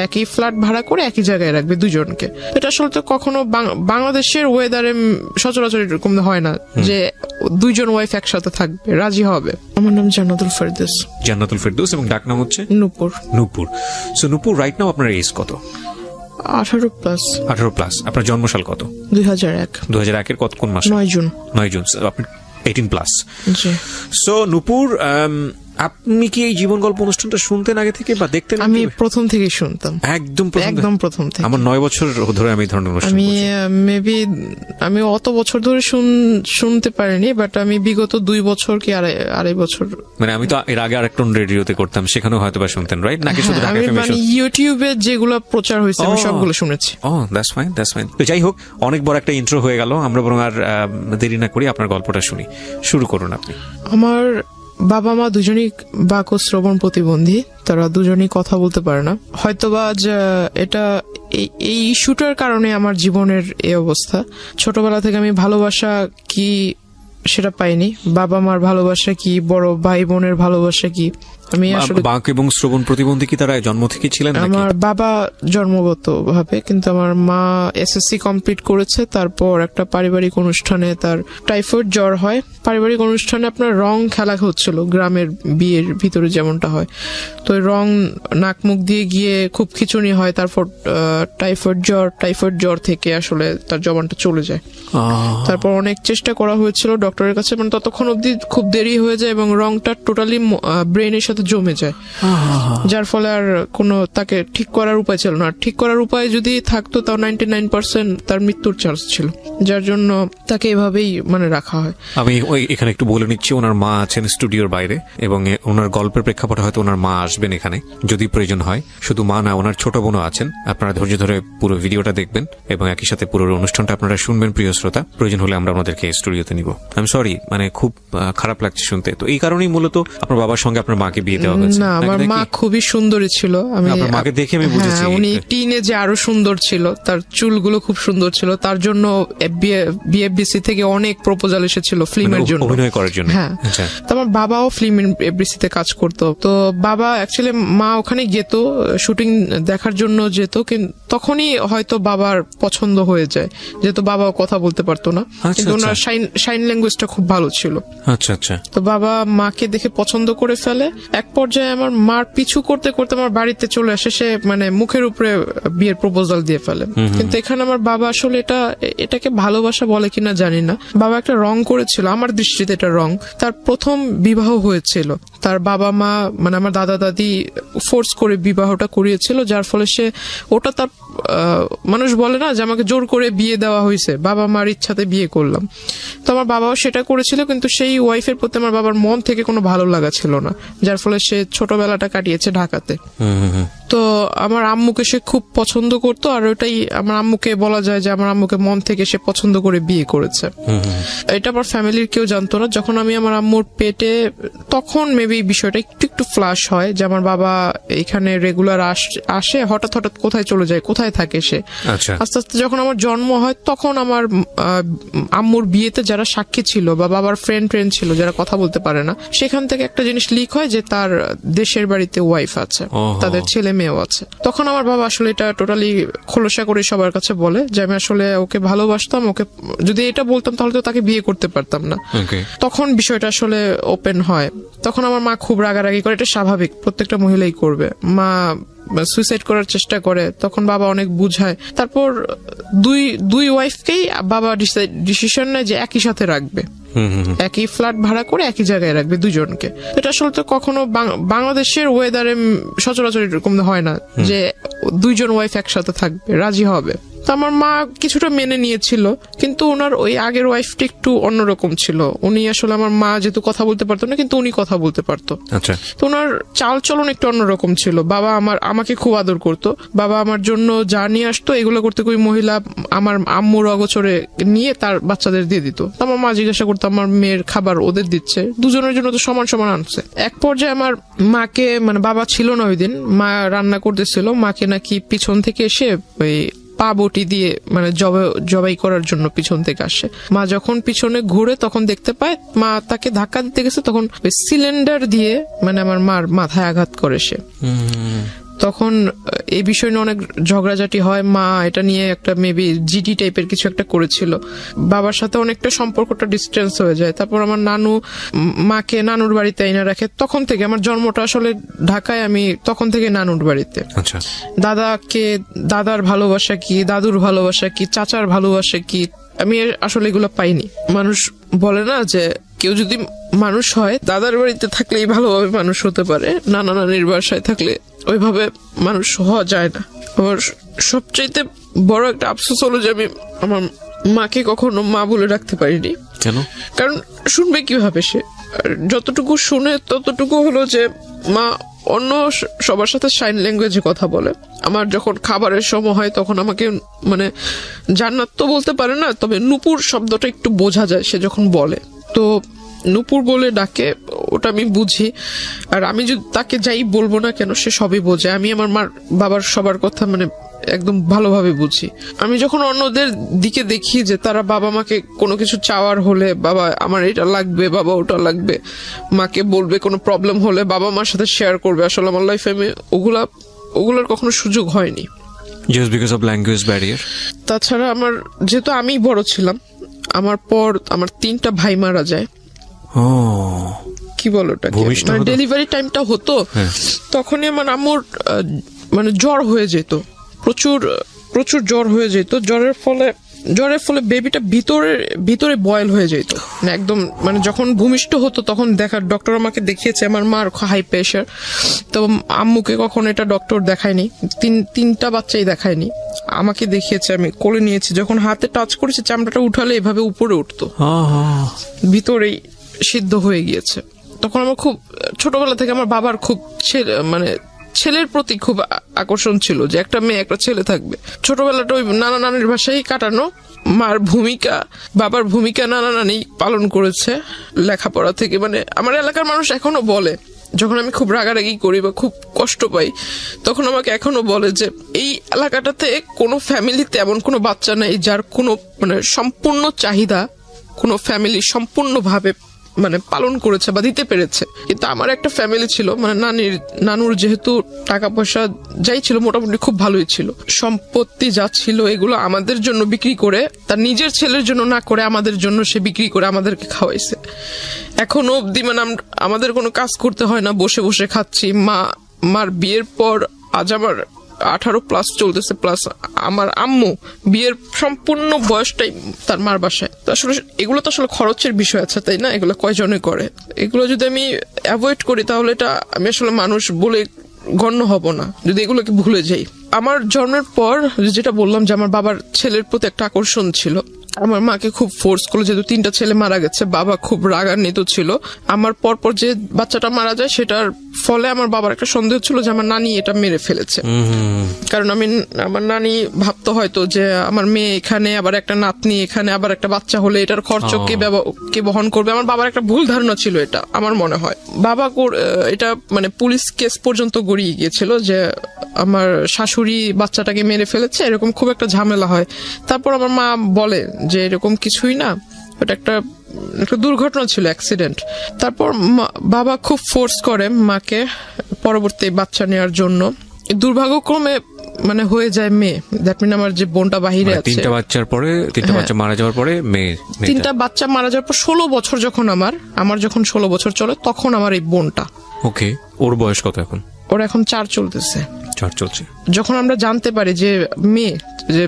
একই ফ্ল্যাট ভাড়া করে একই জায়গায় রাখবে দুজনকে। এটা আসলে তো কখনো বাংলাদেশের ওয়েদারে সচরাচর এরকম হয় না যে দুইজন ওয়াইফ একসাথে থাকবে, রাজি হবে। আমার নাম জান্নাতুল ফেরদৌস। জান্নাতুল ফেরদৌস, এবং ডাক নাম হচ্ছে নূপুর। নূপুর। সো নূপুর, রাইট নাও আপনার এজ কত? 18+। 18+। আপনার জন্মসাল কত? 2001। 2001 এর কোন মাসে? 9 জুন। 9 জুন। আপনি 18+। জি। সো নূপুর, আপনি কি এই জীবন গল্প অনুষ্ঠানটা শুনতেন আগে থেকে বা দেখতেন? আমি প্রথম থেকেই শুনতাম, একদম প্রথম থেকে। আমার 9 বছর ধরে আমি এই ধরনের অনুষ্ঠান আমি অত বছর ধরে শুনতে পারিনি, বাট আমি বিগত 2 বছর কি আড়াই বছর, মানে আমি তো এর আগে আরেকটা রেডিওতে করতাম, সেখানেও হয়তো বা শুনতেন, রাইট? নাকি শুধু ঢাকা এফএম? মানে ইউটিউবে যেগুলো প্রচার হয়েছে আমি সবগুলো শুনেছি। That's fine. তো যাই হোক, অনেক বড় একটা ইন্ট্রো হয়ে গেল। আমরা বরং আর দেরি না করি আপনার গল্পটা শুনি। শুরু করুন আপনি। আমার বাবা মা দুজনই বাক শ্রবণ প্রতিবন্ধী, তারা দুজনই কথা বলতে পারে না। হয়তোবা এটা এই ইস্যুটার কারণে আমার জীবনের এই অবস্থা। ছোটবেলা থেকে আমি ভালোবাসা কি সেটা পাইনি, বাবা মার ভালোবাসা কি, বড় ভাই বোনের ভালোবাসা কি। আমি আসলে বাক এবং শ্রবণ প্রতিবন্ধী কি তারা জন্ম থেকে ছিলেন? আমার বাবা জন্মগত ভাবে, কিন্তু আমার মা এসএসসি কমপ্লিট করেছে, তারপর একটা পারিবারিক অনুষ্ঠানে তার টাইফয়েড জ্বর হয়। পারিবারিক অনুষ্ঠানে আপনার রং খেলা হচ্ছিল, গ্রামের বিয়ের ভিতরে যেমনটা হয়। তো রং নাক মুখ দিয়ে গিয়ে খুব খিচুনি হয়, তারপর টাইফয়েড জ্বর থেকে আসলে তার জবানটা চলে যায়। তারপর অনেক চেষ্টা করা হয়েছিল ডক্টরের কাছে, মানে ততক্ষণ অব্দি খুব দেরি হয়ে যায় এবং রংটা টোটালি ব্রেনের সাথে জমে যায়, যার ফলে আর কোনো তাকে ঠিক করার উপায় ছিল না। ঠিক করার উপায় যদি থাকতো তাও 99% তার মৃত্যুর চান্স ছিল, যার জন্য তাকে এভাবেই মানে রাখা হয়। আমি এখানে একটু বলে নিচ্ছি, ওনার মা আছেন স্টুডিওর বাইরে, এবং ওনার গল্পের প্রেক্ষাপটে হয়তো ওনার মা আসবেন এখানে যদি প্রয়োজন হয়। শুধু মা না, ওনার ছোট বোনও আছেন। আপনারা ধৈর্য ধরে পুরো ভিডিওটা দেখবেন এবং একই সাথে পুরো অনুষ্ঠানটা আপনারা শুনবেন প্রিয় শ্রোতা। প্রয়োজন হলে আমরা আমাদেরকে স্টুডিওতে নিব। আমি সরি, মানে খুব খারাপ লাগছে শুনতে। তো এই কারণেই মূলত আপনার বাবার সঙ্গে আপনার মাকে বিয়ে দেওয়া হয়েছে? না, আমার মা খুবই সুন্দরী ছিল। আপনার মাকে দেখে আমি বুঝেছি উনি টিনেজে আরো সুন্দর ছিল, তার চুলগুলো খুব সুন্দর ছিল। তার জন্য বিএফডিসি থেকে অনেক প্রপোজাল এসেছিল ফিল্মের জন্য, অভিনয় করার জন্য। হ্যাঁ, তো আমার বাবাও ফিল্ম এফডিসিতে কাজ করতো। তো বাবা অ্যাকচুয়ালি, মা ওখানে যেত শুটিং দেখার জন্য যেত, কিন্তু তখনই হয়তো বাবার পছন্দ হয়ে যায়, যেহেতু বাবাও কথা বলতে পারতো না, কিন্তু ওনার সাইন ল্যাঙ্গুয়েজটা খুব ভালো ছিল। আচ্ছা আচ্ছা। তো বাবা মাকে দেখে পছন্দ করে ফেলে। এক পর্যায়ে আমার মার পিছু করতে করতে আমার বাড়িতে চলে আসে, সে মানে মুখের উপরে বিয়ের প্রপোজাল দিয়ে ফেলে। কিন্তু এখানে আমার বাবা আসলে এটাকে ভালোবাসা বলে কিনা জানি না, বাবা একটা রং করেছিল, আমার দৃষ্টিতে এটা রং। তার প্রথম বিবাহ হয়েছিল, তার বাবা মা মানে আমার দাদা দাদি ফোর্স করে বিবাহটা করিয়েছিল, যার ফলে সে ওটা তার মানুষ বলে না যে আমাকে জোর করে বিয়ে দেওয়া হয়েছে, বাবা মার ইচ্ছাতে বিয়ে করলাম। তো আমার বাবাও সেটা করেছিল, কিন্তু সেই ওয়াইফের প্রতি আমার বাবার মন থেকে কোনো ভালো লাগা ছিল না, যার ফলে সে ছোটবেলাটা কাটিয়েছে ঢাকাতে। তো আমার আম্মুকে সে খুব পছন্দ করতো, আর ওটাই আমার আম্মুকে বলা যায় যে আমার আম্মুকে মন থেকে সে পছন্দ করে বিয়ে করেছে। এটা আমার ফ্যামিলির কেউ জানতো না। যখন আমি আমার আম্মুর পেটে, তখন মেবি বিষয়টা একটু ফ্ল্যাশ হয় যে আমার বাবা এখানে রেগুলার আসে, হঠাৎ কোথায় চলে যায়, কোথায় থাকে সে। আস্তে আস্তে যখন আমার জন্ম হয়, তখন আমার আম্মুর বিয়েতে যারা সাক্ষী ছিল বা বাবার ফ্রেন্ড ছিল যারা কথা বলতে পারে না, সেখান থেকে একটা জিনিস লিক হয় যে তার দেশের বাড়িতে ওয়াইফ আছে, তাদের ছেলে মেয়েও আছে। তখন আমার বাবা আসলে এটা টোটালি খোলসা করে সবার কাছে বলে যে আমি আসলে ওকে ভালোবাসতাম, ওকে যদি এটা বলতাম তাহলে তো তাকে বিয়ে করতে পারতাম না। তখন বিষয়টা আসলে ওপেন হয়। তখন আমার মা খুব রাগারাগি করে, এটা স্বাভাবিক, প্রত্যেকটা মহিলাই করবে। মা সুইসাইড করার চেষ্টা করে, তখন বাবা অনেক বুঝায়। তারপর দুই ওয়াইফকেই বাবা ডিসিশন নেয় যে একই সাথে রাখবে, একই ফ্ল্যাট ভাড়া করে একই জায়গায় রাখবে দুজনকে। এটা আসলে তো কখনো বাংলাদেশের ওয়েদারে সচরাচর এরকম হয় না যে দুইজন ওয়াইফ একসাথে থাকবে, রাজি হবে। তো আমার মা কিছুটা মেনে নিয়েছিল, কিন্তু ওনার ওই আগের ওয়াইফটা একটু অন্যরকম ছিল। উনি আসলে, আমার মা যেহেতু কথা বলতে পারতো না, কিন্তু উনি কথা বলতে পারতো। তো ওনার চাল চলন একটু অন্যরকম ছিল। বাবা আমাকে খুব আদর করতো, বাবা আমার জন্য যা নিয়ে আসতো এগুলো করতে ওই মহিলা আমার আম্মুর অগোচরে নিয়ে তার বাচ্চাদের দিয়ে দিত। আমার মা জিজ্ঞাসা করতো আমার মেয়ের খাবার ওদের দিচ্ছে, দুজনের জন্য তো সমান সমান আনছে। এক পর্যায়ে আমার মাকে, মানে বাবা ছিল না ওই দিন, মা রান্না করতেছিল, মাকে নাকি পিছন থেকে এসে ওই পা বটি দিয়ে মানে জবাই করার জন্য পিছন থেকে আসে। মা যখন পিছনে ঘুরে তখন দেখতে পায় মা তাকে ধাক্কা দিতে গেছে, তখন সিলিন্ডার দিয়ে মানে আমার মার মাথায় আঘাত করে সে। তখন এই বিষয় নিয়ে অনেক ঝগড়াঝাটি হয়। মা এটা নিয়ে একটা মেবি জিডি টাইপের কিছু একটা করেছিল। বাবার সাথে অনেকটা সম্পর্কটা ডিস্টেন্স হয়ে যায়। তারপর আমার নানু মাকে নানুর বাড়িতে এনে রাখে। তখন থেকে আমার জন্মটা আসলে ঢাকায়, আমি তখন থেকে নানুর বাড়িতে। আচ্ছা, দাদার ভালোবাসা কি, দাদুর ভালোবাসা কি, চাচার ভালোবাসা কি, আমি আসলে এগুলো পাইনি। মানুষ বলে না যে কেউ যদি মানুষ হয় দাদার বাড়িতে থাকলেই ভালোভাবে মানুষ হতে পারে, নানা নানির বাসায় থাকলে ওইভাবে মানুষ হওয়া যায় না। আমার সবচাইতে বড় একটা আফসোস হলো যে আমি আমার মাকে কখনো মা বলে রাখতে পারিনি। কেন? কারণ শুনবে কিভাবে সে? আর যতটুকু শুনে ততটুকু হলো যে মা অন্য সবার সাথে সাইন ল্যাঙ্গুয়েজে কথা বলে। আমার যখন খাবারের সময় হয় তখন আমাকে মানে জান্নাত তো বলতে পারে না, তবে নুপুর শব্দটা একটু বোঝা যায় সে যখন বলে। তো নুপুর বলে ডাকে, ওটা আমি বুঝি। আর আমি যদি তাকে যাই বলবো না কেন সে সবই বোঝে। আমি আমার মার বাবার সবার কথা মানে একদম ভালোভাবে বুঝি। আমি যখন অন্যদের দিকে দেখি যে তারা বাবা মাকে কোনো কিছু চাওয়ার হলে, বাবা আমার এটা লাগবে, বাবা ওটা লাগবে, মাকে বলবে, কোনো প্রবলেম হলে বাবা মার সাথে শেয়ার করবে, আসলে আমার লাইফে আমি ওগুলোর কখনো সুযোগ হয়নি। Just because of language barrier. তাছাড়া আমার যেহেতু আমি বড় ছিলাম, আমার পর আমার 3টা ভাই মারা যায়। কি বলো ওটাকে, মানে ডেলিভারি টাইমটা হতো, তখনই আমার আম্মুর মানে জ্বর হয়ে যেত, প্রচুর জ্বর হয়ে যেত। জ্বরের ফলে বেবিটা ভিতরে বয়েল হয়ে যেত একদম। মানে যখন ভূমিষ্ঠ হতো তখন ডক্টর আমাকে দেখিয়েছে, আমার মার হাই প্রেশার। তো আম্মুকে কখনো এটা ডক্টর দেখায়নি, 3টা বাচ্চাই দেখায়নি, আমাকে দেখিয়েছে। আমি কোলে নিয়েছি, যখন হাতে টাচ করেছি চামড়াটা উঠালে এভাবে উপরে উঠতো, ভিতরেই সিদ্ধ হয়ে গিয়েছে। তখন আমার খুব ছোটবেলা থেকে আমার বাবার খুব ছেলের প্রতি খুব আকর্ষণ ছিল যে একটা মেয়ে একটা ছেলে থাকবে। ছোটবেলাটা ওই নানা নানির ভাষায় কাটানো। মার ভূমিকা, বাবার ভূমিকা নানা নানি পালন করেছে লেখাপড়া থেকে। মানে আমার এলাকার মানুষ এখনো বলে, যখন আমি খুব রাগারাগি করি বা খুব কষ্ট পাই তখন আমাকে এখনো বলে যে এই এলাকাটাতে কোনো ফ্যামিলিতে এমন কোনো বাচ্চা নেই যার কোনো মানে সম্পূর্ণ চাহিদা কোনো ফ্যামিলি সম্পূর্ণভাবে মানে পালন করেছে বা দিতে পেরেছে। কিন্তু আমার একটা ফ্যামিলি ছিল, মানে নানুর যেহেতু টাকা পয়সা যাই ছিল মোটামুটি খুব ভালোই ছিল, সম্পত্তি যা ছিল এগুলো আমাদের জন্য বিক্রি করে, তার নিজের ছেলের জন্য না করে আমাদের জন্য সে বিক্রি করে আমাদেরকে খাওয়াইছে। এখনো অব্দি মানে আমাদের কোনো কাজ করতে হয় না, বসে বসে খাচ্ছি। মার বিয়ের পর আজ আমার 18+ চলতেছে, প্লাস আমার আম্মু বিয়ের সম্পূর্ণ বয়সটাই তার মার বাসায়। তো আসলে এগুলো তো আসলে খরচের বিষয় আছে, তাই না? এগুলো কয়জনে করে? এগুলো যদি আমি অ্যাভয়েড করি তাহলে এটা আমি আসলে মানুষ বলে গণ্য হব না, যদি এগুলোকে ভুলে যাই। আমার জন্মের পর যেটা বললাম যে আমার বাবার ছেলের প্রতি একটা আকর্ষণ ছিল, আমার মাকে খুব ফোর্স করলো, যেহেতু 3টা ছেলে মারা গেছে, বাবা খুব রাগান্বিত ছিল। আমার পরপর যে বাচ্চাটা মারা যায় সেটার ফলে আমার বাবার একটা সন্দেহ ছিল যে আমার নানি এটা মেরে ফেলেছে। কারণ আমার নানি ভাবতো হয়তো যে আমার মেয়ে এখানে, আবার একটা নাতনি এখানে, আবার একটা বাচ্চা হলে এটার খরচ কে বহন করবে। আমার বাবার একটা ভুল ধারণা ছিল, এটা আমার মনে হয়। বাবা এটা মানে পুলিশ কেস পর্যন্ত গড়িয়ে গিয়েছিল যে আমার শাশুড়ি বাচ্চাটাকে মেরে ফেলেছে, এরকম খুব একটা ঝামেলা হয়। তারপর আমার মা বলে যে এরকম কিছুই না, ওটা একটা দুর্ঘটনা ছিল, অ্যাক্সিডেন্ট। তারপর বাবা খুব ফোর্স করে মাকে পরবর্তী বাচ্চা নেওয়ার জন্য। দুর্ভাগ্যক্রমে মানে হয়ে যায় মেয়ে। দ্যাট মিন আমার যে বোনটা বাহিরে আছে, 3টা বাচ্চার পরে 3টা বাচ্চা মারা যাওয়ার পরে মেয়ে, 3টা বাচ্চা মারা যাওয়ার পর 16 বছর যখন আমার যখন 16 বছর চলে তখন আমার এই বোনটা। ওকে, ওর বয়স কত এখন? ওর এখন 4 চলতেছে। 4 চলছে। যখন আমরা জানতে পারি যে মেয়ে, যে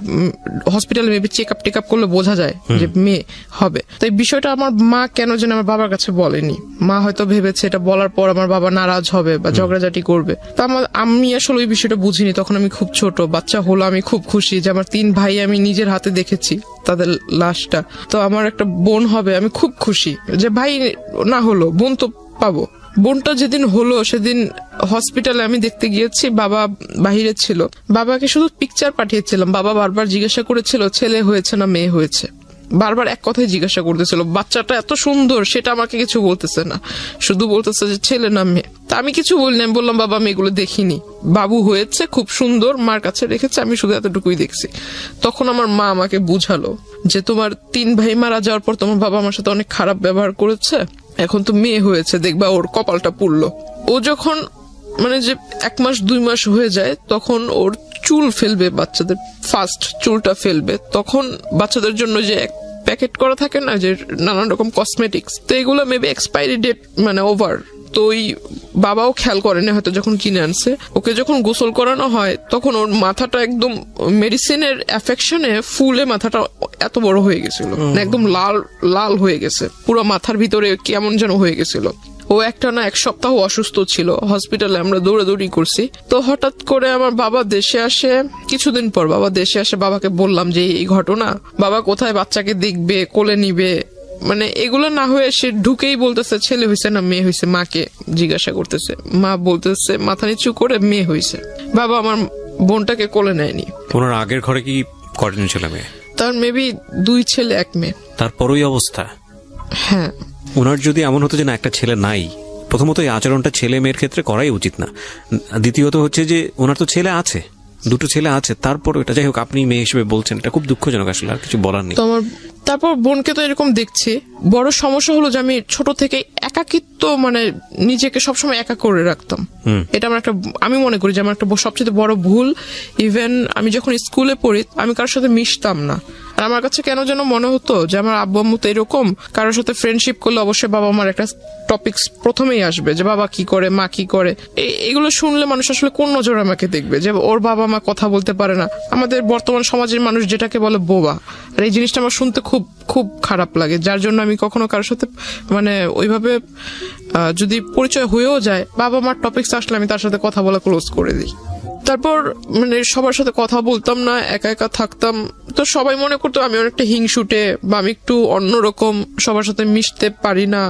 হসপিটালে মেবি চেক আপ করলে বোঝা যায় যে মেয়ে হবে, তো এই বিষয়টা আমার মা কেন যেন আমার বাবার কাছে বলেনি। মা হয়তো ভেবেছে এটা বলার পর আমার বাবা নারাজ হবে বা ঝগড়াঝাটি করবে। তো আমি আসলে ওই বিষয়টা বুঝিনি, তখন আমি খুব ছোট। বাচ্চা হলো, আমি খুব খুশি যে আমার 3 ভাই আমি নিজের হাতে দেখেছি তাদের লাশটা। তো আমার একটা বোন হবে, আমি খুব খুশি যে ভাই না হলো বোন তো পাবো। বোনটা যেদিন হলো সেদিন হসপিটালে আমি দেখতে গিয়েছি, বাবা বাহিরে ছিল। বাবাকে শুধু পিকচার পাঠিয়েছিলাম, বাবা বারবার জিজ্ঞাসা করেছিল ছেলে হয়েছে না মেয়ে হয়েছে, বারবার এক কথাই জিজ্ঞাসা করতেছিল। বাচ্চাটা এত সুন্দর সেটা আমাকে কিছু বলতেছে না, শুধু বলতেছে যে ছেলে না মেয়ে। তা আমি কিছু বলিনি, আমি বললাম বাবা আমি এগুলো দেখিনি, বাবু হয়েছে খুব সুন্দর, মার কাছে রেখেছে, আমি শুধু এতটুকুই দেখছি। তখন আমার মা আমাকে বুঝালো যে তোমার 3 ভাই মারা যাওয়ার পর তোমার বাবা আমার সাথে অনেক খারাপ ব্যবহার করেছে, এখন তো মেয়ে হয়েছে, দেখবা ওর কপালটা পুড়লো। ও যখন মানে যে 1 মাস 2 মাস হয়ে যায় তখন ওর চুল ফেলবে, বাচ্চাদের ফার্স্ট চুলটা ফেলবে, তখন বাচ্চাদের জন্য যে প্যাকেট করা থাকে না যে নানান রকম কসমেটিক্স, তো এগুলো মেবি এক্সপায়ারি ডেট মানে ওভার, তো ওই বাবাও খেয়াল করেনি হয়তো যখন কিনে আনছে। ওকে যখন গোসল করানো হয় তখন ওর মাথাটা একদম মেডিসিনের অ্যাফেকশনে ফুলে মাথাটা এত বড় হয়ে গেছিল, একদম লাল লাল হয়ে গেছে, পুরো মাথার ভিতরে কেমন যেন হয়ে গেছিল। ও একটা না 1 সপ্তাহ অসুস্থ ছিল, হসপিটালে আমরা দৌড়াদৌড়ি করছি। তো হঠাৎ করে আমার বাবা দেশে আসে, কিছুদিন পর বাবা দেশে আসে, বাবাকে বললাম যে এই ঘটনা, বাবা কোথায় বাচ্চাকে দেখবে, কোলে নিবে, মানে এগুলো না হয়ে সে ঢুকেই বলতেছে ছেলে হয়েছে না মেয়ে হয়েছে, মাকে জিজ্ঞাসা করতেছে, মা বলতেছে মাথা নিচু করে মেয়ে হয়েছে। বাবা আমার বোনটাকে কোলে নেয়নি। ওনার আগের ঘরে কি কয়জন ছেলে মেয়ে? তার মেবি 2 ছেলে 1 মেয়ে। তারপরই অবস্থা। হ্যাঁ, ওনার যদি এমন হতো যে না একটা ছেলে নাই, প্রথমত এই আচরণটা ছেলে মেয়ের ক্ষেত্রে করাই উচিত না। দ্বিতীয়ত হচ্ছে যে ওনার তো ছেলে আছে, 2টো ছেলে আছে, তারপর এটা যাই হোক আপনি মেয়ে হিসেবে বলছেন, এটা খুব দুঃখজনক, আসলে আর কিছু বলার নেই। তো আমার তারপর বোনকে তো এরকম দেখছি। বড় সমস্যা হলো যে আমি ছোট থেকে একাকিত্ব, মানে নিজেকে সবসময় একা করে রাখতাম। এটা আমার একটা, আমি মনে করি যে আমার একটা সবচেয়ে বড় ভুল। ইভেন আমি যখন স্কুলে পড়ি আমি কারোর সাথে মিশতাম না, আর আমার কাছে কেন যেন মনে হতো যে আমার আব্বু আম্মু তো এরকম, কারোর সাথে ফ্রেন্ডশিপ করলে অবশ্যই বাবা আমার একটা টপিকস প্রথমেই আসবে যে বাবা কি করে, মা কি করে। এগুলো শুনলে মানুষ আসলে কোন নজরে আমাকে দেখবে যে ওর বাবা মা কথা বলতে পারে না। আমাদের বর্তমান সমাজের মানুষ যেটাকে বলে বোবা, আর এই জিনিসটা আমার শুনতে খুব খুব খারাপ লাগে, যার জন্য আমি কখনো কারোর সাথে মানে ওইভাবে যদি পরিচয় হয়েও যায়, বাবা মার টপিকস আসলে আমি তার সাথে কথা বলা ক্লোজ করে দিই। তারপর মানে সবার সাথে কথা বলতাম না, একা একা থাকতাম। তো সবাই মনে করতো আমি অনেকটা হিংসুটে বা আমি একটু অন্যরকম, সবার সাথে মিশতে পারি না,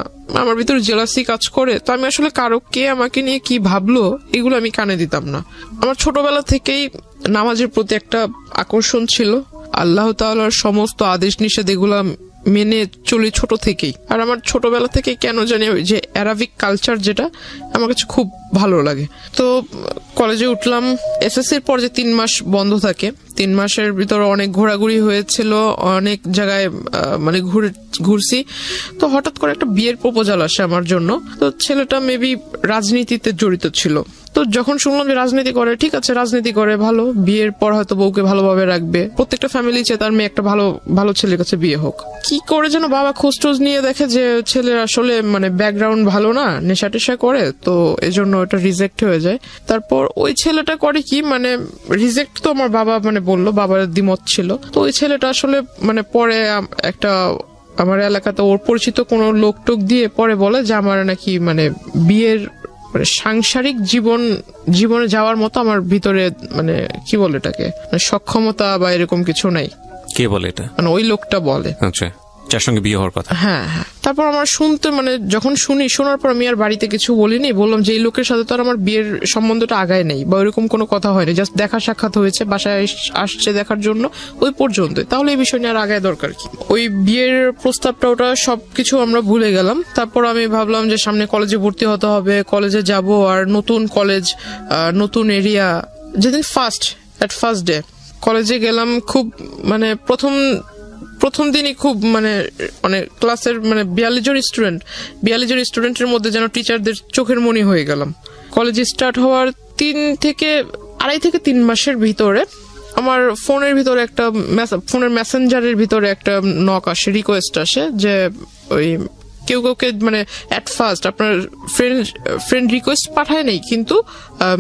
আমার ভিতরে জেলাসি কাজ করে। তো আমি আসলে কারো কে আমাকে নিয়ে কি ভাবলো এগুলো আমি কানে দিতাম না। আমার ছোটবেলা থেকেই নামাজের প্রতি একটা আকর্ষণ ছিল, আল্লাহ তাআলার সমস্ত আদেশ নিষেধ এগুলা মেনে চলি ছোট থেকেই। আর আমার ছোটবেলা থেকে কেন জানি যে অ্যারাবিক কালচার যেটা আমার কাছে খুব ভালো লাগে। তো কলেজে উঠলাম, এসএসসির পর যে 3 মাস বন্ধ থাকে, 3 মাসের ভিতরে অনেক ঘোরাঘুরি হয়েছিল, অনেক জায়গায় মানে ঘুরছি। তো হঠাৎ করে একটা বিয়ের প্রপোজাল আসে আমার জন্য। তো ছেলেটা মেবি রাজনীতিতে জড়িত ছিল। তো যখন শুনলাম যে রাজনীতি করে, ঠিক আছে রাজনীতি করে ভালো, বিয়ের পর হয়তো বউকে ভালোভাবে রাখবে, প্রত্যেকটা ফ্যামিলি চায় তার মেয়ে একটা ভালো ভালো ছেলের কাছে বিয়ে হোক। কি করে যেন বাবা খোঁজ টোজ নিয়ে দেখে যে ছেলের আসলে মানে ব্যাকগ্রাউন্ড ভালো না, নেশা টেশা করে, তো এজন্য এটা রিজেক্ট হয়ে যায়। তারপর ওই ছেলেটা করে কি, মানে রিজেক্ট তো আমার বাবা মানে বললো, বাবার দ্বিমত ছিল। তো ওই ছেলেটা আসলে মানে পরে একটা আমার এলাকাতে ওর পরিচিত কোনো লোক টোক দিয়ে পরে বলে যে আমার নাকি মানে বিয়ের মানে সাংসারিক জীবনে যাওয়ার মতো আমার ভিতরে মানে কি বলে এটাকে, মানে সক্ষমতা বা এরকম কিছু নাই। কে বলে এটা? মানে ওই লোকটা বলে। আচ্ছা, যার সঙ্গে বিয়ে হওয়ার কথা। হ্যাঁ হ্যাঁ। তারপর আমার শুনতে মানে যখন শোনার পর আমি আর বাড়িতে কিছু বলিনি, বললাম যে এই লোকের সাথে তো আর আমার বিয়ের সম্বন্ধটা আগায় নেই বা ওইরকম কোনো কথা হয়নি, জাস্ট দেখা সাক্ষাৎ হয়েছে, বাসায় আসছে দেখার জন্য, ওই পর্যন্ত। তাহলে এই বিষয় নিয়ে আর আগায় দরকার কি? ওই বিয়ের প্রস্তাবটা ওটা সবকিছু আমরা ভুলে গেলাম। তারপর আমি ভাবলাম যে সামনে কলেজে ভর্তি হতে হবে, কলেজে যাব, আর নতুন কলেজ, নতুন এরিয়া। যেদিন ফার্স্ট ডে কলেজে গেলাম, খুব মানে প্রথম দিনই খুব মানে ক্লাসের মানে 42 জন স্টুডেন্টের মধ্যে যেন টিচারদের চোখের মনি হয়ে গেলাম। কলেজ স্টার্ট হওয়ার 2.5 থেকে 3 মাসের ভিতরে আমার ফোনের ভিতরে একটা ফোনের মেসেঞ্জারের ভিতরে একটা নক আসে, রিকোয়েস্ট আসে যে ওই কেউ কাউকে মানে অ্যাট ফার্স্ট আপনার ফ্রেন্ড রিকোয়েস্ট পাঠায় নেই, কিন্তু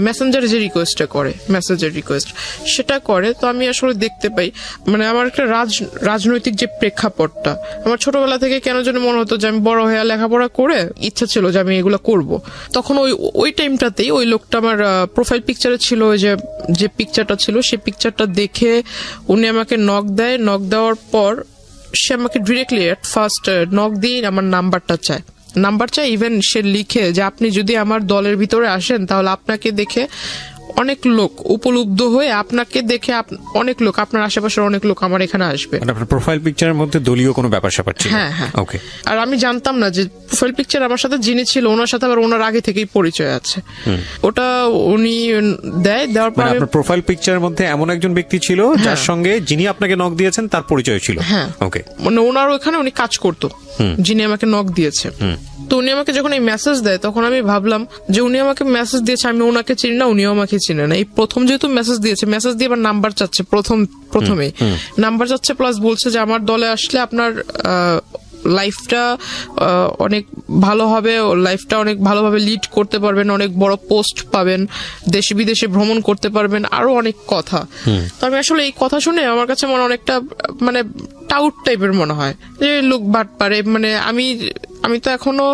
মেসেঞ্জারে যে রিকোয়েস্টটা করে, মেসেজের রিকোয়েস্ট সেটা করে। তো আমি আসলে দেখতে পাই মানে আমার একটা রাজনৈতিক যে প্রেক্ষাপটটা, আমার ছোটবেলা থেকে কেন যেন মনে হতো যে আমি বড় হয়ে লেখাপড়া করে ইচ্ছা ছিল যে আমি এগুলো করব। তখন ওই টাইমটাতেই ওই লোকটা আমার প্রোফাইল পিকচারে ছিল, ওই যে পিকচারটা ছিল, সেই পিকচারটা দেখে উনি আমাকে নক দেওয়ার পর সে আমাকে ডিরেক্টলি এট ফার্স্ট নক দিয়ে আমার নাম্বার চায়। ইভেন সে লিখে যে আপনি যদি আমার দলের ভিতরে আসেন তাহলে আপনাকে দেখে অনেক লোক উপলব্ধ হয়ে, আপনাকে দেখে অনেক লোক, আপনার আশেপাশের অনেক লোক আমার এখানে আসবে। আপনার প্রোফাইল পিকচারের মধ্যে দলীয় কোনো ব্যাপার স্যাপার ছিল? হ্যাঁ হ্যাঁ। ওকে। আর আমি জানতাম না যে প্রোফাইল পিকচার আমার সাথে যিনি ছিল ওনার সাথে আবার ওনার আগে থেকেই পরিচয় আছে। ওটা উনি দেওয়ার পর আপনার প্রোফাইল পিকচারের মধ্যে এমন একজন ব্যক্তি ছিল যার সঙ্গে যিনি আপনাকে নক দিয়েছেন তার পরিচয় ছিল? হ্যাঁ। ওকে। মানে ওনার ওখানে উনি কাজ করতো, যিনি আমাকে নক দিয়েছে। তো উনি আমাকে যখন এই মেসেজ দেয় তখন আমি ভাবলাম যে উনি আমাকে মেসেজ দিয়েছে, আমি ওনাকে চিনি না, উনিও আমাকে চিনে না। এই প্রথম যেহেতু মেসেজ দিয়েছে, মেসেজ দিয়ে আবার নাম্বার চাচ্ছে, প্রথমেই নাম্বার চাচ্ছে, প্লাস বলছে যে আমার দলে আসলে আপনার লাইফটা অনেক ভালো হবে, লাইফটা অনেক ভালোভাবে লিড করতে পারবেন, অনেক বড় পোস্ট পাবেন, দেশে বিদেশে ভ্রমণ করতে পারবেন, আরো অনেক কথা। তো আমি আসলে এই কথা শুনে আমার কাছে মনে অনেকটা মানে টাউট টাইপের মনে হয় যে লোক বাট পারে, মানে আমি তো এখনো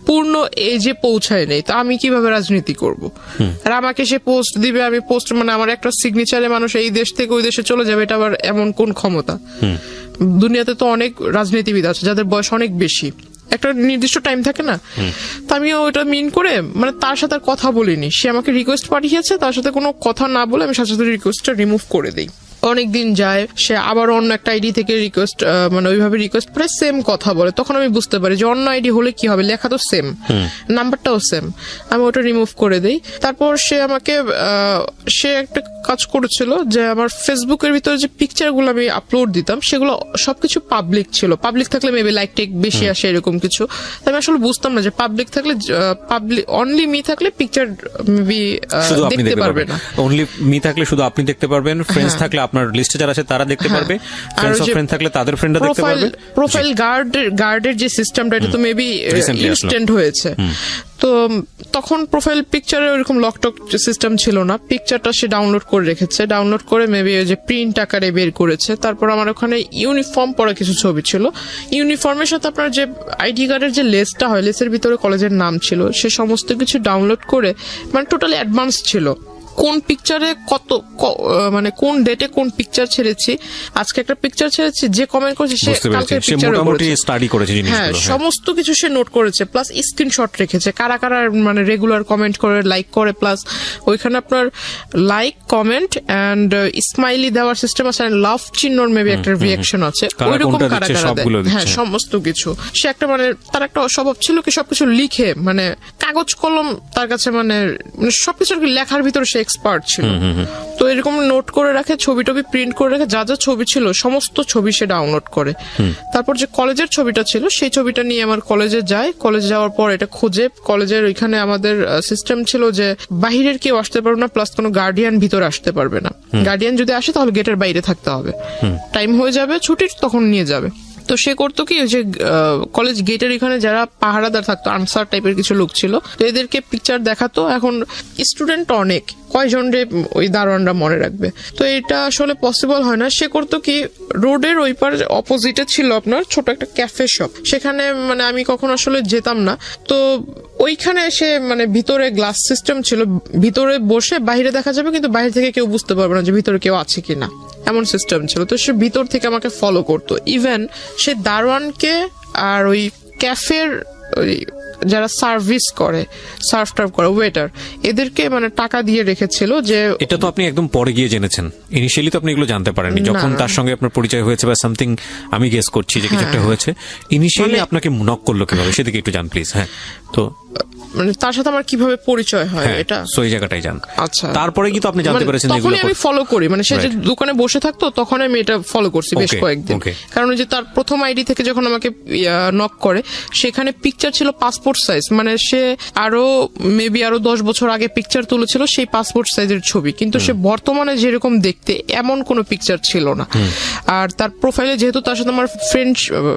পূর্ণ এজে পৌঁছাই নেই, তো আমি কিভাবে রাজনীতি করব? আর আমাকে সে পোস্ট দিবে, আমি পোস্ট মানে আমার একটা সিগনেচারে মানুষ এই দেশ থেকে ওই দেশে চলে যাবে, এটা আবার এমন কোন ক্ষমতা? দুনিয়াতে তো অনেক রাজনীতিবিদ আছে যাদের বয়স অনেক বেশি, একটা নির্দিষ্ট টাইম থাকে না। তো আমিও ওটা মিন করে মানে তার সাথে আর কথা বলিনি, সে আমাকে রিকোয়েস্ট পাঠিয়েছে, তার সাথে কোনো কথা না বলে আমি সাথে সাথে রিকোয়েস্টটা রিমুভ করে দিই। অনেকদিন যায়, সে আবার অন্য একটা আইডি থেকে রিকোয়েস্ট মানে ওইভাবে রিকোয়েস্ট করে সেম কথা বলে, তখন আমি বুঝতে পারি যে অন্য আইডি হলে কি হবে, লেখা তো সেম, নাম্বারটাও সেম, আমি ওটা রিমুভ করে দেই। তারপর সে আমাকে সে একটা কাজ করেছিল যে আমার ফেসবুকের ভিতরে যে পিকচার গুলো আমি আপলোড দিতাম সেগুলো সবকিছু পাবলিক ছিল, পাবলিক থাকলে মেবি লাইক টেক বেশি আসে এরকম কিছু। আমি আসলে বুঝতাম না যে পাবলিক থাকলে, পাবলিক অনলি মি থাকলে পিকচার মেবি দেখতে পারবে না, অনলি মি থাকলে শুধু আপনি দেখতে পারবেন, ফ্রেন্ডস থাকলে আপনার লিস্টে যারা আছে তারা দেখতে পারবে, ফ্রেন্ডস অফ ফ্রেন্ড থাকলে তাদের ফ্রেন্ডরা দেখতে পারবে। প্রোফাইল গার্ডের যে সিস্টেমটা এটা তো মেবি ইনস্ট্যান্ট হয়েছে। তো তখন প্রোফাইল পিকচারে ওরকম লকটক সিস্টেম ছিল না, পিকচারটা সে ডাউনলোড করে রেখেছে, ডাউনলোড করে মেবি ওই যে প্রিন্ট আকারে বের করেছে। তারপর আমার ওখানে ইউনিফর্ম পরা কিছু ছবি ছিল, ইউনিফর্মের সাথে আপনার যে আইডি কার্ডের যে লেসটা হয়, লেসের ভিতরে কলেজের নাম ছিল, সে সমস্ত কিছু ডাউনলোড করে মানে টোটালি অ্যাডভান্স ছিল। কোন পিকচারে কত মানে কোন ডেটে কোন পিকচার ছেড়েছি, আজকে একটা পিকচার ছেড়েছি, যে কমেন্ট করেছে সে কালকে পিকচার স্টাডি করেছে, হ্যাঁ সমস্ত কিছু সে নোট করেছে, প্লাস স্ক্রিনশট রেখেছে কারা কারা মানে রেগুলার কমেন্ট করে, লাইক করে, প্লাস ওইখানে আপনার লাইক, কমেন্ট এন্ড স্মাইলি দেওয়ার সিস্টেম আছে, লাভ চিহ্নর মেবি একটা রিঅ্যাকশন আছে, ওইরকম কারা কারা দেয়, হ্যাঁ সমস্ত কিছু। সে একটা মানে তার একটা স্বভাব ছিল কি সবকিছু লিখে, মানে কাগজ কলম তার কাছে মানে সবকিছু লেখার ভিতরে সে এক্সপার্ট ছিল। তো এরকম নোট করে রাখে, ছবি টবি প্রিন্ট করে রাখে, যা যা ছবি ছিল সমস্ত ছবি সে ডাউনলোড করে। তারপর যে কলেজের ছবিটা ছিল সেই ছবিটা নিয়ে আমার কলেজে যায়, কলেজে যাওয়ার পর এটা খোঁজে, কলেজের ওইখানে আমাদের সিস্টেম ছিল যে বাহিরের কেউ আসতে পারবে না, প্লাস কোনো গার্ডিয়ান ভিতরে আসতে পারবে না, গার্ডিয়ান যদি আসে তাহলে গেটের বাইরে থাকতে হবে, টাইম হয়ে যাবে ছুটির তখন নিয়ে যাবে। তো সে করতো কি যে কলেজ গেটের এখানে যারা পাহারাদার থাকতো, আনসার টাইপের কিছু লোক ছিল, তো এদেরকে পিকচার দেখাতো। এখন স্টুডেন্ট অনেক, কয়জন রে ওই দারোয়ানরা মনে রাখবে, তো এটা আসলে পসিবল হয় না। সে করতো কি রোডের ওই পার অপোজিটে ছিল আপনার ছোট একটা ক্যাফে শপ, সেখানে মানে আমি কখনো আসলে যেতাম না, তো ওইখানে সে মানে ভিতরে গ্লাস সিস্টেম ছিল, ভিতরে বসে বাইরে দেখা যাবে কিন্তু বাইরে থেকে কেউ বুঝতে পারবে না যে ভিতরে কেউ আছে কিনা, এমন সিস্টেম ছিল। তো সে ভিতর থেকে আমাকে ফলো করতো, ইভেন সে দারোয়ানকে আর ওই ক্যাফের ওই যারা সার্ভিস করে, সার্ভ টার্ভ করে, ওয়েটার, এদেরকে মানে টাকা দিয়ে রেখেছিল। যে এটা তো আপনি একদম পরে গিয়ে জেনেছেন, ইনিশিয়ালি তো আপনি এগুলো জানতে পারেননি, যখন তার সঙ্গে আপনার পরিচয় হয়েছে বা সামথিং, আমি গেস করছি যে কিছু একটা হয়েছে, ইনিশিয়ালি আপনাকে নক করলো কিভাবে সেদিকে একটু জান প্লিজ। হ্যাঁ, তো মানে তার সাথে আমার কিভাবে পরিচয় হয় এটা সেই জায়গাটাই জান। আচ্ছা, তারপরে কি তো আপনি জানতে পেরেছেন এগুলো? তখনই আমি ফলো করি, মানে সে যে দোকানে বসে থাকতো তখন আমি এটা ফলো করছি বেশ কয়েকদিন, কারণ যে তার প্রথম আইডি থেকে যখন আমাকে নক করে সেখানে পিকচার ছিল পাসপোর্ট সাইজ, মানে সে আরো মেবি আরো 10 বছর আগে পিকচার তুলেছিল সেই পাসপোর্ট সাইজের ছবি, কিন্তু সে বর্তমানে যেরকম দেখতে এমন কোনো পিকচার ছিল না। আর তার প্রোফাইলে যেহেতু তার সাথে আমার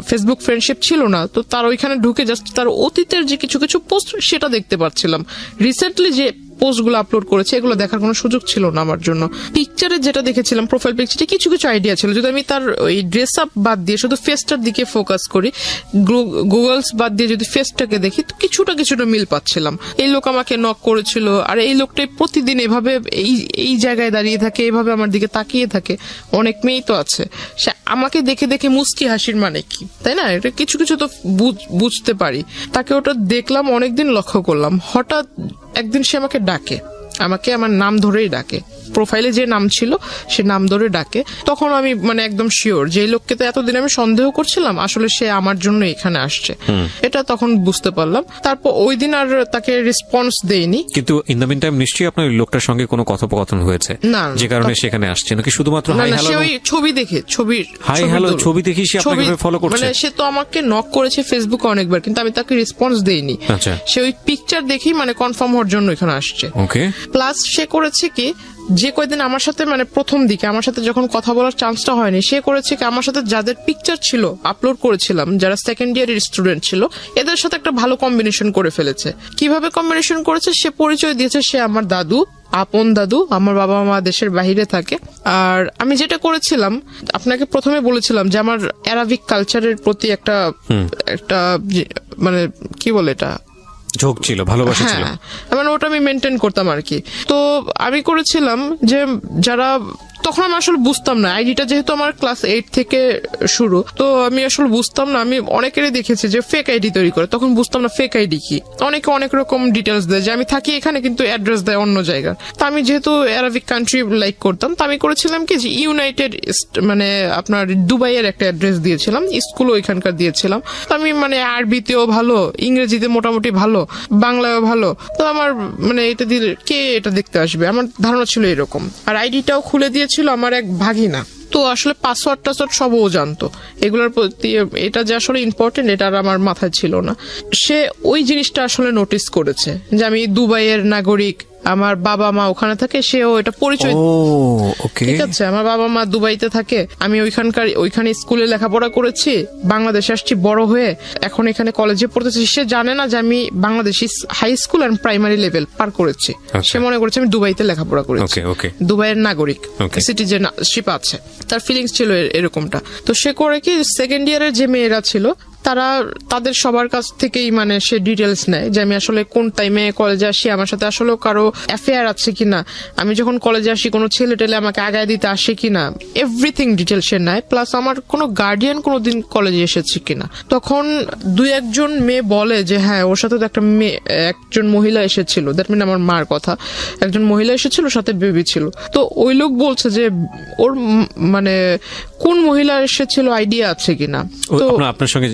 ফেসবুক ফ্রেন্ডশিপ ছিল না, তো তার ওইখানে ঢুকে জাস্ট তার অতীতের যে কিছু কিছু পোস্ট সেটা দেখতে পাচ্ছিলাম। রিসেন্টলি যে পোস্টগুলো আপলোড করেছে এগুলো দেখার কোনো সুযোগ ছিল না আমার জন্য। পিকচারে যেটা দেখেছিলাম, প্রোফাইল পিকচারে কিছু কিছু আইডিয়া ছিল, যদি আমি তার ওই ড্রেস আপ বাদ দিয়ে শুধু ফেসটার দিকে ফোকাস করি, গুগলস বাদ দিয়ে যদি ফেসটাকে দেখি, তো কিছুটা মিল পাচ্ছিলাম। এই লোক আমাকে নক করেছিল, আর এই লোকটাই প্রতিদিন এভাবে এই জায়গায় দাঁড়িয়ে থাকে, এভাবে আমার দিকে তাকিয়ে থাকে। অনেক মেয়েই তো আছে, সে আমাকে দেখে দেখে মুস্কি হাসির মানে কি, তাই না? এটা কিছু কিছু তো বুঝতে পারি। তাকে ওটা দেখলাম, অনেকদিন লক্ষ্য করলাম, হঠাৎ একদিন সে আমাকে ডাকে, আমাকে আমার নাম ধরেই ডাকে, প্রোফাইলে যে নাম ছিল সে নাম ধরে ডাকে। তখন আমি মানে একদম শিওর যে এই লোককে তো এতদিন আমি সন্দেহ করছিলাম, আসলে সে আমার জন্য এখানে আসছে, এটা তখন বুঝতে পারলাম। তারপর ওই দিন আর তাকে রেসপন্স দেইনি। কিন্তু ইন দ্য মিন টাইম নিশ্চয়ই আপনার ওই লোকটার সঙ্গে কোনো কথোপকথন হয়েছে না, যে কারণে সেখানে আসছে, নাকি শুধুমাত্র না হাই না, হ্যালো? সে ওই ছবি দেখে, হাই হ্যালো ছবি দেখি সে আপনাকে ফলো করছে? মানে সে তো আমাকে নক করেছে ফেসবুকে অনেকবার, কিন্তু আমি তাকে রেসপন্স দেইনি। আচ্ছা, সে ওই পিকচার দেখেই মানে কনফার্ম হওয়ার জন্য এখানে আসছে। ওকে। প্লাস সে করেছে কি, যে কয়দিন আমার সাথে মানে প্রথম দিকে আমার সাথে যখন কথা বলার চান্সটা হয়নি, সে করেছে কি আমার সাথে যাদের পিকচার ছিল আপলোড করেছিলাম, যারা সেকেন্ড ইয়ারের স্টুডেন্ট ছিল, এদের সাথে একটা ভালো কম্বিনেশন করে ফেলেছে। কিভাবে কম্বিনেশন করেছে, সে পরিচয় দিয়েছে সে আমার দাদু, আপন দাদু। আমার বাবা মা দেশের বাইরে থাকে। আর আমি যেটা করেছিলাম, আপনাকে প্রথমে বলেছিলাম যে আমার অ্যারাবিক কালচারের প্রতি একটা মানে কি বলে এটা, ঝোঁক ছিল, ভালোবাসা ছিল। হ্যাঁ, মানে ওটা আমি মেনটেন করতাম আর কি। তো আমি করেছিলাম যে যারা, তখন আমি আসলে বুঝতাম না, আইডিটা যেহেতু আমার ক্লাস 8 থেকে শুরু, তো আমি আসলে বুঝতাম না। আমি অনেকেরই দেখেছি যে ফেক আইডি তৈরি করে, তখন বুঝতাম না ফেক আইডি কি। অনেকে অনেক রকম ডিটেলস দেয় যে আমি থাকি এখানে কিন্তু অ্যাড্রেস দেয় অন্য জায়গার। তো আমি যেহেতু অ্যারাবিক কান্ট্রি লাইক করতাম, তো আমি করেছিলাম কি যে ইউনাইটেড মানে আপনার দুবাইয়ের একটা অ্যাড্রেস দিয়েছিলাম, স্কুলও ওইখানকার দিয়েছিলাম। তো আমি মানে আরবিতেও ভালো, ইংরেজিতে মোটামুটি ভালো, বাংলায়ও ভালো। তো আমার মানে এটা দিলে কে এটা দেখতে আসবে, আমার ধারণা ছিল এরকম। আর আইডিটাও খুলে দিয়েছিল আমার এক ভাগিনা। তো আসলে পাসওয়ার্ড টাসওয়ার্ড সব ও জানতো, এগুলোর প্রতি এটা যে আসলে ইম্পর্টেন্ট এটা আর আমার মাথায় ছিল না। সে ওই জিনিসটা আসলে নোটিস করেছে যে আমি দুবাইয়ের নাগরিক, আমার বাবা মা ওখানে থাকে, সেও এটা পরিচয়। ঠিক আছে, আমার বাবা মা দুবাইতে থাকে, আমি ওইখানে স্কুলে লেখাপড়া করেছি, বাংলাদেশে আসছি বড় হয়ে, এখন এখানে কলেজে পড়তেছি। সে জানে না যে আমি Bangladeshi high school and primary level পার করেছি। সে মনে করেছে আমি দুবাইতে লেখাপড়া করেছি, দুবাইয়ের নাগরিক, সিটিজেনশিপ আছে। তার ফিলিংস ছিল এরকমটা। তো সে করে কি, সেকেন্ড ইয়ারের যে মেয়েরা ছিল তাদের সবার কাছ থেকেই মানে সে ডিটেলস নেয় যে আমি আসলে কোন টাইমে কলেজে আসি, আমার সাথে আসলে কারো অ্যাফেয়ার আছে কিনা, আমি যখন কলেজে আসি কোনো ছেলে টেলে আমাকে আগায় দিতে আসে কিনা, এভরিথিং ডিটেল সে নেয়। প্লাস আমার কোনো গার্ডিয়ান কোনোদিন কলেজে এসেছে কিনা। তখন 2-1 মেয়ে বলে যে হ্যাঁ ওর সাথে তো একজন মহিলা এসেছিল, দ্যাট মিন আমার মার কথা, একজন মহিলা এসেছিল, সাথে বেবি ছিল। তো ওই লোক বলছে যে ওর মানে কোন মহিলা এসেছিল আইডিয়া আছে কিনা। তো আপনার সঙ্গে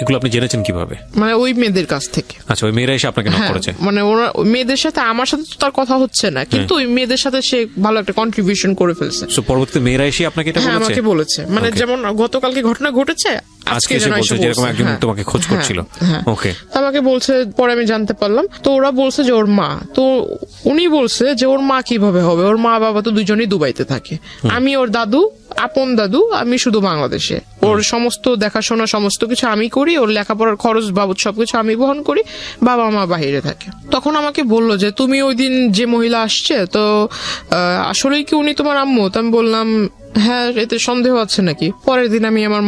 এগুলো আপনি জেনেছেন কিভাবে? মানে ওই মেয়েদের কাছ থেকে। আচ্ছা, ওই মেয়েরা এসে আপনাকে নক করেছে? মানে ওরা মেয়েদের সাথে, আমার সাথে তো তার কথা হচ্ছে না, কিন্তু ওই মেয়েদের সাথে সে ভালো একটা কন্ট্রিবিউশন করে ফেলছে। সো পরবর্তীতে মেয়েরা এসে আপনাকে এটা বলেছে? আমাকে বলেছে, মানে যেমন গতকালকে ঘটনা ঘটেছে, আজকে যেরকম একজন তোমাকে খোঁজ করছিল। ওকে, আমাকে বলছে, পরে আমি জানতে পারলাম। তো ওরা বলছে যে ওর মা, তো উনি বলছে যে ওর মা কিভাবে হবে, ওর মা বাবা তো দুজনেই দুবাইতে থাকে, আমি ওর দাদু, আপন দাদু, আমি শুধু বাংলাদেশে। ওর সমস্ত দেখাশোনা সমস্ত কিছু আমি করি, ওর লেখাপড়ার খরচ বাবদ সবকিছু আমি বহন করি, বাবা মা বাহিরে থাকে। তখন আমাকে বললো যে তুমি ওই দিন যে মহিলা আসছে, তো আসলেই কি উনি তোমার আম্মু? তো আমি বললাম হ্যাঁ, এতে সন্দেহ আছে নাকি। পরের দিন আমি আমার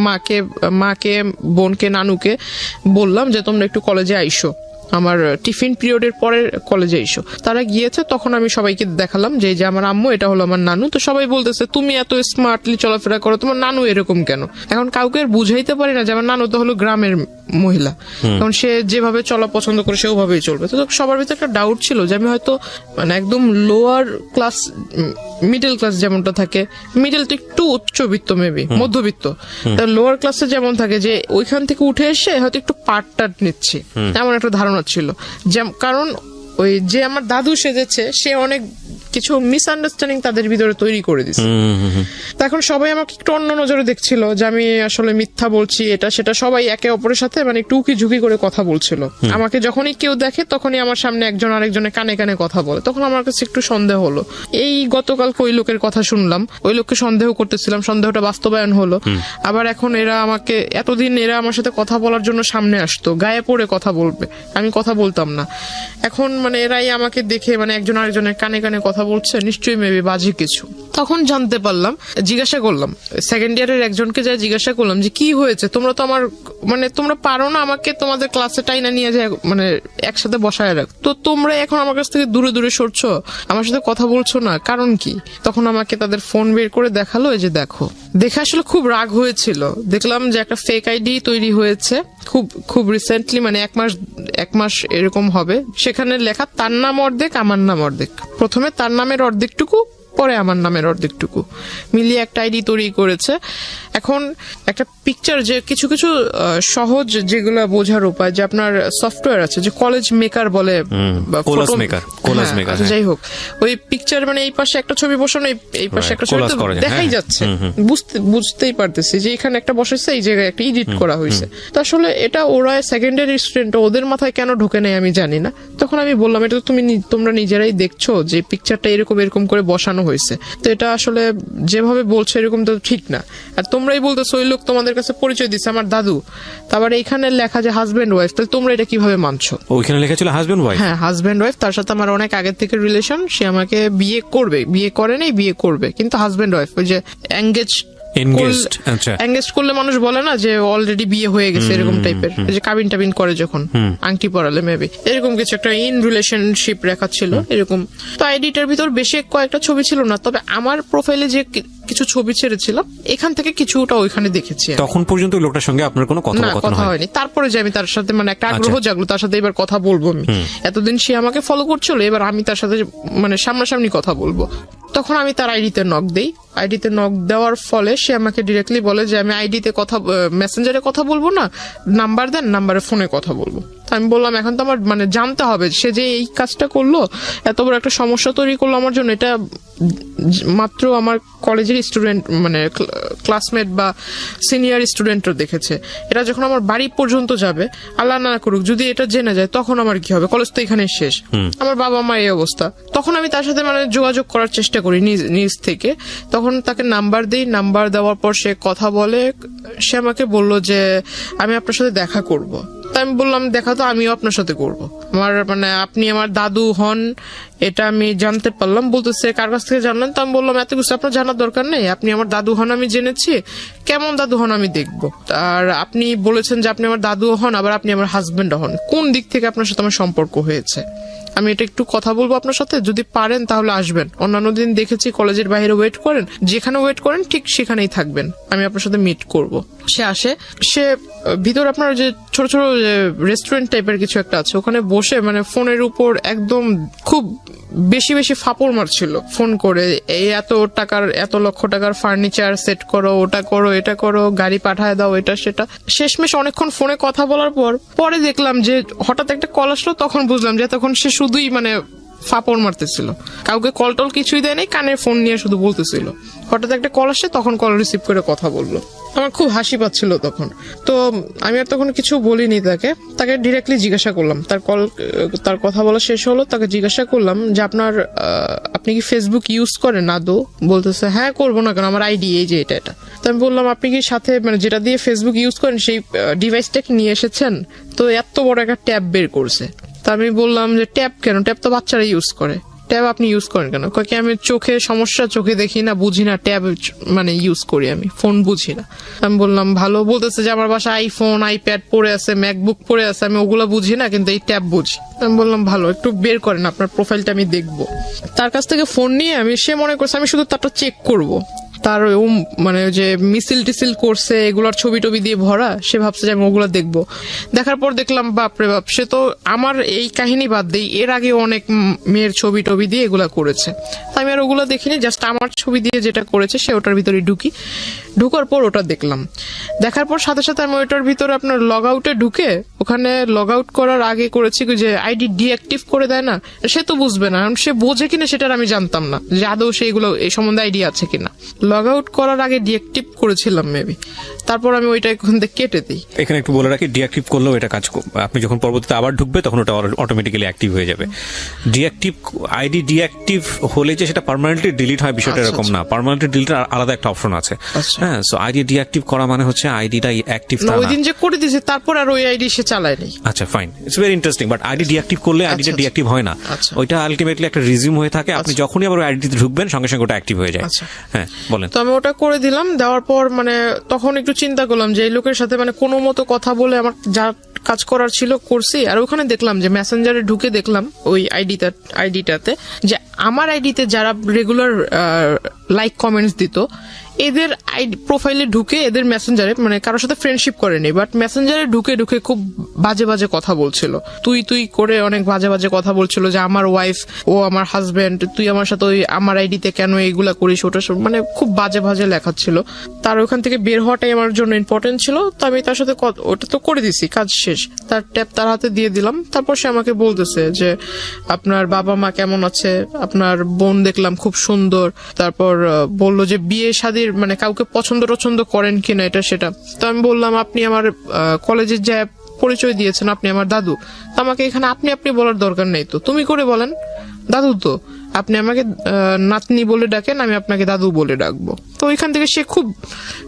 মাকে, বোনকে, নানুকে বললাম যে তোমরা একটু কলেজে আইসো, আমার টিফিন পিরিয়ডের পরে কলেজে এসো। তারা গিয়েছে, তখন আমি সবাইকে দেখালাম যে এই যে আমার আম্মু, এটা হলো আমার নানু। তো সবাই বলতেছে তুমি এত স্মার্টলি চলাফেরা করো, তোমার নানু এরকম কেন? এখন কাউকে বুঝাইতে পারি না যে আমার নানু তো হলো গ্রামের মহিলা, কারণ সে যেভাবে চলা পছন্দ করে সে ওভাবেই চলবে। তো সবার ভিতরে একটা ডাউট ছিল যে আমি হয়তো মানে একদম লোয়ার ক্লাস, মিডল ক্লাস যেমনটা থাকে, মিডল তো একটু উচ্চবিত্ত, মেবি মধ্যবিত্ত, লোয়ার ক্লাসে যেমন থাকে, যে ওইখান থেকে উঠে এসে হয়তো একটু পাট নিচ্ছি, এমন একটা ধারণা ছিল। কারণ ওই যে আমার দাদু সেজেছে, সে অনেক কিছু মিসআন্ডারস্ট্যান্ডিং তাদের ভিতরে তৈরি করে দিচ্ছে। এখন সবাই আমাকে একটু অন্য নজরে দেখছিল যে আমি আসলে মিথ্যা বলছি, এটা সেটা। সবাই একে অপরের সাথে মানে একটু উকি ঝুঁকি করে কথা বলছিল। আমাকে যখনই কেউ দেখে, তখনই আমার সামনে একজন আরেকজনের কানে কানে কথা বলে। তখন আমার কাছে একটু সন্দেহ হলো। এই গতকালকে ওই লোকের কথা শুনলাম, ওই লোককে সন্দেহ করতেছিলাম, সন্দেহটা বাস্তবায়ন হলো। আবার এখন এতদিন এরা আমার সাথে কথা বলার জন্য সামনে আসতো, গায়ে পড়ে কথা বলবে, আমি কথা বলতাম না। এখন মানে এরাই আমাকে দেখে মানে একজন আরেকজনের কানে কানে কথা বলছে, নিশ্চয়ই মেবি বাজে কিছু। তখন জানতে পারলাম, জিজ্ঞাসা করলাম সেকেন্ড ইয়ারের একজনকে, যা জিজ্ঞাসা করলাম যে কি হয়েছে, তোমরা তো আমার মানে তোমরা পারো না আমাকে তোমাদের ক্লাসে টাইনা নিয়ে যায় মানে একসাথে বসায় রাখ, তো তোমরা এখন আমার কাছ থেকে দূরে দূরে সরছো, আমার সাথে কথা বলছো না, কারণ কি? তখন আমাকে তাদের ফোন বের করে দেখালো, এই যে দেখে আসলে খুব রাগ হয়েছিল। দেখলাম যে একটা ফেক আইডি তৈরি হয়েছে খুব রিসেন্টলি, মানে 1 মাস এরকম হবে, সেখানে লেখা তার নাম অর্ধেক আমার নাম অর্ধেক, প্রথমে তার নামের অর্ধেকটুকু পরে আমার নামের অর্ধেকটুকু মিলিয়ে একটা আইডি তৈরি করেছে। এখন একটা পিকচার যে কিছু কিছু সহজ যেগুলো বোঝার উপায়, যে আপনার সফটওয়্যার আছে যে কলেজ মেকার বলে, কোলাজ মেকার, যাই হোক, ওই পিকচার মানে এই পাশে একটা ছবি বসানো, এই পাশে একটা ছবি দেখাই যাচ্ছে, বুঝতেই পারতেছি যে এখানে একটা বসেছে, এই জায়গায় একটা এডিট করা হয়েছে। তো আসলে এটা ওরা সেকেন্ডারি স্টুডেন্ট, ওদের মাথায় কেন ঢোকে নাই আমি জানি না। তখন আমি বললাম এটা তো তোমরা নিজেরাই দেখছো যে পিকচারটা এরকম করে বসানো হয়েছে, তো এটা আসলে যেভাবে বলছে এরকম তো ঠিক না। আর তোমরাই বলতেছো ওই লোক তোমাদের কাছে পরিচয় দিচ্ছে আমার দাদু, তারপরে এইখানে লেখা যে হাজবেন্ড ওয়াইফ, তাহলে তোমরা এটা কিভাবে মানছো? ওইখানে লেখা ছিল হাজবেন্ড ওয়াইফ। হ্যাঁ, হাজবেন্ড ওয়াইফ, তার সাথে আমার অনেক আগের থেকে রিলেশন, সে আমাকে বিয়ে করবে, বিয়ে করে নাই, বিয়ে করবে, কিন্তু হাজবেন্ড ওয়াইফ, ওই যে এঙ্গেজ করলে মানুষ বলে না যে অলরেডি বিয়ে হয়ে গেছে, এরকম টাইপের, যে কাবিন টাবিন করে যখন আংটি পরালে মেবি এরকম কিছু একটা ইন রিলেশনশিপ রেখা ছিল এরকম। তো আইডিটার ভিতর বেশি কয়েকটা ছবি ছিল না, তবে আমার প্রোফাইলে যে কিছু ছবি ছেড়েছিলাম এখান থেকে কিছুটা ওইখানে দেখেছি। তখন পর্যন্ত লোকটার সঙ্গে আপনার কোনো কথা হয়নি। তারপরে যে আমি তার সাথে মানে একটা আগ্রহ জাগলো, তার সাথে এবার কথা বলবো আমি, এতদিন সে আমাকে ফলো করছিল, এবার আমি তার সাথে মানে সামনাসামনি কথা বলবো। তখন আমি তার আইডিতে নক দেই। আইডিতে নক দেওয়ার ফলে সে আমাকে ডিরেক্টলি বলে যে আমি আইডিতে মেসেঞ্জারে কথা বলবো না, নাম্বার দেন, নাম্বারে ফোনে কথা বলবো। আমি বললাম এখন তো আমার মানে জানতে হবে সে যে এই কাজটা করলো, এত বড় একটা সমস্যা তৈরি করলো আমার জন্য, এটা মাত্র আমার কলেজের স্টুডেন্ট মানে ক্লাসমেট বা সিনিয়র স্টুডেন্টও দেখেছে। এটা যখন আমার বাড়ি পর্যন্ত যাবে, আল্লাহ না করুক যদি এটা জেনে যায়, তখন আমার কি হবে? কলেজ তো এখানে শেষ, আমার বাবা মা এই অবস্থা। তখন আমি তার সাথে মানে যোগাযোগ করার চেষ্টা করি নিজ থেকে। তখন তাকে নাম্বার দিই, নাম্বার দেওয়ার পর সে কথা বলে, সে আমাকে বললো যে আমি আপনার সাথে দেখা করব। তাই আমি বললাম দেখা তো আমিও আপনার সাথে করব, আমার মানে আপনি আমার দাদু হন এটা আমি জানতে পারলাম। বলতেছে কার কাছ থেকে জানলেন? তো আমি বললাম এত কিছু আপনার জানার দরকার নেই, আপনি আমার দাদু হন আমি জেনেছি, কেমন দাদু হন আমি দেখবো। আর আপনি বলেছেন যে আপনি আমার দাদু হন, আবার আপনি আমার হাজবেন্ড হন, কোন দিক থেকে আপনার সাথে আমার সম্পর্ক হয়েছে? আমি এটা একটু কথা বলবো আপনার সাথে, যদি পারেন তাহলে আসবেন। অন্যান্য দিন দেখেছি কলেজের বাইরে ওয়েট করেন, যেখানে ওয়েট করেন ঠিক সেখানেই থাকবেন, আমি আপনার সাথে মিট করব। সে আসে, সে ভিতর আপনার যে ছোট ছোট রেস্টুরেন্ট টাইপের কিছু একটা আছে, ওখানে বসে মানে ফোনের উপর একদম খুব বেশি বেশি ফাপড় মারছিল ফোন করে, এই এত লক্ষ টাকার ফার্নিচার সেট করো, ওটা করো, এটা করো, গাড়ি পাঠায় দাও, এটা সেটা। শেষমেশ অনেকক্ষণ ফোনে কথা বলার পরে দেখলাম যে হঠাৎ একটা কল আসলো, তখন বুঝলাম যে তখন সে শুধুই মানে ফাপড় মারতেছিল, কাউকে কল টল কিছুই দেয় নাই, কানে ফোন নিয়ে শুধু বলতেছিল। হঠাৎ একটা কল আসে, তখন কল রিসিভ করে কথা বললো। আমার খুব হাসি পাচ্ছিল তখন। তো আমি আর তখন কিছু বলিনি তাকে ডিরেক্টলি জিজ্ঞাসা করলাম, তার কথা বলা শেষ হলো, তাকে জিজ্ঞাসা করলাম যে আপনি কি ফেসবুক ইউজ করেন? আদৌ? বলতেছে হ্যাঁ, করবো না কেন, আমার আইডি এই যে এটা। তো আমি বললাম আপনি কি সাথে মানে যেটা দিয়ে ফেসবুক ইউজ করেন সেই ডিভাইসটা কি নিয়ে এসেছেন? তো এত বড় একটা ট্যাব বের করছে। তা আমি বললাম যে ট্যাব কেন? ট্যাব তো বাচ্চারা ইউজ করে, ট্যাব আপনি ইউজ করেন কেন? কি আমি চোখে সমস্যা, চোখে দেখি না, বুঝি না, ট্যাব মানে ইউজ করি আমি, ফোন বুঝি না। আমি বললাম ভালো। বলতেছে যে আমার বাসায় আইফোন, আইপ্যাড পড়ে আছে, ম্যাকবুক পড়ে আছে, আমি ওগুলা বুঝি না, কিন্তু এই ট্যাব বুঝি। আমি বললাম ভালো, একটু বের করেন আপনার প্রোফাইলটা আমি দেখবো। তার কাছ থেকে ফোন নিয়ে সে মনে করছে আমি শুধু তারটা চেক করবো, তার মানে যে মিছিল টিসিল করছে এগুলার ছবি টবি দিয়ে ভরা, সে ভাবছে যে আমি ওগুলা দেখবো। দেখার পর দেখলাম বাপরে বাপ, সে তো আমার এই কাহিনী বাদ দেই, এর আগে অনেক মেয়ের ছবি টবি দিয়ে এগুলা করেছে। তাই আমি আর ওগুলা দেখিনি, জাস্ট আমার ছবি দিয়ে যেটা করেছে সে ওটার ভিতরে ঢুকার পর ওটা দেখলাম। দেখার পর সাথে সাথে আমি ওটার ভিতরে আপনার লগ আউটে ঢুকে, ওখানে লগ আউট করার আগে করেছি যে আইডি ডিঅ্যাক্টিভ করে দেয় না, সে তো বুঝবে না, সে বোঝে কিনা সেটার আমি জানতাম না যে আদৌ সেগুলো এই সম্বন্ধে আইডিয়া আছে কিনা। লগ আউট করার আগে ডিঅ্যাক্টিভ করেছিলাম মেবি, তারপর আমি ওইটা এখান থেকে কেটে দিই। এখানে একটু বলে রাখি, ডিঅ্যাক্টিভ করলেও এটা কাজ, আপনি যখন পরবর্তীতে আবার ঢুকবে তখন ওটা অটোমেটিক্যালি অ্যাক্টিভ হয়ে যাবে। ডিঅ্যাক্টিভ আইডি ডিঅ্যাক্টিভ হলে যে সেটা পার্মানেন্টলি ডিলিট হয় বিষয়টা এরকম না, পার্মানেন্টলি ডিলিটের আলাদা একটা অপশন আছে। হ্যাঁ, সো আইডি ডিঅ্যাক্টিভ করা মানে হচ্ছে আইডিটা অ্যাক্টিভ না, ওই দিন যে করে দিয়েছে তারপর আর ওই আইডি সে চালায় নাই। আচ্ছা fine, it's very interesting. But ID deactive করলে আইডিটা ডিঅ্যাক্টিভ হয় না, ওইটা আলটিমেটলি একটা রিজিউম হয়ে থাকে, আপনি যখনই আবার আইডিতে ঢুকবেন সঙ্গে সঙ্গে ওটা অ্যাক্টিভ হয়ে যায়। হ্যাঁ বলেন। তো আমি ওটা করে দিলাম, দেওয়ার পর মানে তখন একটু চিন্তা করলাম যে এই লোকের সাথে মানে কোনো মতো কথা বলে আমার যা কাজ করার ছিল করছি। আর ওখানে দেখলাম যে মেসেঞ্জারে ঢুকে দেখলাম ওই আইডিটাতে যে আমার আইডিতে যারা রেগুলার লাইক কমেন্টস দিত এদের প্রোফাইলে ঢুকে এদের মেসেঞ্জারে মানে কারোর সাথে ফ্রেন্ডশিপ করেনি, বাট মেসেঞ্জারে ঢুকে ঢুকে খুব বাজে বাজে কথা বলছিল, তুই করে অনেক বাজে বাজে কথা বলছিল যে আমার ওয়াইফ, ও আমার হাজবেন্ড, তুই আমার সাথে ওই আমার আইডিতে কেন এইগুলা করিস, ওটা মানে খুব বাজে বাজে লেখা ছিল। তার ওখান থেকে বের হওয়াটাই আমার জন্য ইম্পর্টেন্ট ছিল, তো আমি তার সাথে ওটা তো করে দিছি, কাজ শেষ। তার ট্যাব তার হাতে দিয়ে দিলাম। তারপর সে আমাকে বলতেছে যে আপনার বাবা মা কেমন আছে, আপনার বোন দেখলাম খুব সুন্দর, তারপর বললো যে বিয়ে শাদীর মানে কাউকে পছন্দ টছন্দ করেন কিনা এটা সেটা। তো আমি বললাম আপনি আমার কলেজের যে পরিচয় দিয়েছেন আপনি আমার দাদু, তো আমাকে এখানে আপনি আপনি বলার দরকার নেই, তো তুমি করে বলেন, দাদু তো আপনি আমাকে নাতনি বলে ডাকেন, আমি আপনাকে দাদু বলে ডাকবো। তো ওইখান থেকে সে খুব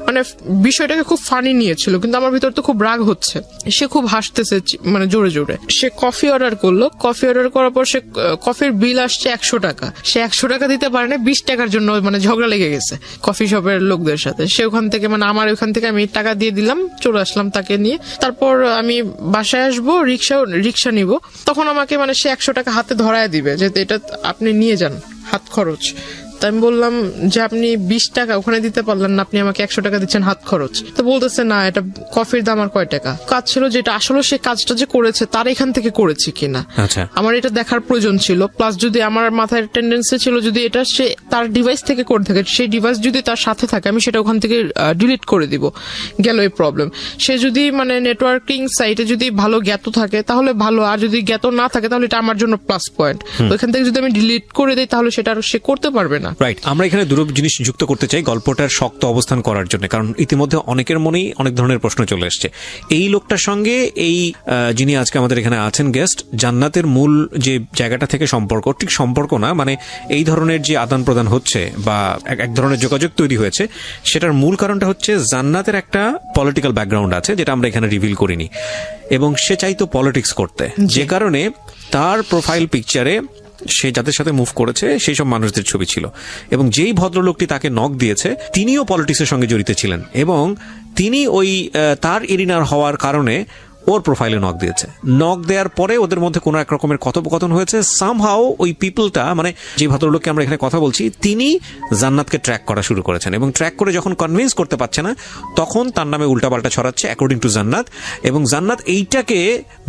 মানে বিষয়টাকে খুব ফানি নিয়েছিল, কিন্তু আমার ভিতর তো খুব রাগ হচ্ছে। সে খুব হাসতেছে মানে জোরে জোরে। সে কফি অর্ডার করলো, কফি অর্ডার করার পর সে কফির বিল আসছে 100 টাকা, সে 100 টাকা দিতে পারে না, 20 টাকার জন্য মানে ঝগড়া লেগে গেছে কফি শপের লোকদের সাথে। সে ওখান থেকে মানে আমার ওখান থেকে আমি টাকা দিয়ে দিলাম, চলে আসলাম তাকে নিয়ে। তারপর আমি বাসায় আসবো, রিক্সা নিব, তখন আমাকে মানে সে 100 টাকা হাতে ধরায় দিবে যে এটা আপনি নিয়ে যান হাত খরচ। তো আমি বললাম যে আপনি 20 টাকা ওখানে দিতে পারলেন না, আপনি আমাকে 100 টাকা দিচ্ছেন হাত খরচ। তো বলতেছে না এটা কফির দাম আর কয় টাকা। কাজ ছিল যেটা আসলে সে কাজটা যে করেছে তার এখান থেকে করেছে কিনা আমার এটা দেখার প্রয়োজন ছিল। প্লাস যদি আমার মাথায় টেন্ডেন্সি ছিল যদি এটা সে তার ডিভাইস থেকে করে থাকে, সেই ডিভাইস যদি তার সাথে থাকে আমি সেটা ওখান থেকে ডিলিট করে দিব, গেল এই প্রবলেম। সে যদি মানে নেটওয়ার্কিং সাইটে যদি ভালো জ্ঞাত থাকে তাহলে ভালো, আর যদি জ্ঞাত না থাকে তাহলে এটা আমার জন্য প্লাস পয়েন্ট। ওইখান থেকে যদি আমি ডিলিট করে দিই তাহলে সেটা আর সে করতে পারবে না। রাইট, আমরা এখানে দুটো জিনিস যুক্ত করতে চাই গল্পটার শক্ত অবস্থান করার জন্য, কারণ ইতিমধ্যে অনেকের মনেই অনেক ধরনের প্রশ্ন চলে এসছে। এই লোকটার সঙ্গে এই যিনি আজকে আমাদের এখানে আছেন গেস্ট, জান্নাতের মূল যে জায়গাটা থেকে সম্পর্ক, ঠিক সম্পর্ক না মানে এই ধরনের যে আদান প্রদান হচ্ছে বা এক ধরনের যোগাযোগ তৈরি হয়েছে, সেটার মূল কারণটা হচ্ছে জান্নাতের একটা পলিটিক্যাল ব্যাকগ্রাউন্ড আছে যেটা আমরা এখানে রিভিল করিনি, এবং সে চাইতো পলিটিক্স করতে, যে কারণে তার প্রোফাইল পিকচারে সে যাদের সাথে মুভ করেছে সেই সব মানুষদের ছবি ছিল, এবং যেই ভদ্রলোকটি তাকে নক দিয়েছে তিনিও পলিটিক্সের সঙ্গে জড়িত ছিলেন, এবং তিনি ওই তার এরিনার হওয়ার কারণে ওর প্রোফাইলে নক দিয়েছে। নক দেওয়ার পরে ওদের মধ্যে কোনো এক রকমের কথোপকথন হয়েছে। সামহাও ওই পিপলটা মানে যে ভদ্রলোককে আমরা এখানে কথা বলছি তিনি জান্নাতকে ট্র্যাক করা শুরু করেছেন, এবং ট্র্যাক করে যখন কনভিন্স করতে পারছে না তখন তার নামে উল্টাপাল্টা ছড়াচ্ছে অ্যাকর্ডিং টু জান্নাত, এবং জান্নাত এইটাকে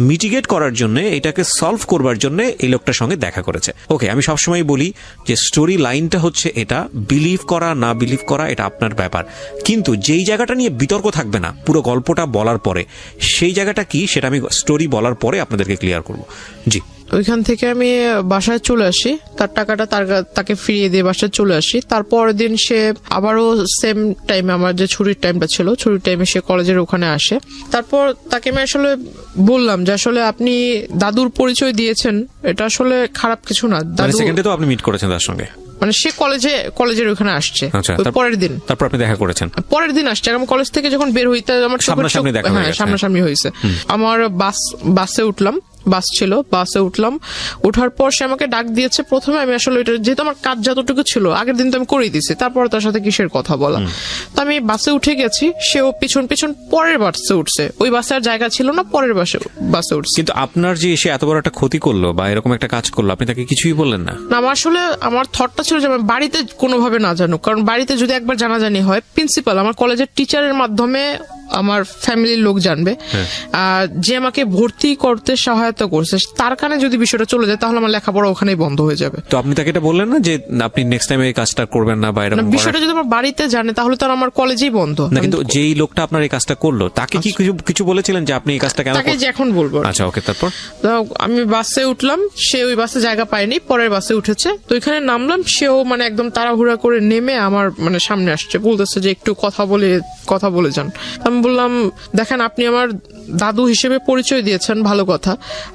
মিটিগেট করার জন্য, এইটাকে সলভ করবার জন্য এই লোকটার সঙ্গে দেখা করেছে। ওকে, আমি সবসময় বলি যে স্টোরি লাইনটা হচ্ছে এটা, বিলিভ করা না বিলিভ করা এটা আপনার ব্যাপার, কিন্তু যেই জায়গাটা নিয়ে বিতর্ক থাকবে না পুরো গল্পটা বলার পরে, সেই জায়গাটা কি সেটা আমি স্টোরি বলার পরে আপনাদেরকে ক্লিয়ার করব। জি, ওইখান থেকে আমি বাসায় চলে আসি, তার টাকাটা তাকে ফিরিয়ে দিয়ে বাসায় চলে আসি। তারপরের দিন সে আবারও সেম টাইমে, আমার যে ছুটির টাইমটা ছিল, ছুটির টাইমে সে কলেজের ওখানে আসে। তারপর তাকে আমি আসলে বললাম যে আসলে আপনি দাদুর পরিচয় দিয়েছেন, এটা আসলে খারাপ কিছু না। দাদু সেকেন্ডে তো আপনি মিট করেছেন তার সঙ্গে, মানে সে কলেজের ওখানে আসছে পরের দিন, তারপর আপনি দেখা করেছেন পরের দিন আসছে। আমি কলেজ থেকে যখন বের হইতে আমার সামনাসামনি হয়েছে। আমার বাসে উঠলাম, বাস ছিল, বাসে উঠলাম, ওঠার পর সে আমাকে ডাক দিয়েছে। প্রথমে আমি আসলে এটা যেহেতু আমার কাজ যতটুকু ছিল আগের দিন তো আমি করেই দিছি, তারপর তার সাথে কিসের কথা বলা। তো আমি বাসে উঠে গেছি, সেও পিছন পিছন পরের বাসে উঠছে, ওই বাসে আর জায়গা ছিল না, পরের বাসে উঠছে। কিন্তু আপনার যে সে এত বড় একটা ক্ষতি করলো বা এরকম একটা কাজ করলো, আপনি তাকে কিছুই বললেন না? না, আমার আসলে আমার থটটা ছিল যে আমি বাড়িতে কোনোভাবে না জানুক, কারণ বাড়িতে যদি একবার জানাজানি হয়, প্রিন্সিপাল আমার কলেজের টিচারের মাধ্যমে আমার ফ্যামিলির লোক জানবে, যে আমাকে ভর্তি করতে সহায়তা করছে তার কানে যদি বিষয়টা চলে যায় তাহলে আমার লেখাপড়া ওখানেই বন্ধ হয়ে যাবে। তো আপনি তাকে এটা বললেন না যে আপনি নেক্সট টাইম এই কাজটা করবেন না, বা এরকম বিষয়টা যদি আমার বাড়িতে জানে তাহলে তার আমার কলেজেই বন্ধ না? কিন্তু যেই লোকটা আপনার এই কাজটা করলো তাকে কি কিছু বলেছিলেন যে আপনি এই কাজটা কেন? তাকে যে এখন বলবো। আচ্ছা, ওকে। তারপর আমি বাসে উঠলাম, সে ওই বাসে জায়গা পায়নি, পরের বাসে উঠেছে। তো এখানে নামলাম, সেও মানে একদম তাড়াহুড়া করে নেমে আমার মানে সামনে আসছে, বলতেছে যে একটু কথা বলে যান। আমি বললাম দেখেন আপনি আমার দাদু হিসেবে পরিচয় দিয়েছেন, ভালো কথা,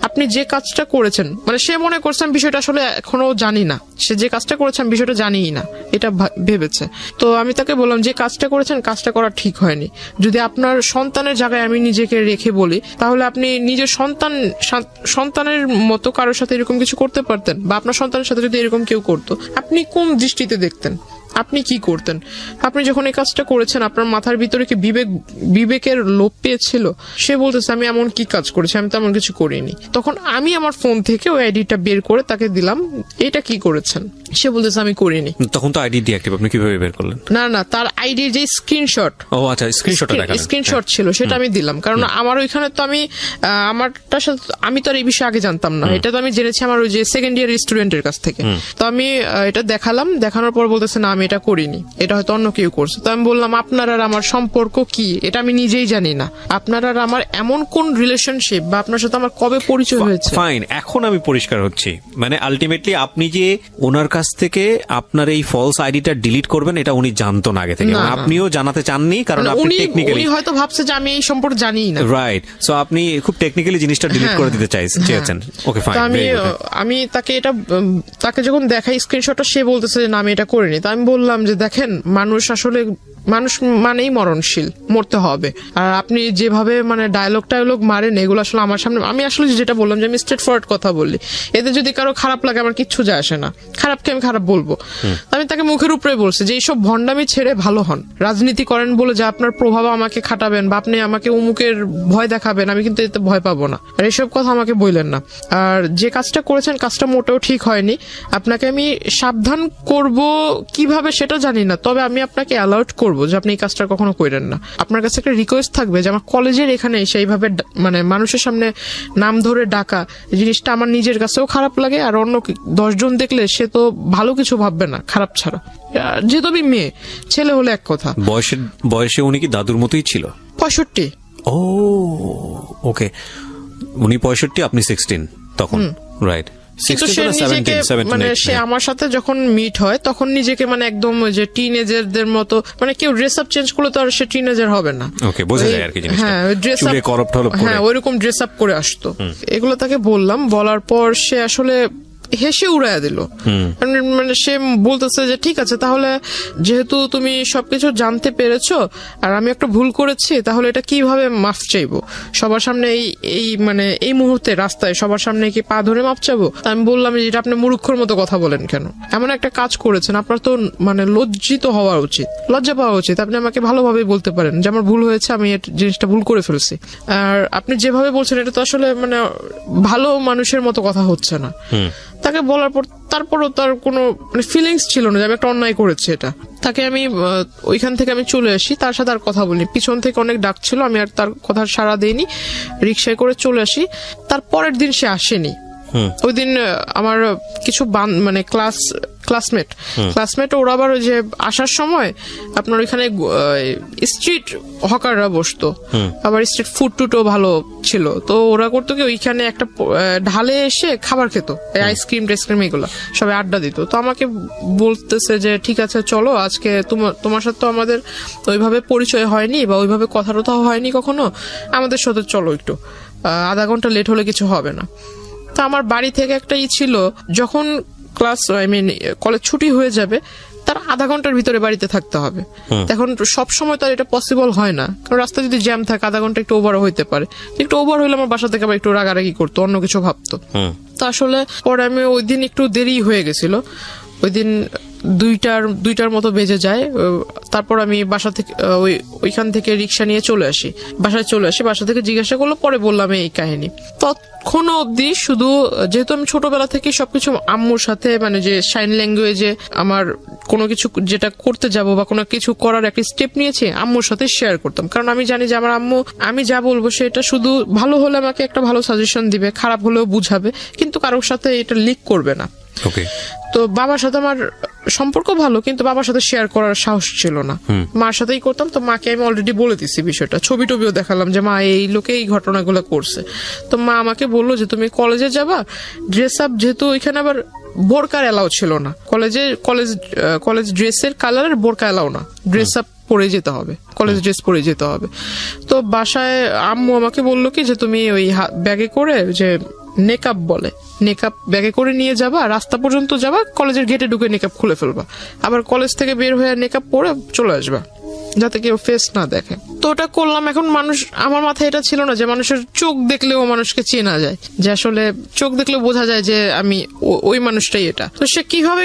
আপনি যে কাজটা করেছেন, মানে সে মনে করছেন বিষয়টা আসলে এখনো জানি না, সে যে কাজটা করেছেন বিষয়টা জানিই না এটা ভেবেছে। তো আমি তাকে বললাম যে কাজটা করেছেন কাজটা করা ঠিক হয়নি। যদি আপনার সন্তানের জায়গায় আমি নিজেকে রেখে বলি তাহলে আপনি নিজের সন্তানের মতো কারোর সাথে এরকম কিছু করতে পারতেন, বা আপনার সন্তানের সাথে যদি এরকম কেউ করতো আপনি কোন দৃষ্টিতে দেখতেন? আপনি কি করতেন? আপনি যখন এই কাজটা করেছেন আপনার মাথার ভিতরে কি বিবেকের লোপ পেয়েছিল? সে বলতেছে আমি এমন কি কাজ করেছি, আমি তেমন কিছু করিনি। তখন আমি আমার ফোন থেকে ওই আইডিটা বের করে তাকে দিলাম, এটা কি করেছেন? সে বলতেছে আমি করিনি। তখন তো আইডি ডিঅ্যাক্টিভ, আপনি কিভাবে বের করলেন? না, তার আইডির যে স্ক্রিনশট, ও আচ্ছা, স্ক্রিনশটটা দেখালেন। স্ক্রিনশট ছিল সেটা আমি দিলাম, কারণ আমার ওইখানে তো আমারটার সাথে আমি তো আর এই বিষয়ে আগে জানতাম না, এটা তো আমি জেনেছি আমার ওই যে সেকেন্ড ইয়ার স্টুডেন্টের কাছ থেকে। তো আমি এটা দেখালাম, দেখানোর পর বলতেছে না আমি এটা করিনি, এটা হয়তো অন্য কেউ করছে। তো আমি বললাম আপনার আর আমার সম্পর্ক কি, এটা আমি নিজেই জানি না। আপনার আর আমার এমন কোন রিলেশনশিপ বা আপনার সাথে আমার কবে পরিচয় হয়েছে? ফাইন, এখন আমি পরিষ্কার হচ্ছি। মানে আলটিমেটলি আপনি যে ওনার কাছ থেকে আপনার এই ফলস আইডিটা ডিলিট করবেন এটা উনি জানতো না আগে থেকে, না, আপনিও জানাতে চাননি, কারণ আপনি টেকনিক্যালি উনি হয়তো ভাবছে যে আমি এই সম্পর্কে জানিই না। রাইট, সো আপনি খুব টেকনিক্যালি জিনিসটা ডিলিট করে দিতে চেয়েছেন। Okay fine. আমি তাকে যখন দেখাই স্ক্রিনশটটা, সে বলতেছে যে না আমি এটা করিনি। তো আমি বললাম যে দেখেন, মানুষ মানেই মরণশীল, মরতে হবে। আর আপনি যেভাবে মানে ডায়লগ মারেন এগুলো আসলে আমার সামনে, আমি আসলে যেটা বললাম যে আমি স্ট্রেট ফরওয়ার্ড কথা বলি, এতে যদি কারো খারাপ লাগে আমার কিচ্ছু যায় আসে না, খারাপকে আমি খারাপ বলবো। আমি তাকে মুখের উপরে বলছি যে এইসব ভণ্ডামি ছেড়ে ভালো হন, রাজনীতি করেন বলে যে আপনার প্রভাব আমাকে খাটাবেন বা আপনি আমাকে উমুকের ভয় দেখাবেন, আমি কিন্তু এতে ভয় পাবো না, আর এসব কথা আমাকে বললেন না। আর যে কাজটা করেছেন কাজটা মোটেও ঠিক হয়নি, আপনাকে আমি সাবধান করব কিভাবে সেটা জানি না, তবে আমি আপনাকে অ্যালার্ট করব যে আপনি এই কাজটা কখনো করেন না। আপনার কাছে একটা রিকোয়েস্ট থাকবে যে আমার কলেজের এখানে সেইভাবে মানে মানুষের সামনে নাম ধরে ডাকা জিনিসটা আমার নিজের কাছেও খারাপ লাগে, আর অন্য 10 জন দেখলে সে তো ভালো কিছু ভাববে না খারাপ ছাড়া। যেহেতু আমি মেয়ে, ছেলে হলে এক কথা। বয়সে উনি কি দাদুর মতোই ছিল? 65। ও ওকে, উনি 65, আপনি 16 তখন, রাইট? কিন্তু সে নিজেকে মানে সে আমার সাথে যখন মিট হয় তখন নিজেকে মানে একদম ওই যে টিনেজারদের মতো, মানে কেউ ড্রেস আপ চেঞ্জ করলে তো আর সে টিনেজার হবে না। ওকে, বোঝা যায় আর কি জিনিসটা। হ্যাঁ, ড্রেস আপ হ্যাঁ ওইরকম ড্রেস আপ করে আসতো। এগুলো তাকে বললাম, বলার পর সে আসলে হেসে উড়াইয়া দিল। মানে সে বলতেছে যে ঠিক আছে, তাহলে যেহেতু তুমি সবকিছু জানতে পেরেছো আর আমি একটা ভুল করেছি, তাহলে এটা কিভাবে মাফ চাইবো সবার সামনে? এই মানে এই মুহূর্তে রাস্তায় সবার সামনে কি পা ধরে মাফ চাবো? আমি বললাম যে এটা আপনি মূর্খর মতো কথা বলেন কেন? এমন একটা কাজ করেছেন, আপনার তো মানে লজ্জিত হওয়া উচিত, লজ্জা পাওয়া উচিত। আপনি আমাকে ভালোভাবে বলতে পারেন যে আমার ভুল হয়েছে, আমি জিনিসটা ভুল করে ফেলছি। আর আপনি যেভাবে বলছেন এটা তো আসলে মানে ভালো মানুষের মতো কথা হচ্ছে না। তাকে বলার পর তারপরও তার কোনো মানে ফিলিংস ছিল না যে আমি একটা অন্যায় করেছি। এটা তাকে আমি ওইখান থেকে আমি চলে আসি, তার সাথে আর কথা বলিনি। পিছন থেকে অনেক ডাক ছিল, আমি আর তার কথা সাড়া দিইনি, রিক্সায় করে চলে আসি। তার পরের দিন সে আসেনি। ওই দিন আমার কিছু মানে ক্লাসমেট ওরা আবার ওই যে আসার সময় আপনার ওইখানে স্ট্রিট হকাররা বসতো, আবার স্ট্রিট ফুড টুটও ভালো ছিল। তো ওরা করতো কি ওইখানে একটা ঢালে এসে খাবার খেত, আইসক্রিম টাইসক্রিম এগুলো সবাই আড্ডা দিত। তো আমাকে বলতেছে যে ঠিক আছে চলো, আজকে তোমার সাথে তো আমাদের ওইভাবে পরিচয় হয়নি বা ওইভাবে কথা টথা হয়নি কখনো, আমাদের সাথে চলো একটু, আধা ঘন্টা লেট হলে কিছু হবে না। তা আমার বাড়ি থেকে একটা ছিল, যখন কলেজ ছুটি হয়ে যাবে তার আধা ঘন্টার ভিতরে বাড়িতে থাকতে হবে। এখন সব সময় তো এটা পসিবল হয় না, কারণ রাস্তায় যদি জ্যাম থাকে আধা ঘন্টা একটু ওভারও হইতে পারে। একটু ওভার হইলে আমার বাসা থেকে আবার একটু রাগারাগি করতো, অন্য কিছু ভাবতো। তো আসলে পরে আমি ওই দিন একটু দেরি হয়ে গেছিল, ওই দিন 2টার মতো বেজে যায়। তারপর আমি বাসা থেকে ওইখান থেকে রিক্সা নিয়ে চলে আসি, বাসায় চলে আসি। বাসা থেকে জিজ্ঞাসা করলো, পরে বললাম এই কাহিনী। তখন অব্দি শুধু যেহেতু আমি ছোটবেলা থেকে সবকিছু আম্মুর সাথে মানে যে সাইন ল্যাঙ্গুয়েজে আমার কোনো কিছু যেটা করতে যাব বা কোনো কিছু করার একটা স্টেপ নিয়েছি আম্মুর সাথে শেয়ার করতাম, কারণ আমি জানি যে আমার আম্মু আমি যা বলবো সেটা শুধু ভালো হলে আমাকে একটা ভালো সাজেশন দিবে, খারাপ হলেও বুঝাবে, কিন্তু কারোর সাথে এটা লিক করবে না। তো বাবার সাথে আমার সম্পর্ক ভালো, কিন্তু বাবার সাথে শেয়ার করার সাহস ছিল না। মার সাথেই করতাম। তো মাকে আমি অলরেডি বলে দিচ্ছি বিষয়টা, ছবি টবিও দেখালাম যে মা এই লোকে এই ঘটনাগুলো করছে। তো মা আমাকে বললো যে তুমি কলেজে যাবা, ড্রেস আপ, যেহেতু ওইখানে আবার বোরকার এলাও ছিল না, কলেজ ড্রেসের কালারের বোরকা এলাও না, ড্রেস আপ পরে যেতে হবে, কলেজ ড্রেস পরে যেতে হবে। তো বাসায় আম্মু আমাকে বললো কি যে তুমি ওই ব্যাগে করে যে নেকআপ বলে, নেকআপ ব্যাগে করে নিয়ে যাবা, রাস্তা পর্যন্ত যাবা, কলেজের গেটে ঢুকে নেকআপ খুলে ফেলবা, আবার কলেজ থেকে বের হয়ে নেকআপ পরে চলে আসবা, যাতে কেউ ফেস না দেখে। তো ওটা করলাম। এখন মানুষ, আমার মাথায় এটা ছিল না যে মানুষের চোখ দেখলেও মানুষকে চেনা যায়, যে আসলে চোখ দেখলে বোঝা যায় যে আমি ওই মানুষটাই এটা। তো সে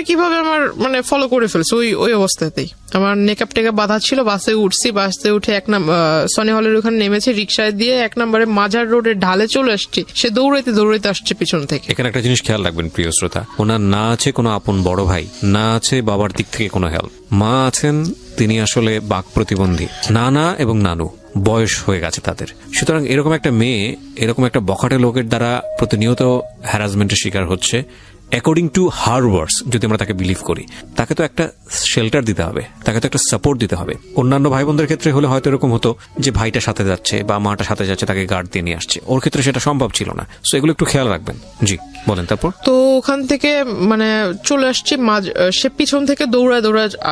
কিভাবে আমার মানে ফলো করে ফেলছে ওই অবস্থাতেই। আমার নেকআপ টেকআপ বাঁধা ছিল, বাসে উঠছি, বাসে উঠে সনি হলের ওখানে নেমেছি, রিক্সায় দিয়ে 1 নম্বরে মাজার রোডের ঢালে চলে আসছি। সে দৌড়াইতে আসছে পিছন থেকে। এখানে একটা জিনিস খেয়াল রাখবেন প্রিয় শ্রোতা, ওনার না আছে কোনো আপন বড় ভাই, না আছে বাবার দিক থেকে কোনো হেল্প, মা আছেন তিনি আসলে বাক প্রতিবন্ধী, নানা এবং নানু বয়স হয়ে গেছে তাদের। সুতরাং এরকম একটা মেয়ে এরকম একটা বখাটে লোকের দ্বারা প্রতিনিয়ত হ্যারাসমেন্টের শিকার হচ্ছে। অ্যাকর্ডিং টু হার ওয়ার্ডস, যদি আমরা তাকে বিলিভ করি, তাকে তো একটা শেল্টার দিতে হবে, তাকে তো একটা সাপোর্ট দিতে হবে। অন্যান্য ভাই বোনদের ক্ষেত্রে হলে হয়তো এরকম হতো যে ভাইটা সাথে যাচ্ছে বা মাটা সাথে যাচ্ছে, তাকে গার্ড দিয়ে নিয়ে আসছে। ওর ক্ষেত্রে সেটা সম্ভব ছিল না। সো এগুলো একটু খেয়াল রাখবেন। জি বলেন। তারপর তো ওখান থেকে মানে চলে আসছি, সে পিছন থেকে দৌড়ায়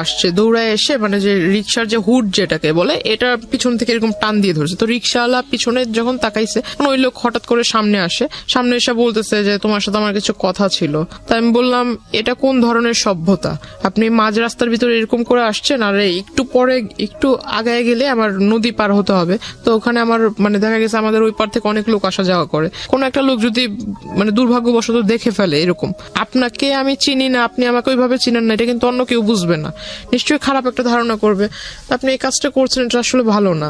আসছে। দৌড়ায় এসে মানে যে রিক্সার যে হুড যেটাকে বলে, এটা পিছন থেকে এরকম টান দিয়ে ধরছে। তো রিক্সাওয়ালা পিছনে যখন তাকাইছে, ওই লোক হঠাৎ করে সামনে এসে বলতেছে যে তোমার সাথে আমার কিছু কথা ছিল। তাই আমি বললাম, এটা কোন ধরনের সভ্যতা? আপনি মাঝ রাস্তার ভিতরে এরকম করে আসছেন, আর একটু পরে একটু আগায় গেলে আমার নদী পার হতে হবে। তো ওখানে আমার মানে দেখা গেছে আমাদের ওই পার থেকে অনেক লোক আসা যাওয়া করে। কোন একটা লোক যদি মানে দুর্ভাগ্যবশত দেখে ফেলে এরকম, আপনাকে আমি চিনি না, আপনি আমাকে ওইভাবে চিনেন না, এটা কিন্তু অন্য কেউ বুঝবে না, নিশ্চয়ই খারাপ একটা ধারণা করবে। আপনি এই কাজটা করছেন, এটা আসলে ভালো না।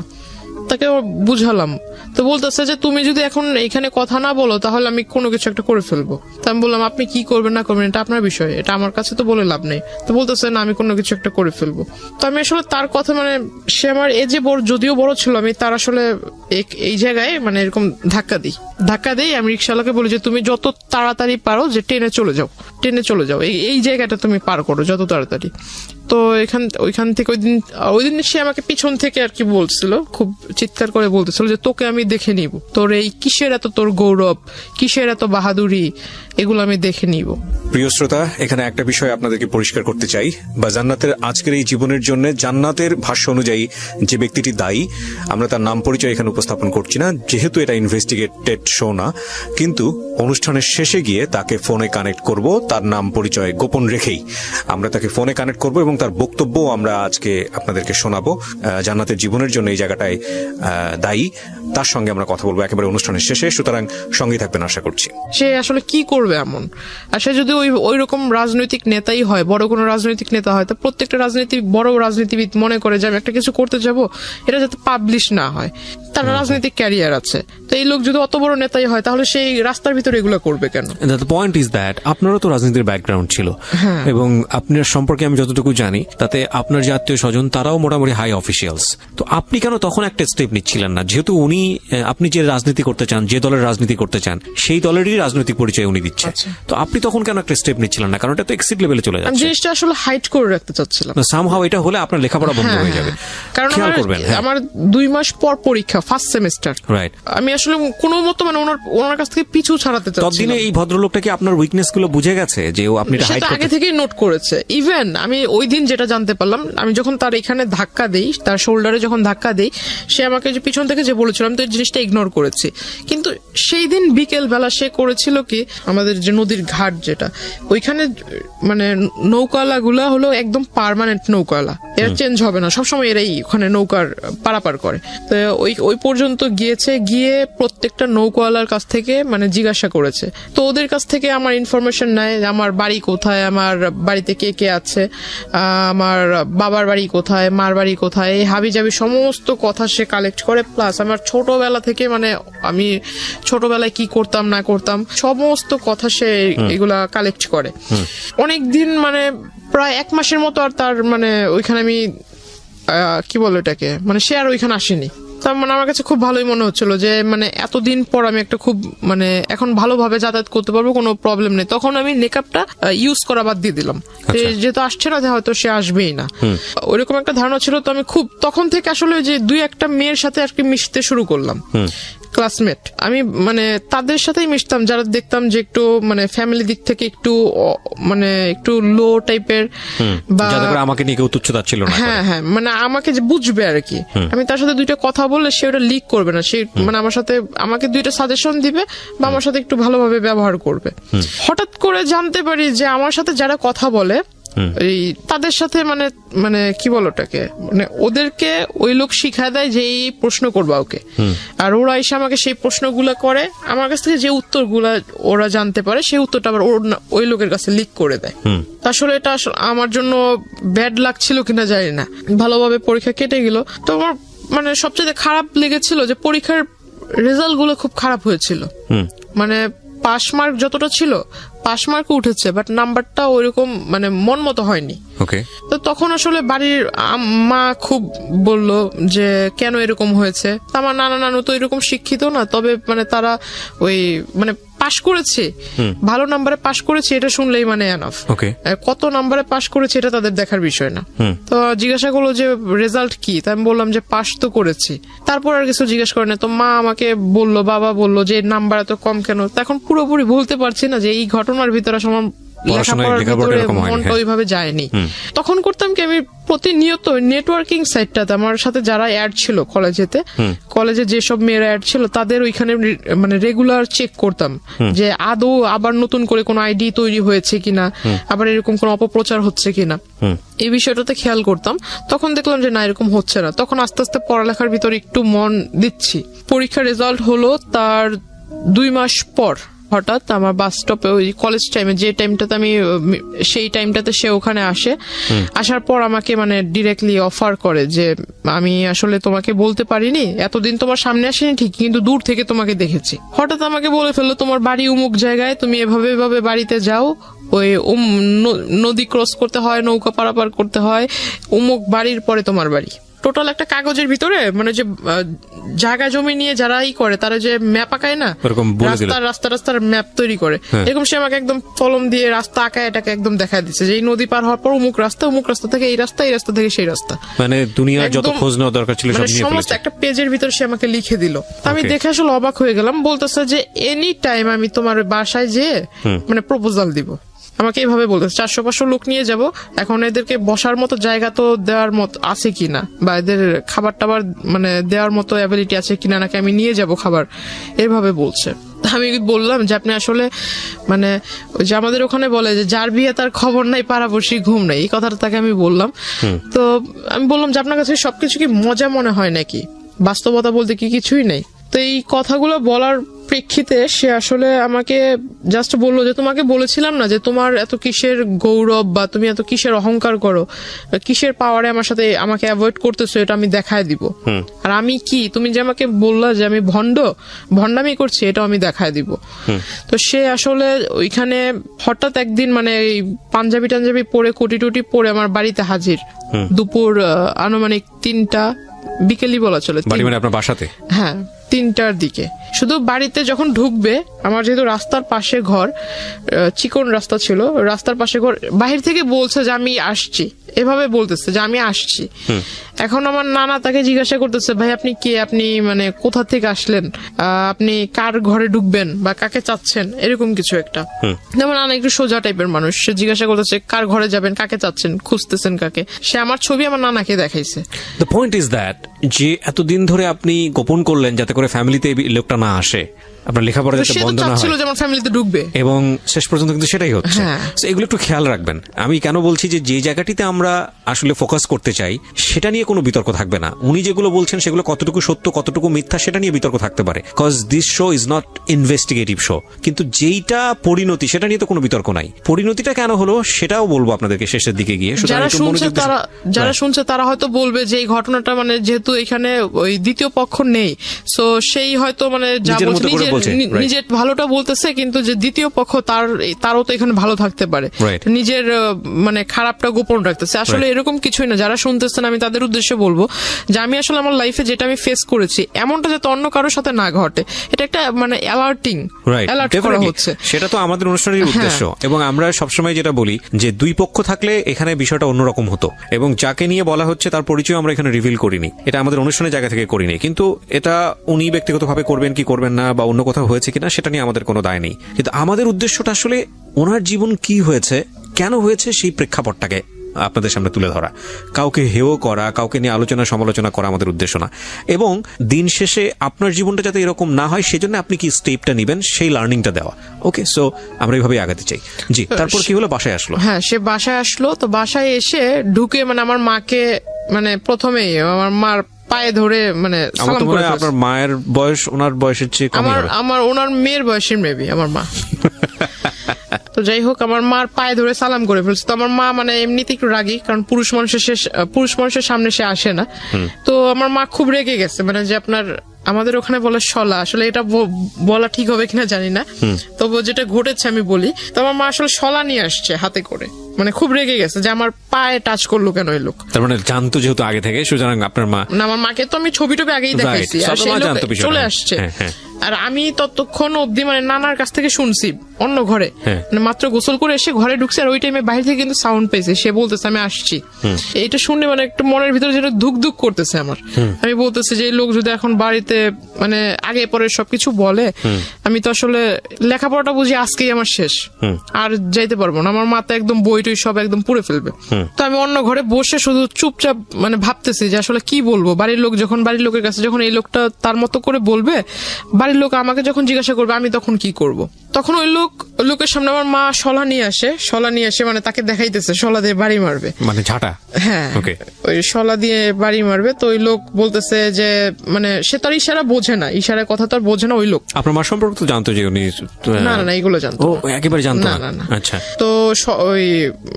তাকে বুঝালাম। তো বলতেছে যে তুমি যদি এখন এখানে কথা না বলো তাহলে আমি কোনো কিছু একটা করে ফেলবো। তো আমি বললাম, আপনি কি করবেন না করবেন এটা আপনার বিষয়, এটা আমার কাছে তো বলে লাভ নেই। তো বলতেছে না, আমি কোনো কিছু একটা করে ফেলবো। তো আমি আসলে তার কথা মানে সে আমার এজে বড়, যদিও বড় ছিল, আমি তার আসলে এই জায়গায় মানে এরকম ধাক্কা দিই। আমি রিক্সাওয়ালাকে বলি যে তুমি যত তাড়াতাড়ি পারো যে ট্রেনে চলে যাও, এই জায়গাটা তুমি পার করো যত তাড়াতাড়ি। তো ওইখান থেকে ওই দিন সে আমাকে পিছন থেকে আর কি বলছিল, খুব চিৎকার করে বলতেছিল যে তোকে আমি দেখে নিব, তোর এই কিসের এত তোর গৌরব, কিসের এত বাহাদুরি, এগুলো আমি দেখে নিব। প্রিয় শ্রোতা, এখানে একটা বিষয় আপনাদেরকে পরিষ্কার করতে চাই, বা জান্নাতের আজকের এই জীবনের জন্য জান্নাতের ভাষ্য অনুযায়ী যে ব্যক্তিটি দায়ী, আমরা তার নাম পরিচয় এখানে উপস্থাপন করছি না, যেহেতু এটা ইনভেস্টিগেটেড শো না। কিন্তু অনুষ্ঠানের শেষে গিয়ে তাকে ফোনে কানেক্ট করব, তার নাম পরিচয় গোপন রেখেই আমরা তাকে ফোনে কানেক্ট করব এবং তার বক্তব্য আমরা আজকে আপনাদেরকে শোনাবো। জান্নাতের জীবনের জন্য এই জায়গাটায় দায়ী, তার সঙ্গে আমরা কথা বলবো একেবারে অনুষ্ঠানের শেষে। সুতরাং সঙ্গেই থাকবেন আশা করছি। সে আসলে কি করবে এমন, আর সে যদি ওই রকম রাজনৈতিক নেতাই হয়, বড় কোনো রাজনৈতিক নেতা হয়, তো প্রত্যেকটা বড় রাজনীতিবিদ মনে করে যে আমি একটা কিছু করতে যাব, এটা যাতে পাবলিশ না হয়। তার রাজনৈতিক ক্যারিয়ার আছে। তো এই লোক যদি অত বড় নেতাই হয়, তাহলে সেই রাস্তার ভিতরে এগুলো করবে কেন? দ্য পয়েন্ট ইজ দ্যাট আপনারও তো রাজনীতির ব্যাকগ্রাউন্ড ছিল, এবং আপনার সম্পর্কে আমি যতটুকু জানি তাতে আপনার যে আত্মীয় স্বজন তারাও মোটামুটি হাই অফিসিয়ালস। তো আপনি কেন তখন একটা স্টেপ নিচ্ছিলেন না? যেহেতু আপনি যে রাজনীতি করতে চান, যে দলের রাজনীতি করতে চান, সেই দলেরই রাজনৈতিক পরিচয় উনি দিচ্ছে। তো আপনি তখন কেন একটা স্টেপ নিচ্ছিলেন না? কারণ এটা তো এক্সিট লেভেলে চলে যাচ্ছে। আমি জিনিসটা আসলে হাইড করে রাখতে চাচ্ছিলাম। সামহাউ এটা হলে আপনার লেখাপড়া বন্ধ হয়ে যাবে। কারণ আমার 2 মাস পর পরীক্ষা, ফার্স্ট সেমিস্টার। রাইট। আমি আসলে কোনো মতো মানে ওনার কাছ থেকে পিছু ছাড়াতে চাচ্ছিলাম। ততদিনে এই ভদ্রলোকটা কি আপনার উইকনেস গুলো বুঝে গেছে যে আপনি এটা হাইড করতে? আগে থেকেই নোট করেছে। ইভেন আমি ওই দিন যেটা জানতে পারলাম, আমি যখন তার এখানে ধাক্কা দেই, তার শোল্ডারে যখন ধাক্কা দেই, সে আমাকে যে পিছন থেকে যে বলেছিল, আমি তো এই জিনিসটা ইগনোর করেছি। কিন্তু সেই দিন বিকেল বেলা সে করেছিল কি, আমাদের যে নদীর ঘাট যেটা, ওইখানে মানে নৌকাওয়ালা গুলা হলো একদম পার্মানেন্ট নৌকাওয়ালা, এরা চেঞ্জ হবে না, সবসময় এরাই ওখানে নৌকার পারাপার করে। তো ওই পর্যন্ত গিয়ে প্রত্যেকটা নৌকাওয়ালার কাছ থেকে মানে জিজ্ঞাসা করেছে। তো ওদের কাছ থেকে আমার ইনফরমেশন নেয়, আমার বাড়ি কোথায়, আমার বাড়িতে কে কে আছে, আমার বাবার বাড়ি কোথায়, মার বাড়ি কোথায়, এই হাবিজাবি সমস্ত কথা সে কালেক্ট করে। প্লাস আমার ছোটবেলা থেকে মানে আমি ছোটবেলায় কি করতাম না করতাম সমস্ত কথা সে এগুলা কালেক্ট করে। অনেকদিন মানে প্রায় 1 মাসের মতো আর তার মানে ওইখানে আমি কি বলো এটাকে, মানে সে আর ওইখানে আসেনি। তার মানে আমার কাছে খুব ভালোই মনে হচ্ছিল যে মানে এতদিন পর আমি একটা খুব মানে এখন ভালোভাবে যাতায়াত করতে পারবো, কোনো প্রবলেম নেই। তখন আমি মেকআপটা ইউজ করা বাদ দিয়ে দিলাম, যেহেতু আসছে না, হয়তো সে আসবেই না, ওইরকম একটা ধারণা ছিল। তো আমি খুব তখন থেকে আসলে যে 2-1টা মেয়ের সাথে আর কি মিশতে শুরু করলাম, ক্লাসমেট। আমি মানে তাদের সাথেই মিশতাম যারা দেখতাম যে একটু মানে ফ্যামিলি দিক থেকে একটু মানে একটু লো টাইপের, বা আমাকে নিয়ে কেউ তুচ্ছ ছিল না। হ্যাঁ, মানে আমাকে যে বুঝবে আর কি। আমি তার সাথে 2টা কথা বললে সে ওটা লিক করবে না, সে মানে আমাকে 2টা সাজেশন দিবে বা আমার সাথে একটু ভালোভাবে ব্যবহার করবে। হঠাৎ করে জানতে পারি যে আমার সাথে যারা কথা বলে এই তাদের সাথে মানে মানে কি বলো ওটাকে, মানে ওদেরকে ওই লোক শিখায় দেয় যে এই প্রশ্ন করবা ওকে, আর ওরা এসে আমাকে সেই প্রশ্নগুলো করে, আমার কাছ থেকে যে উত্তরগুলা ওরা জানতে পারে সেই উত্তরটা আবার ওই লোকের কাছে লিক করে দেয়। আসলে এটা আমার জন্য ব্যাড লাগছিল কিনা জানি না, ভালোভাবে পরীক্ষা কেটে গেল। তো আমার মানে সবচেয়ে খারাপ লেগেছিল যে পরীক্ষার রেজাল্ট গুলো খুব খারাপ হয়েছিল, মানে পাস মার্ক যতটা ছিল পাস মার্ক উঠেছে, বাট নাম্বারটা ওইরকম মানে মন মতো হয়নি। তো তখন আসলে বাড়ির মা খুব বলল যে কেন এরকম হয়েছে। আমার নানা নানু তো এরকম শিক্ষিত না, তবে মানে তারা ওই মানে পাশ করেছে, ভালো নাম্বারে পাশ করেছে এটা শুনলেই মানে এনাফ। কত নাম্বারে পাশ করেছে এটা তাদের দেখার বিষয় না। তো জিজ্ঞাসা করলো যে রেজাল্ট কি, তাই আমি বললাম যে পাশ তো করেছি। তারপর আর কিছু জিজ্ঞাসা করে না। তো মা আমাকে বললো, বাবা বললো যে নাম্বার এত কম কেন। এখন পুরোপুরি বলতে পারছি না যে এই ঘটনার ভিতরে আসলে লেখাপড়ার ভিতরে মনটা ওইভাবে যায়নি। তখন করতাম কি, আমি প্রতিনিয়ত নেটওয়ার্কিং সাইটটাতে আমার সাথে যারা অ্যাড ছিল কলেজে যেসব মেয়েরা অ্যাড ছিল তাদের ওইখানে মানে রেগুলার চেক করতাম যে আদৌ আবার নতুন করে কোনো আইডি তৈরি হয়েছে কিনা, আবার এরকম কোনো অপপ্রচার হচ্ছে কিনা, এই বিষয়টাতে খেয়াল করতাম। তখন দেখলাম যে না, এরকম হচ্ছে না। তখন আস্তে আস্তে পড়ালেখার ভিতরে একটু মন দিচ্ছি। পরীক্ষার রেজাল্ট হলো তার 2 মাস পর হঠাৎ আমার বাস স্টপে ওই কলেজ টাইমে যে টাইমটাতে আমি সেই টাইমটাতে সে ওখানে আসে। আসার পর আমাকে মানে ডিরেক্টলি অফার করে যে আমি আসলে তোমাকে বলতে পারিনি, এতদিন তোমার সামনে আসেনি ঠিক, কিন্তু দূর থেকে তোমাকে দেখেছি। হঠাৎ আমাকে বলে ফেললো তোমার বাড়ি অমুক জায়গায়, তুমি এভাবে এভাবে বাড়িতে যাও, ওই নদী ক্রস করতে হয়, নৌকা পারাপার করতে হয়, অমুক বাড়ির পরে তোমার বাড়ি। টোটাল একটা কাগজের ভিতরে মানে যে জায়গা জমি নিয়ে যারা করে তারা যে ম্যাপ আঁকায় না, রাস্তার ম্যাপ তৈরি করে, এরকম সে আমাকে একদম কলম দিয়ে রাস্তা আঁকায় এটাকে একদম দেখা দিচ্ছে যে এই নদী পার হওয়ার পর অমুক রাস্তা থেকে এই রাস্তা, এই রাস্তা থেকে সেই রাস্তা, মানে দুনিয়ার যত খোঁজ নেওয়া দরকার ছিল সমস্ত একটা পেজের ভিতরে সে আমাকে লিখে দিল। আমি দেখে আসলে অবাক হয়ে গেলাম। বলতেছে যে এনি টাইম আমি তোমার বাসায় যেয়ে মানে প্রপোজাল দিব। আমাকে এইভাবে বলতেছে 400-500 লোক নিয়ে যাব, এখন এদেরকে বসার মতো জায়গা তো দেওয়ার মতো আছে কিনা, বা এদের খাবার টাবার মানে দেওয়ার মতো অ্যাবিলিটি আছে কিনা, নাকি আমি নিয়ে যাব খাবার, এভাবে বলছে। আমি বললাম যে আপনি আসলে মানে ওই যে আমাদের ওখানে বলে যে যার বিয়ে তার খবর নাই পাড়াপড়শি ঘুম নাই, এই কথাটা তাকে আমি বললাম। তো আমি বললাম যে আপনার কাছে সবকিছু কি মজা মনে হয় নাকি, বাস্তবতা বলতে কি কিছুই নেই। তো এই কথাগুলো বলার প্রেক্ষিতে সে আসলে আমাকে জাস্ট বললো যে তোমাকে বলেছিলাম না যে তোমার এত কিসের গৌরব বা তুমি এত কিসের অহংকার করো, কিসের পাওয়ারে আমার সাথে আমাকে অ্যাভয়েড করতেছো, এটা আমি দেখায় দিব। আর আমি কি, তুমি যে আমাকে বললা যে আমি ভণ্ডামি করছি, এটাও আমি দেখায় দিব। তো সে আসলে ওইখানে হঠাৎ একদিন মানে পাঞ্জাবি টাঞ্জাবি পরে কোটি টুটি পরে আমার বাড়িতে হাজির, দুপুর আনুমানিক 3টা বিকেলই বলা চলে, আপনার বাসাতে, হ্যাঁ 3টার দিকে। শুধু বাড়িতে যখন ঢুকবে, আমার যেহেতু রাস্তার পাশে ঘর, চিকন রাস্তা ছিল, রাস্তার পাশে ঘর, বাহির থেকে বলছে যে আমি আসছি, এভাবে বলতেছে যে আমি আসছি। এখন আমার নানা তাকে জিজ্ঞাসা করতেছে ভাই আপনি কে, আপনি মানে কোথা থেকে আসলেন, আপনি কার ঘরে ঢুকবেন বা কাকে চাচ্ছেন, এরকম কিছু একটা। যেমন নানা একটু সোজা টাইপের মানুষ, সে জিজ্ঞাসা করতেছে কার ঘরে যাবেন, কাকে চাচ্ছেন, খুঁজতেছেন কাকে। সে আমার ছবি আমার নানাকে দেখাইছে। দ্য পয়েন্ট ইজ দ্যাট যে এতদিন ধরে আপনি গোপন করলেন যাতে করে ফ্যামিলিতে লোকটা না আসে, আপনার লেখাপড়া যাতে বন্ধ না হয়, যেমন ফ্যামিলিতে ঢুকবে, এবং শেষ পর্যন্ত কিন্তু সেটাই হচ্ছে। এগুলো একটু খেয়াল রাখবেন। আমি কেন বলছি যে জায়গাটিতে আমরা আসলে ফোকাস করতে চাই সেটা নিয়ে কোনো বিতর্ক থাকবে না। উনি যেগুলো বলছেন সেগুলো কতটুকু সত্য কতটুকু মিথ্যা সেটা নিয়ে বিতর্ক থাকতে পারে, cause this show is not investigative show. কিন্তু যেইটা পরিণতি সেটা নিয়ে তো কোনো বিতর্ক নাই। পরিণতিটা কেন হলো সেটাও বলবো আপনাদেরকে শেষের দিকে গিয়ে। যারা শুনছে তারা হয়তো বলবে যে এই ঘটনাটা মানে যেহেতু এখানে ওই দ্বিতীয় পক্ষ নেই, সো সেই হয়তো মানে নিজের ভালোটা বলতেছে, কিন্তু যে দ্বিতীয় পক্ষ তারও তো এখানে ভালো থাকতে পারে, নিজের মানে খারাপটা গোপন রাখতেছে। আসলে এরকম কিছুই না। যারা শুনতেছেন আমি তাদের উদ্দেশ্যে বলবো যে আমি আসলে আমার লাইফে যেটা আমি ফেস করেছি এমনটা যাতে অন্য কারোর সাথে না ঘটে, এটা একটা মানে অ্যালার্ট করা হচ্ছে। সেটা তো আমাদের অনুষ্ঠানের উদ্দেশ্য, এবং আমরা সবসময় যেটা বলি যে দুই পক্ষ থাকলে এখানে বিষয়টা অন্যরকম হতো, এবং যাকে নিয়ে বলা হচ্ছে তার পরিচয় আমরা এখানে রিভিল করিনি, এটা আমাদের অনুষ্ঠানের জায়গা থেকে করিনি। কিন্তু এটা উনি ব্যক্তিগতভাবে করবেন কি করবেন না বা অন্য কোথাও হয়েছে কিনা সেটা নিয়ে আমাদের কোনো দায় নেই। কিন্তু আমাদের উদ্দেশ্যটা আসলে ওনার জীবন কি হয়েছে, কেন হয়েছে, সেই প্রেক্ষাপটটাকে আপনাদের সামনে তুলে ধরা, কাউকে হেয় করা, কাউকে নিয়ে আলোচনা সমালোচনা করা আমাদের উদ্দেশ্য না। এবং দিন শেষে আপনার জীবনটা যাতে এরকম না হয় সেজন্য আপনি কি স্টেপটা নেবেন সেই লার্নিংটা দেওয়া। ওকে, সো আমরা এইভাবেই আগাতে চাই। জি, তারপর কি হলো? বাসায় আসলো। হ্যাঁ, সে বাসায় আসলো। তো বাসায় এসে ঢুকে মানে আমার মাকে মানে প্রথমেই আমার মার পায়ে ধরে মানে সালাম করে। আপনার মায়ের বয়স ওনার বয়সের চেয়ে কম হবে? আমার ওনার মেয়ের বয়সের মেবি আমার মা। তো যাই হোক, আমার মার পায়ে ধরে সালাম করে ফেলছে। তো আমার মা মানে এমনিতে একটু রাগী, কারণ পুরুষ মানুষের সামনে সে আসে না। তো আমার মা খুব রেগে গেছে, মানে যে আপনার আমাদের ওখানে বলে শলা, আসলে এটা বলা ঠিক হবে কিনা জানি না, তবু যেটা ঘটেছে আমি বলি। তো আমার মা আসলে শলা নিয়ে আসছে হাতে করে, মানে খুব রেগে গেছে যে আমার পায়ে টাচ করলো কেন এই লোক। তার মানে জানতো যেহেতু আগে থেকে, সুতরাং আপনার মা না, আমার মাকে তো আমি ছবি আগেই দেখাইছি, আর সেই লোক চলে আসছে। আর আমি ততক্ষণ অব্দি মানে নানার কাছ থেকে শুনছি অন্য ঘরে, মানে মাত্র গোসল করে এসে ঘরে ঢুকছে, আর ওই টাইমে বাইরে থেকে কিন্তু সাউন্ড পেয়েছে, সে বলতেছে আমি আসছি। এইটা শুনে মানে একটু মনের ভিতরে যেটা ধুক ধুক করতেছে আমার। আমি বলতেছি যে এই লোক যদি এখন বাড়িতে মানে আগে পরে সবকিছু বলে, আমি তো আসলে লেখাপড়াটা বুঝি আজকেই আমার শেষ, আর যাইতে পারবো না। আমার মাথা একদম বই টই সব একদম পুড়ে ফেলবে। তো আমি অন্য ঘরে বসে শুধু চুপচাপ মানে ভাবতেছি যে আসলে কি বলবো। বাড়ির লোকের কাছে যখন এই লোকটা তার মতো করে বলবে, বাড়ির লোক আমাকে যখন জিজ্ঞাসা করবে আমি তখন কি করব। তখন ওই লোকের সামনে আমার মা শলা নিয়ে আসে, মানে তাকে দেখাইতেছে শলা দিয়ে বাড়ি মারবে, মানে ঝাঁটা। হ্যাঁ, ওই শলা দিয়ে বাড়ি মারবে। তো ওই লোক বলতেছে যে মানে সে তার ইশারা বোঝে না, ইশারার কথা তো আর বোঝে না ওই লোক। আপনার মা সম্পর্কে তো জানতো যে উনি? না, এগুলো জানতো। ও একেবারে জানতো না? আচ্ছা। তো ওই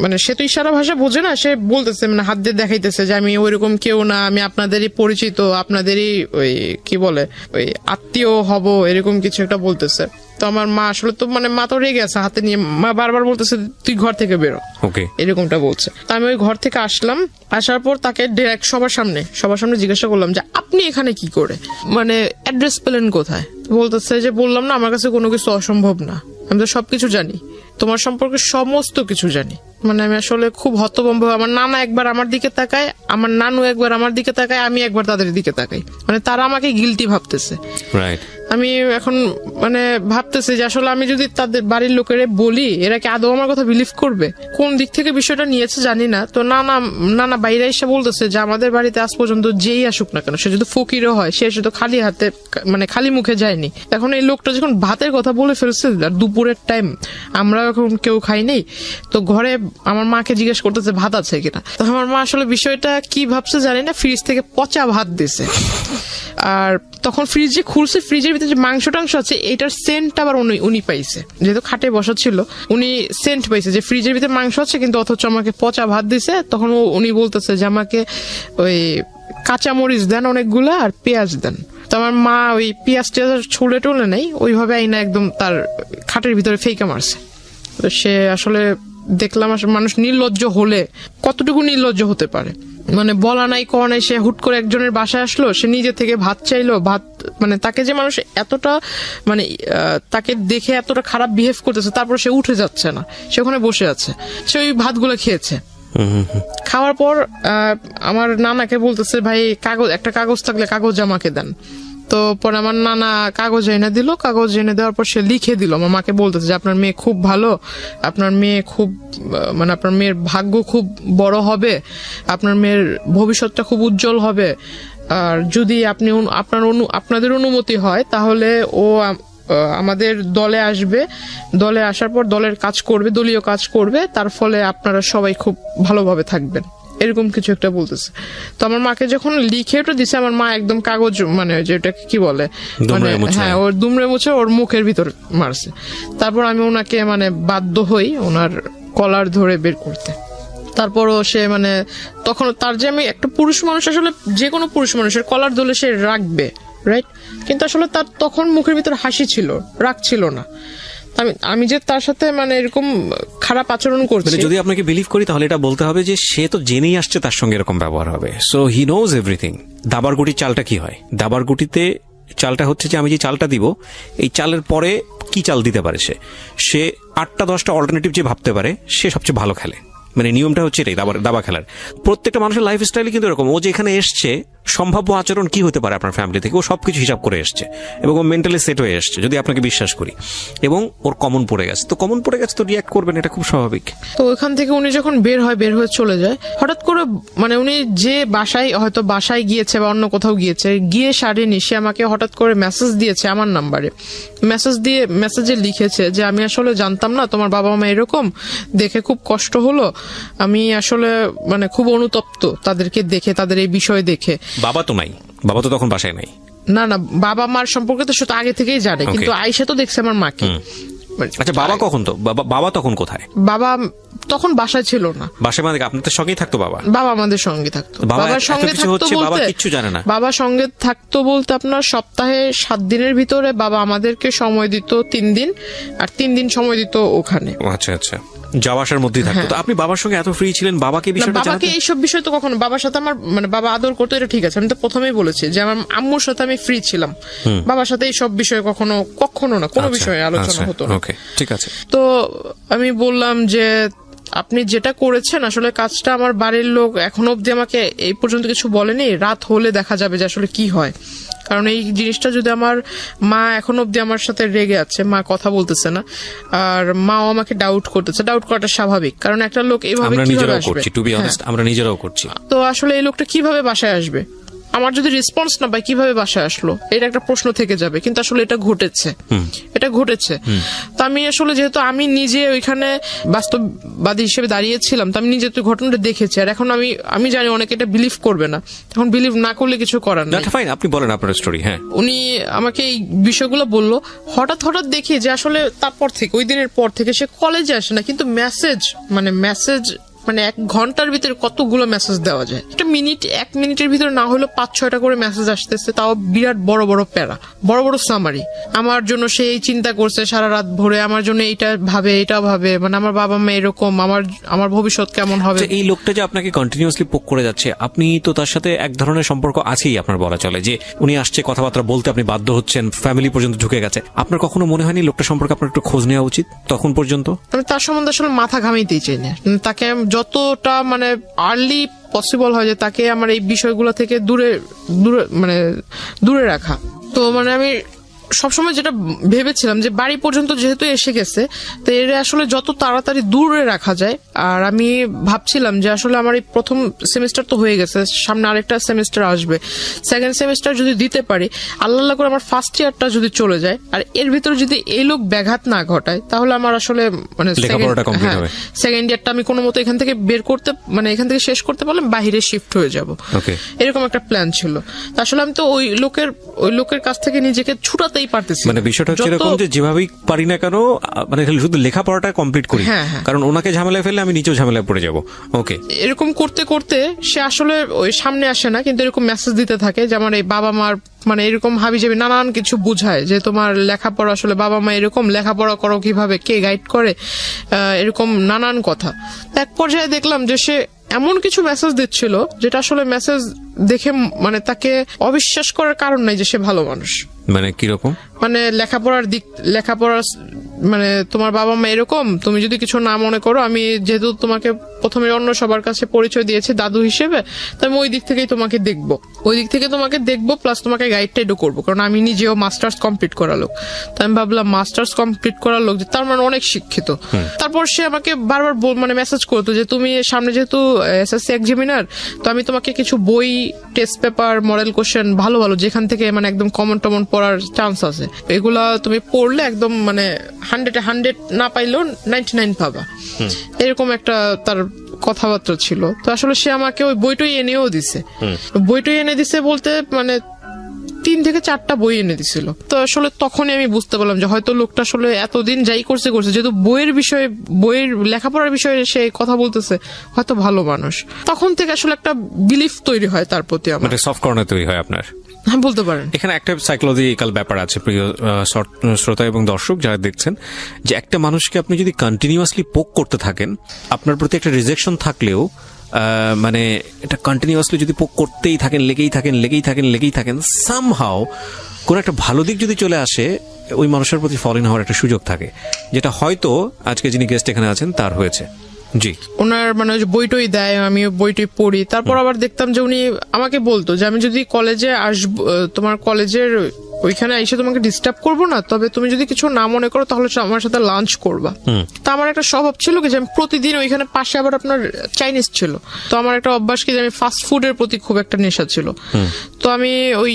মানে সে তো ইশারা ভাষা বোঝে না, সে বলতেছে মানে হাত দিয়ে দেখাইতেছে যে আমি ওইরকম কেউ না, আমি আপনাদেরই পরিচিত, আপনাদেরই ওই কি বলে ওই আত্মীয় হব, এরকম কিছু একটা বলতেছে। তো আমার মা আসলে তো মানে মা তো রেগে আছে, হাতে নিয়ে মা বারবার বলতেছে তুই ঘর থেকে বেরো, এরকমটা বলছে। তো আমি ওই ঘর থেকে আসলাম, আসার পর তাকে ডিরেক্ট সবার সামনে জিজ্ঞাসা করলাম যে আপনি এখানে কি করে, মানে অ্যাড্রেস পেলেন কোথায়? বলতেছে যে বললাম না আমার কাছে কোনো কিছু অসম্ভব না, আমি তো সবকিছু জানি, তোমার সম্পর্কে সমস্ত কিছু জানি। মানে আমি আসলে খুব হতভম্ব। আমার নানা একবার আমার দিকে তাকায়, আমার নানু একবার আমার দিকে তাকায়, আমি একবার তাদের দিকে তাকাই, মানে তারা আমাকে গিলটি ভাবতেছে। আমি এখন মানে ভাবতেছি যে আসলে আমি যদি তাদের বাড়ির লোকেরা বলি, এরা কি আদৌ আমার কথা বিলিভ করবে? কোন দিক থেকে বিষয়টা নিয়েছে জানি না। তো নানা বাইরে এসে বলতেছে যে আমাদের বাড়িতে আজ পর্যন্ত যেই আসুক না কেন, সে যদি ফকিরও হয়, সে শুধু খালি হাতে মানে খালি মুখে যায়নি। এখন এই লোকটা যখন ভাতের কথা বলে ফেলছে, আর দুপুরের টাইম, আমরা এখন কেউ খাই নেই, তো ঘরে আমার মাকে জিজ্ঞেস করতেছে ভাত আছে কিনা। তো আমার মা আসলে বিষয়টা কি ভাবছে জানি না, ফ্রিজ থেকে পচা ভাত দিছে। আর তখন ফ্রিজ যে খুলছে, ফ্রিজের ভিতরে যে মাংস টাংস আছে, এটার সেন্ট আবার উনি পাইছে, যেহেতু খাটে বসা ছিল, উনি সেন্ট পাইছে যে ফ্রিজের ভিতরে মাংস আছে, কিন্তু অথচ আমাকে পচা ভাত দিছে। তখন উনি বলতেছে যে আমাকে ওই কাঁচামরিচ দেন অনেকগুলা, আর পেঁয়াজ দেন। তো আমার মা ওই পেঁয়াজ টেয়াজ ছুলে টুলে নেই, ওইভাবে আইনা একদম তার খাটের ভিতরে ফেঁকা মারছে। তো সে আসলে দেখলাম আসলে মানুষ নির্লজ্জ হলে কতটুকু নির্লজ্জ হতে পারে, মানে বলা নাই কওয়া নাই, সে হুট করে একজনের বাসায় আসলো, সে নিজে থেকে ভাত চাইলো, ভাত মানে তাকে যে মানুষ এতটা মানে তাকে দেখে এতটা খারাপ বিহেভ করতেছে, তারপর সে উঠে যাচ্ছে না, সে ওখানে বসে আছে, সে ওই ভাতগুলো খেয়েছে। খাওয়ার পর আমার নানাকে বলতেছে ভাই একটা কাগজ থাকলে কাগজ আমাকে দেন। তো পরে আমার নানা কাগজ এনে দিল, কাগজ এনে দেওয়ার পর সে লিখে দিল। আমার মাকে বলতেছে যে আপনার মেয়ে খুব ভালো, আপনার মেয়ে খুব মানে আপনার মেয়ের ভাগ্য খুব বড় হবে, আপনার মেয়ের ভবিষ্যৎটা খুব উজ্জ্বল হবে, আর যদি আপনাদের অনুমতি হয় তাহলে ও আমাদের দলে আসবে, দলে আসার পর দলের কাজ করবে, দলীয় কাজ করবে, তার ফলে আপনারা সবাই খুব ভালোভাবে থাকবেন, এরকম কিছু একটা বলতেছে। তো আমার মাকে যখন লিখে ওটা দিছে, আমার মা একদম কাগজ মানে যেটা কি বলে মানে হ্যাঁ ওর দুমড়ে মুছে ওর মুখের ভিতর মারছে। তারপর আমি ওনাকে মানে বাধ্য হই ওনার কলার ধরে বের করতে। তারপরও সে মানে তখন তার যে আমি একটা পুরুষ মানুষ, আসলে যে কোনো পুরুষ মানুষের কলার ধরলে সে রাখবে, রাইট? কিন্তু আসলে তার তখন মুখের ভিতর হাসি ছিল, রাগ ছিল না। আমি যে তার সাথে মানে এরকম খারাপ আচরণ করছি, যদি আপনাকে বিলিভ করি তাহলে এটা বলতে হবে যে সে তো জেনেই আসছে তার সঙ্গে এরকম ব্যবহার হবে, সো হি নোজ এভরিথিং। দাবার গুটির চালটা কি হয়? দাবার গুটিতে চালটা হচ্ছে যে আমি যে চালটা দিব, এই চালের পরে কি চাল দিতে পারে সে 8টা 10টা অল্টারনেটিভ যে ভাবতে পারে, সে সবচেয়ে ভালো খেলে। মানে নিয়মটা হচ্ছে এটাই দাবা খেলার। প্রত্যেকটা মানুষের লাইফ স্টাইলে কিন্তু এরকম, ও যেখানে এসছে সম্ভাব্য আচরণ কি হতে পারে আপনার ফ্যামিলি থেকে, ও সবকিছু হিসাব করে এসছে এবং ও মেন্টালি সেট হয়ে এসছে, যদি আপনাকে বিশ্বাস করি, এবং ওর কমন পড়ে গেছে, তো কমন পড়ে গেছে তো রিয়াক্ট করবেন, এটা খুব স্বাভাবিক। তো ওইখান থেকে উনি যখন বের হয়ে চলে যায়, হঠাৎ করে মানে উনি যে বাসায় গিয়েছে বা অন্য কোথাও গিয়েছে, গিয়ে সারেনি, সে আমাকে হঠাৎ করে মেসেজ দিয়েছে আমার নাম্বারে। মেসেজে লিখেছে যে আমি আসলে জানতাম না তোমার বাবা মা এরকম, দেখে খুব কষ্ট হলো, আমি আসলে মানে খুব অনুতপ্ত তাদেরকে দেখে, তাদের এই বিষয় দেখে। বাবা তো নাই, বাবা তো তখন বাসায় নাই। না, বাবা মার সম্পর্কে তো সে তো আগে থেকেই জানে, কিন্তু আয়েশা তো দেখছে আমার মাকে। আচ্ছা, বাবা কখন, তো বাবা তখন কোথায়? বাবা তখন বাসায় ছিল না। বাসায় মানে আপনাদের সঙ্গেই থাকতো বাবা? বাবা আমাদের সঙ্গে থাকতো। বাবার সঙ্গে থাকতো বাবা কিচ্ছু জানে না? বাবা সঙ্গে থাকতো বলতে আপনার সপ্তাহে 7 দিনের ভিতরে বাবা আমাদেরকে সময় দিত 3 দিন, আর 3 দিন সময় দিত ওখানে। আচ্ছা আচ্ছা, যাওয়া আসার মধ্যেই থাকতো। তো আপনি বাবার সঙ্গে এত ফ্রি ছিলেন, বাবাকে বিষয়টা জানাতেন? বাবাকে এইসব বিষয় তো কখনো, বাবার সাথে আমার মানে বাবা আদর করতো, এটা ঠিক আছে, আমি তো প্রথমেই বলেছি যে আমার আম্মুর সাথে আমি ফ্রি ছিলাম, বাবার সাথে এইসব বিষয়ে কখনো না, কোনো বিষয়ে আলোচনা হতো না। ওকে, ঠিক আছে। তো আমি বললাম যে আপনি যেটা করেছেন আসলে কাজটা, আমার বাড়ির লোক এখনো অব্দি আমাকে এই পর্যন্ত কিছু বলেনি, রাত হলে দেখা যাবে যে আসলে কি হয়। কারণ এই জিনিসটা যদি আমার মা এখনো অব্দি আমার সাথে রেগে আছে, মা কথা বলতেছে না, আর মাও আমাকে ডাউট করতেছে। ডাউট করাটা স্বাভাবিক, কারণ একটা লোক এইভাবে কিভাবে আসবে? টু বি অনেস্ট, আমরা নিজেরাও করছি। তো আসলে এই লোকটা কিভাবে বাসায় আসবে? আমার যদি রেসপন্স না পাই কিভাবে বাসায় আসলো, এটা একটা প্রশ্ন থেকে যাবে। কিন্তু আসলে এটা ঘটেছে। তো আমি আসলে, যেহেতু আমি নিজে ওইখানে বাস্তববাদী হিসেবে দাঁড়িয়েছিলাম, তো আমি নিজে তো ঘটনাটা দেখেছি, আর এখন আমি জানি অনেকে এটা বিলিভ করবে না, এখন বিলিভ না করলে কিছু করার নেই। ফাইন, আপনি বলেন আপনার স্টোরি। হ্যাঁ, উনি আমাকে এই বিষয়গুলো বললো, হঠাৎ দেখি যে আসলে তারপর থেকে, ওই দিনের পর থেকে সে কলেজে আসে না, কিন্তু মেসেজ মানে 1 ঘন্টার ভিতরে কতগুলো মেসেজ দেওয়া যায়? 1 মিনিটের ভিতরে না হলো 5-6টা করে মেসেজ আসতেছে, তাও বিরাট বড় বড় প্যারা, বড় বড় সামারি। আমার জন্য সে এই চিন্তা করছে সারা রাত ভরে, আমার জন্য এটা ভাবে, মানে আমার বাবা মা এরকম, আমার ভবিষ্যৎ কেমন হবে। এই লোকটা যে আপনাকে কন্টিনিউয়াসলি পোক করে যাচ্ছে, আপনি তো তার সাথে এক ধরনের সম্পর্ক আছেই, আপনার বলা চলে যে উনি আসছে কথাবার্তা বলতে, আপনি বাধ্য হচ্ছেন, ফ্যামিলি পর্যন্ত ঢুকে গেছে। আপনার কখনো মনে হয়নি লোকটা সম্পর্কে আপনার একটু খোঁজ নেওয়া উচিত তখন পর্যন্ত? আমি তার সম্বন্ধে আসলে মাথা ঘামাইতেই চাই না, তাকে যতটা মানে আর্লি পসিবল হয় যে তাকে আমার এই বিষয়গুলো থেকে দূরে রাখা। তো মানে আমি সবসময় যেটা ভেবেছিলাম যে বাড়ি পর্যন্ত যেহেতু এসে গেছে, তো এর আসলে যত তাড়াতাড়ি দূরে রাখা যায়। আর আমি ভাবছিলাম যে আসলে আমার এই প্রথম সেমিস্টার তো হয়ে গেছে, সামনে আরেকটা সেমিস্টার আসবে, 2nd সেমিস্টার যদি দিতে পারি, আল্লাহ করে আমার 1st ইয়ারটা যদি চলে যায়, আর এর ভিতরে যদি এই লোক ব্যাঘাত না ঘটায়, তাহলে আমার আসলে মানে 2nd ইয়ারটা আমি কোনো মতো এখান থেকে এখান থেকে শেষ করতে পারলে বাইরে শিফট হয়ে যাব, এরকম একটা প্ল্যান ছিল। আসলে আমি তো ওই লোকের কাছ থেকে নিজেকে ছুটাতে পারতেছি। মানে বিষয়টা হচ্ছে এরকম যে যেভাবেই পারি না কেন, মানে শুধু লেখাপড়াটা কমপ্লিট করি, কারণ ওনাকে ঝামেলায় ফেললে আমি নিজেও ঝামেলায় পড়ে যাব। ওকে, এরকম করতে করতে সে আসলে ওই সামনে আসে না, কিন্তু এরকম মেসেজ দিতে থাকে যে আমার এই বাবা মার মানে এরকম হাবিজাবি নানান কিছু বুঝায় যে তোমার লেখাপড়া, আসলে বাবা মা এরকম, লেখাপড়া করো কিভাবে, কে গাইড করে, এরকম নানান কথা। এক পর্যায়ে দেখলাম যে সে এমন কিছু মেসেজ দিচ্ছিল যেটা আসলে মেসেজ দেখে মানে তাকে অবিশ্বাস করার কারণ নাই যে সে ভালো মানুষ। মানে কিরকম? মানে লেখাপড়ার মানে তোমার বাবা মা এরকম, তুমি যদি কিছু না মনে করো, আমি যেহেতু তোমাকে প্রথমে অন্য সবার কাছে পরিচয় দিয়েছি দাদু হিসেবে, তো আমি ওই দিক থেকে তোমাকে দেখবো, প্লাস তোমাকে গাইড টাইডও করবো, কারণ আমি নিজেও মাস্টার্স কমপ্লিট করা লোক। তো আমি ভাবলাম মাস্টার্স কমপ্লিট করা লোক যে তার মানে অনেক শিক্ষিত। তারপর সে আমাকে বারবার মানে মেসেজ করতো যে তুমি সামনে যেহেতু এসএসসি এক্সামিনার, তো আমি তোমাকে কিছু বই, টেস্ট পেপার, মডেল কোশ্চেন ভালো যেখান থেকে মানে একদম কমন পড়ার চান্স আছে, এগুলা তুমি পড়লে একদম মানে 100 না পাইলেও 99 পাবা, এরকম একটা তার কথাবার্তা ছিল। তো আসলে সে আমাকে ওই বইটাই এনেও দিছে। বইটাই এনে দিছে বলতে মানে 3 থেকে 4টা বই এনে দিছিল। তো আসলে তখনই আমি বুঝতে পারলাম যে হয়তো লোকটা আসলে এতদিন যাই করছে, যেহেতু বইয়ের লেখাপড়ার বিষয়ে সে কথা বলতেছে, হয়তো ভালো মানুষ। তখন থেকে আসলে একটা বিলিফ তৈরি হয় তার প্রতি, আমার সফট কর্নার তৈরি হয় আপনার। হ্যাঁ, বলতে পারেন। এখানে একটা সাইকোলজিক্যাল ব্যাপার আছে, প্রিয় শ্রোতা এবং দর্শক যারা দেখছেন, যে একটা মানুষকে আপনি যদি কন্টিনিউয়াসলি পোক করতে থাকেন, আপনার প্রতি একটা রিজেকশন থাকলেও মানে এটা কন্টিনিউয়াসলি যদি পোক করতেই থাকেন, লেগেই থাকেন, সামহাও কোন একটা ভালো দিক যদি চলে আসে, ওই মানুষের প্রতি ফল ইন হওয়ার একটা সুযোগ থাকে, যেটা হয়তো আজকে যিনি গেস্ট এখানে আছেন তার হয়েছে। জি। ওনার মানে ওই যে বইটই দেয়, আমি ওই বইটই পড়ি। তারপর আবার দেখতাম যে উনি আমাকে বলতো যে আমি যদি কলেজে আসবো, তোমার কলেজের ওইখানে এসে তোমাকে ডিস্টার্ব করবো না, তবে তুমি যদি কিছু না মনে করো তাহলে আমার সাথে লাঞ্চ করবা। তো আমার একটা স্বভাব ছিল কি যে আমি প্রতিদিন ওইখানে পাশে আবার আপনার চাইনিজ ছিল, তো আমার একটা অভ্যাস কি যে আমি ফাস্ট ফুডের প্রতি খুব একটা নেশা ছিল। তো আমি ওই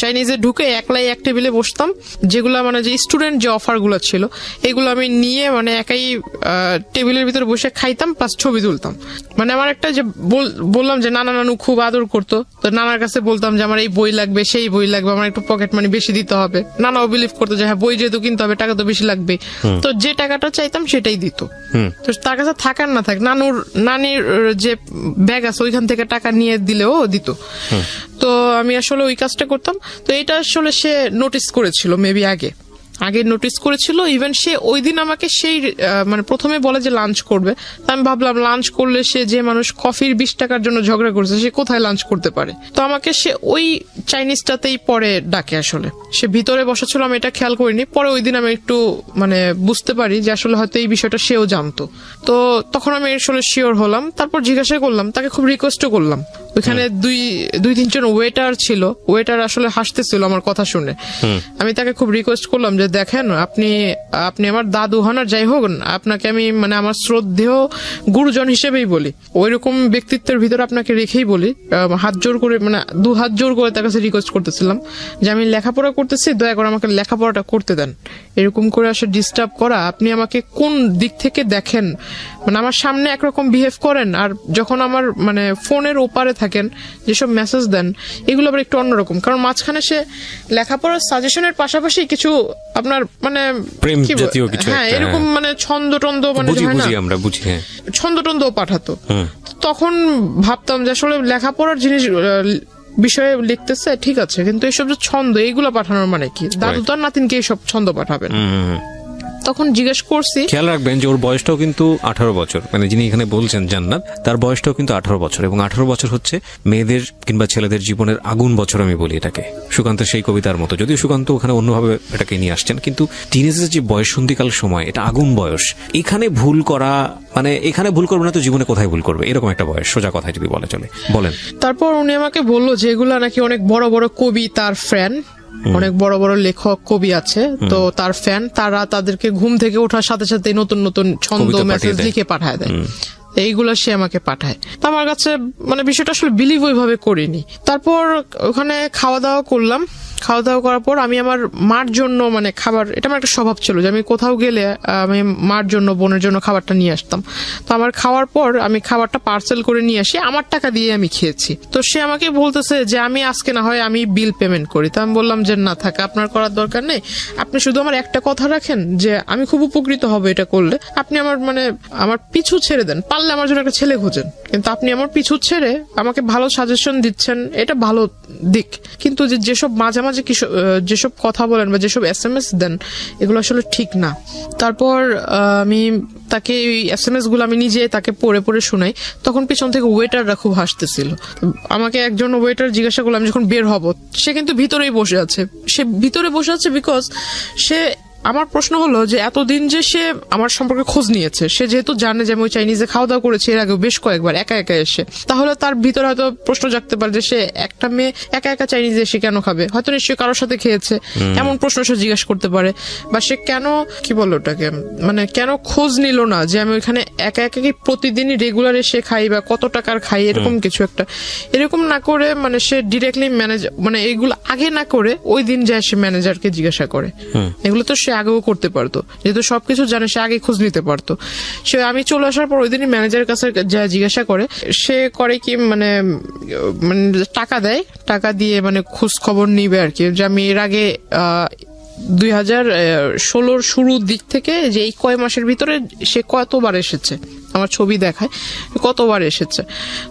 চাইনিজে ঢুকে একলাই এক টেবিলে বসতাম, যেগুলা মানে যে স্টুডেন্ট যে অফার গুলো ছিল এগুলো আমি নিয়ে মানে একাই টেবিলের ভিতরে বসে খাইতাম, প্লাস ছবি তুলতাম। মানে আমার একটা যে বললাম যে নানা নানু খুব আদর করতো, তো নানার কাছে বলতাম যে আমার এই বই লাগবে, সেই বই লাগবে, আমার একটু পকেট মানি বেশি দিতে হবে। নানাও বিলিভ করতো যে হ্যাঁ বই যেহেতু কিনতে হবে টাকা তো বেশি লাগবে, তো যে টাকাটা চাইতাম সেটাই দিত। তো তার কাছে থাকার না থাক নানির যে ব্যাগ আছে ওইখান থেকে টাকা নিয়ে দিলেও দিত। তো আমি আসলে ওই কাজটা করতাম। তো এটা আসলে সে নোটিস করেছিল, মেবি আগে নোটিস করেছিল। ইভেন সে ওই দিন আমাকে সেই মানে প্রথমে বলে যে লাঞ্চ করবে, আমি ভাবলাম লাঞ্চ করলে সে যে মানুষ কফির 20 টাকার জন্য ঝগড়া করছে সে কোথায় লাঞ্চ করতে পারে। তো আমাকে সে ওই চাইনিজটাতেই পরে ডাকে। আসলে সে ভিতরে বসা ছিল, আমি এটা খেয়াল করিনি। পরে ওই দিন আমি একটু মানে বুঝতে পারি যে আসলে হয়তো এই বিষয়টা সেও জানতো। তো তখন আমি আসলে শিওর হলাম। তারপর জিজ্ঞাসা করলাম, তাকে খুব রিকোয়েস্টও করলাম। ওইখানে দুই তিনজন ওয়েটার ছিল, ওয়েটার আসলে হাসতেছিল আমার কথা শুনে। আমি তাকে খুব রিকোয়েস্ট করলাম যে দেখেন আপনি আমার দাদু হন আর যাই হোক, আপনাকে আমি মানে আমার শ্রদ্ধেয় গুরুজন হিসেবেই বলি, ওইরকম ব্যক্তিত্বের ভিতরে আপনাকে রেখেই বলি, হাত জোর করে মানে 2 হাত জোর করে তার কাছে রিকোয়েস্ট করতেছিলাম যে আমি লেখাপড়া করতেছি, দয়া করে আমাকে লেখাপড়াটা করতে দেন। এরকম করে আসলে ডিস্টার্ব করা, আপনি আমাকে কোন দিক থেকে দেখেন, মানে আমার সামনে একরকম বিহেভ করেন আর যখন আমার মানে ফোনের ওপারে থাকেন যেসব মেসেজ দেন এগুলো আবার একটু অন্যরকম। কারণ মাঝখানে সে লেখাপড়ার সাজেশনের পাশাপাশি কিছু আপনার মানে প্রেম জাতীয় কিছু, হ্যাঁ এরকম মানে ছন্দ টন্দ মানে আমরা বুঝি, হ্যাঁ ছন্দ টন্দও পাঠাতো। তখন ভাবতাম যে আসলে লেখাপড়ার জিনিস বিষয়ে লিখতেছে ঠিক আছে, কিন্তু এইসব যে ছন্দ এইগুলো পাঠানোর মানে কি? দাদু তার নাতিনকে এইসব ছন্দ পাঠাবেন। তখন জিজ্ঞেস করছি, খেয়াল রাখবেন যে ওর বয়সটাও কিন্তু 18 বছর, মানে যিনি এখানে বলছেন জান্নাত, তার বয়সটাও কিন্তু 18 বছর, এবং 18 বছর হচ্ছে মেয়েদের কিংবা ছেলেদের জীবনের আগুন বছর আমি বলি এটাকে, সুকান্তের সেই কবিতার মতো। যদিও সুকান্ত ওখানে অন্যভাবে এটাকে নিয়ে আসছেন, কিন্তু টিনেজের যে বয়ঃসন্ধিকাল সময়, এটা আগুন বয়স। এখানে ভুল করা মানে এখানে ভুল করবে না তো জীবনে কোথায় ভুল করবে, এরকম একটা বয়স, সোজা কথায় যদি বলা চলে। বলেন। তারপর উনি আমাকে বললো যে এগুলা নাকি অনেক বড় বড় কবি, তার ফ্যান, অনেক বড় বড় লেখক কবি আছে, তো তার ফ্যান, তারা তাদেরকে ঘুম থেকে ওঠার সাথে সাথে নতুন নতুন ছন্দ মেসেজ লিখে পাঠায় দেয়, এইগুলো সে আমাকে পাঠায়। তো আমার কাছে মানে বিষয়টা আসলে বিলিভ ওইভাবে করিনি। তারপর ওখানে খাওয়া দাওয়া করলাম। খাওয়া দাওয়া করার পর আমি আমার মার জন্য মানে খাবার, এটা আমার একটা স্বভাব ছিল যে আমি কোথাও গেলে আমি মার জন্য বোনের জন্য খাবারটা নিয়ে আসতাম। তো আমার খাওয়ার পর আমি খাবারটা পার্সেল করে নিয়ে আসি, আমার টাকা দিয়ে আমি খেয়েছি। তো সে আমাকে বলতেছে যে আমি আজকে না হয় আমি বিল পেমেন্ট করি। তো আমি বললাম যে না থাক, আপনার করার দরকার নেই, আপনি শুধু আমার একটা কথা রাখেন যে আমি খুব উপকৃত হব এটা করলে, আপনি আমার মানে আমার পিছু ছেড়ে দেন, পারলে আমার জন্য একটা ছেলে খোঁজেন, কিন্তু আপনি আমার পিছু ছেড়ে আমাকে ভালো সাজেশন দিচ্ছেন, এটা ভালো দিক, কিন্তু যেসব মাঝে মাঝে যেসব কথা বলেন বা যেসব SMS দেন এগুলো আসলে ঠিক না। তারপর আমি তাকে SMS গুলো আমি নিজে তাকে পড়ে পড়ে শোনাই। তখন পিছন থেকে ওয়েটাররা খুব হাসতেছিল। আমাকে একজন ওয়েটার জিজ্ঞাসা করলো আমি যখন বের হব, সে কিন্তু ভিতরেই বসে আছে। সে ভিতরে বসে আছে বিকজ সে, আমার প্রশ্ন হলো যে এতদিন যে সে আমার সম্পর্কে খোঁজ নিয়েছে, সে যেহেতু জানে যে আমি ওই চাইনিজে খাওয়া দাওয়া করেছি এর আগে বেশ কয়েকবার একা একা এসে, তাহলে তার ভিতরে হয়তো প্রশ্ন জাগতে পারে যে সে একটা মেয়ে একা একা চাইনিজে এসে কেন খাবে, হয়তো নিশ্চয়ই কারোর সাথে খেয়েছে, এমন প্রশ্ন সে জিজ্ঞাসা করতে পারে। বা সে কেন কি বললো ওটাকে মানে কেন খোঁজ নিল না যে আমি ওইখানে একা একা কি প্রতিদিনই রেগুলার এসে খাই বা কত টাকার খাই, এরকম কিছু একটা। এরকম না করে মানে সে ডিরেক্টলি ম্যানেজার মানে এগুলো আগে না করে ওই দিন যায় সে ম্যানেজারকে জিজ্ঞাসা করে। এগুলো তো সে আগেও করতে পারতো, যেহেতু সবকিছু জানে সে আগে খোঁজ নিতে পারতো। সে আমি চলে আসার পর ওই দিনই ম্যানেজারের কাছে যা জিজ্ঞাসা করে, সে করে কি মানে টাকা দেয়, টাকা দিয়ে মানে খোঁজ খবর নিবে আর কি, যে আমি এর আগে 2016 শুরুর দিক থেকে যে এই কয় মাসের ভিতরে সে কতবার এসেছে, আমার ছবি দেখায় কতবার এসেছে।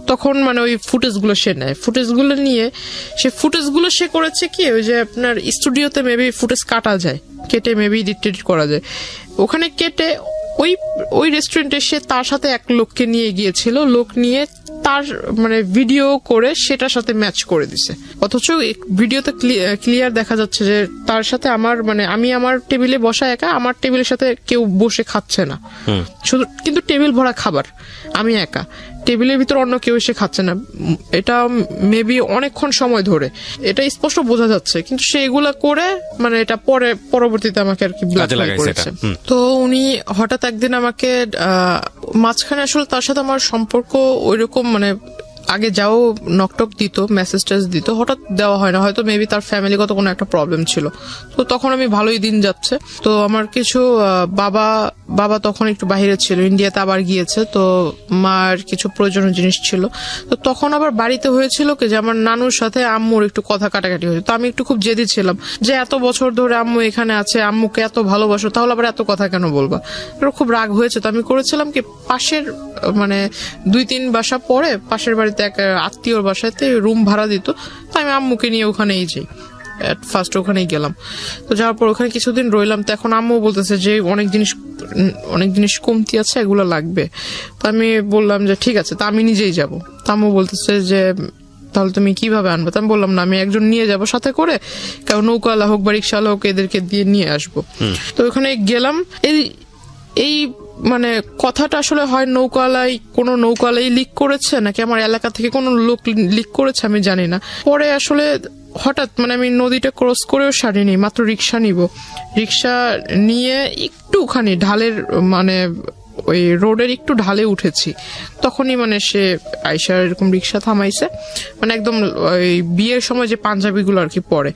তখন মানে ওই ফুটেজগুলো সে নেয়, ফুটেজগুলো নিয়ে সে করেছে কি ওই যে আপনার স্টুডিওতে মেবি ফুটেজ কাটা যায়, কেটে মেবি এডিট করা যায়, ওখানে কেটে ওই ওই রেস্টুরেন্টে সে তার সাথে এক লোককে নিয়ে গিয়েছিল, লোক নিয়ে তার মানে ভিডিও করে সেটার সাথে ম্যাচ করে দিছে, অথচ ভিডিওতে ক্লিয়ার দেখা যাচ্ছে যে তার সাথে আমার মানে আমি আমার টেবিলে বসা একা, আমার টেবিলের সাথে কেউ বসে খাচ্ছে না, শুধু কিন্তু টেবিল ভরা খাবার, আমি একা, টেবিলের ভিতর অন্য কেউ এসে খাচ্ছে না, এটা মেবি অনেকক্ষণ সময় ধরে, এটা স্পষ্ট বোঝা যাচ্ছে, কিন্তু সে এগুলা করে মানে এটা পরবর্তীতে আমাকে আর কি ব্ল্যাকমেইল করেছে। তো উনি হঠাৎ একদিন আমাকে মাঝখানে আসলে তার সাথে আমার সম্পর্ক ওইরকম মানে আগে যাও নকটক দিত, মেসেজ টেস দিত, হঠাৎ দেওয়া হয় না, হয়তো মেবি তার ফ্যামিলিগত কোনো একটা প্রবলেম ছিল। তো তখন আমি ভালোই দিন যাচ্ছে, তো আমার কিছু বাবা তখন একটু বাইরে ছিল, ইন্ডিয়াতে আবার গিয়েছে, তো মার কিছু প্রয়োজনীয় জিনিস ছিল, তো তখন আবার বাড়িতে হয়েছিল কি যে আমার নানুর সাথে আম্মুর একটু কথা কাটাকাটি হয়েছে, তো আমি একটু খুব জেদি ছিলাম যে এত বছর ধরে আম্মু এখানে আছে, আম্মুকে এত ভালোবাসো, তাহলে আবার এত কথা কেন বলবা, এটা খুব রাগ হয়েছে। তো আমি করেছিলাম কি পাশের মানে 2-3 বাসা পরে পাশের বাড়িতে এক আত্মীয়র বাসাতে রুম ভাড়া দিত, তো আমি আম্মুকে নিয়ে ওখানেই যাই, ফার্স্ট ওখানেই গেলাম। তো যাওয়ার পর ওখানে কিছুদিন রইলাম, তো এখন আম্মু বলতেছে যে অনেক জিনিস কমতি আছে, এগুলো লাগবে। তো আমি বললাম যে ঠিক আছে, তো আমি নিজেই যাব। তো আম্মু বলতেছে যে তাহলে তুমি কিভাবে আনবে? তো আমি বললাম না, আমি একজন নিয়ে যাব সাথে করে, কারণ নৌকাওয়ালা হোক বা রিক্সাওয়ালা হোক এদেরকে দিয়ে নিয়ে আসবো। তো ওখানে গেলাম, এই মানে কথাটা আসলে হয় কোনো নৌকাওয়ালাই লিক করেছে নাকি আমার এলাকা থেকে কোনো লোক লিক করেছে আমি জানি না। পরে আসলে হঠাৎ মানে আমি নদীটা ক্রস করেও সারিনি, মাত্র রিক্সা নিয়ে একটুখানি ঢালের মানে ওই রোডের একটু ঢালে উঠেছি, তখনই মানে সে আইসা এরকম রিক্সা থামাইছে, মানে একদম ওই বিয়ের সময় যে পাঞ্জাবিগুলো আর কি পরে,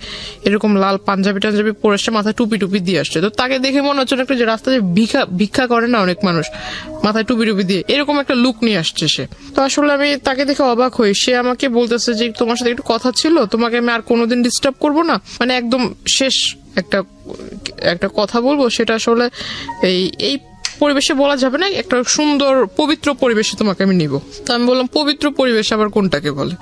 এরকম লাল পাঞ্জাবি পরে আসছে, মাথায় টুপি দিয়ে আসছে। তো তাকে দেখে মনে হচ্ছে একটা যে রাস্তায় ভিক্ষা করে না অনেক মানুষ, মাথায় টুপি দিয়ে এরকম একটা লুক নিয়ে আসছে সে। তো আসলে আমি তাকে দেখে অবাক হই, সে আমাকে বলতেছে যে তোমার সাথে একটু কথা ছিল, তোমাকে আমি আর কোনোদিন ডিস্টার্ব করবো না, মানে একদম শেষ একটা কথা বলবো, সেটা আসলে এই পরিবেশে বলা যাবে না, একটা সুন্দর পবিত্র পরিবেশে তোমাকে আমি নিব। তো আমি বললাম পবিত্র পরিবেশ আবার কোনটাকে বলে?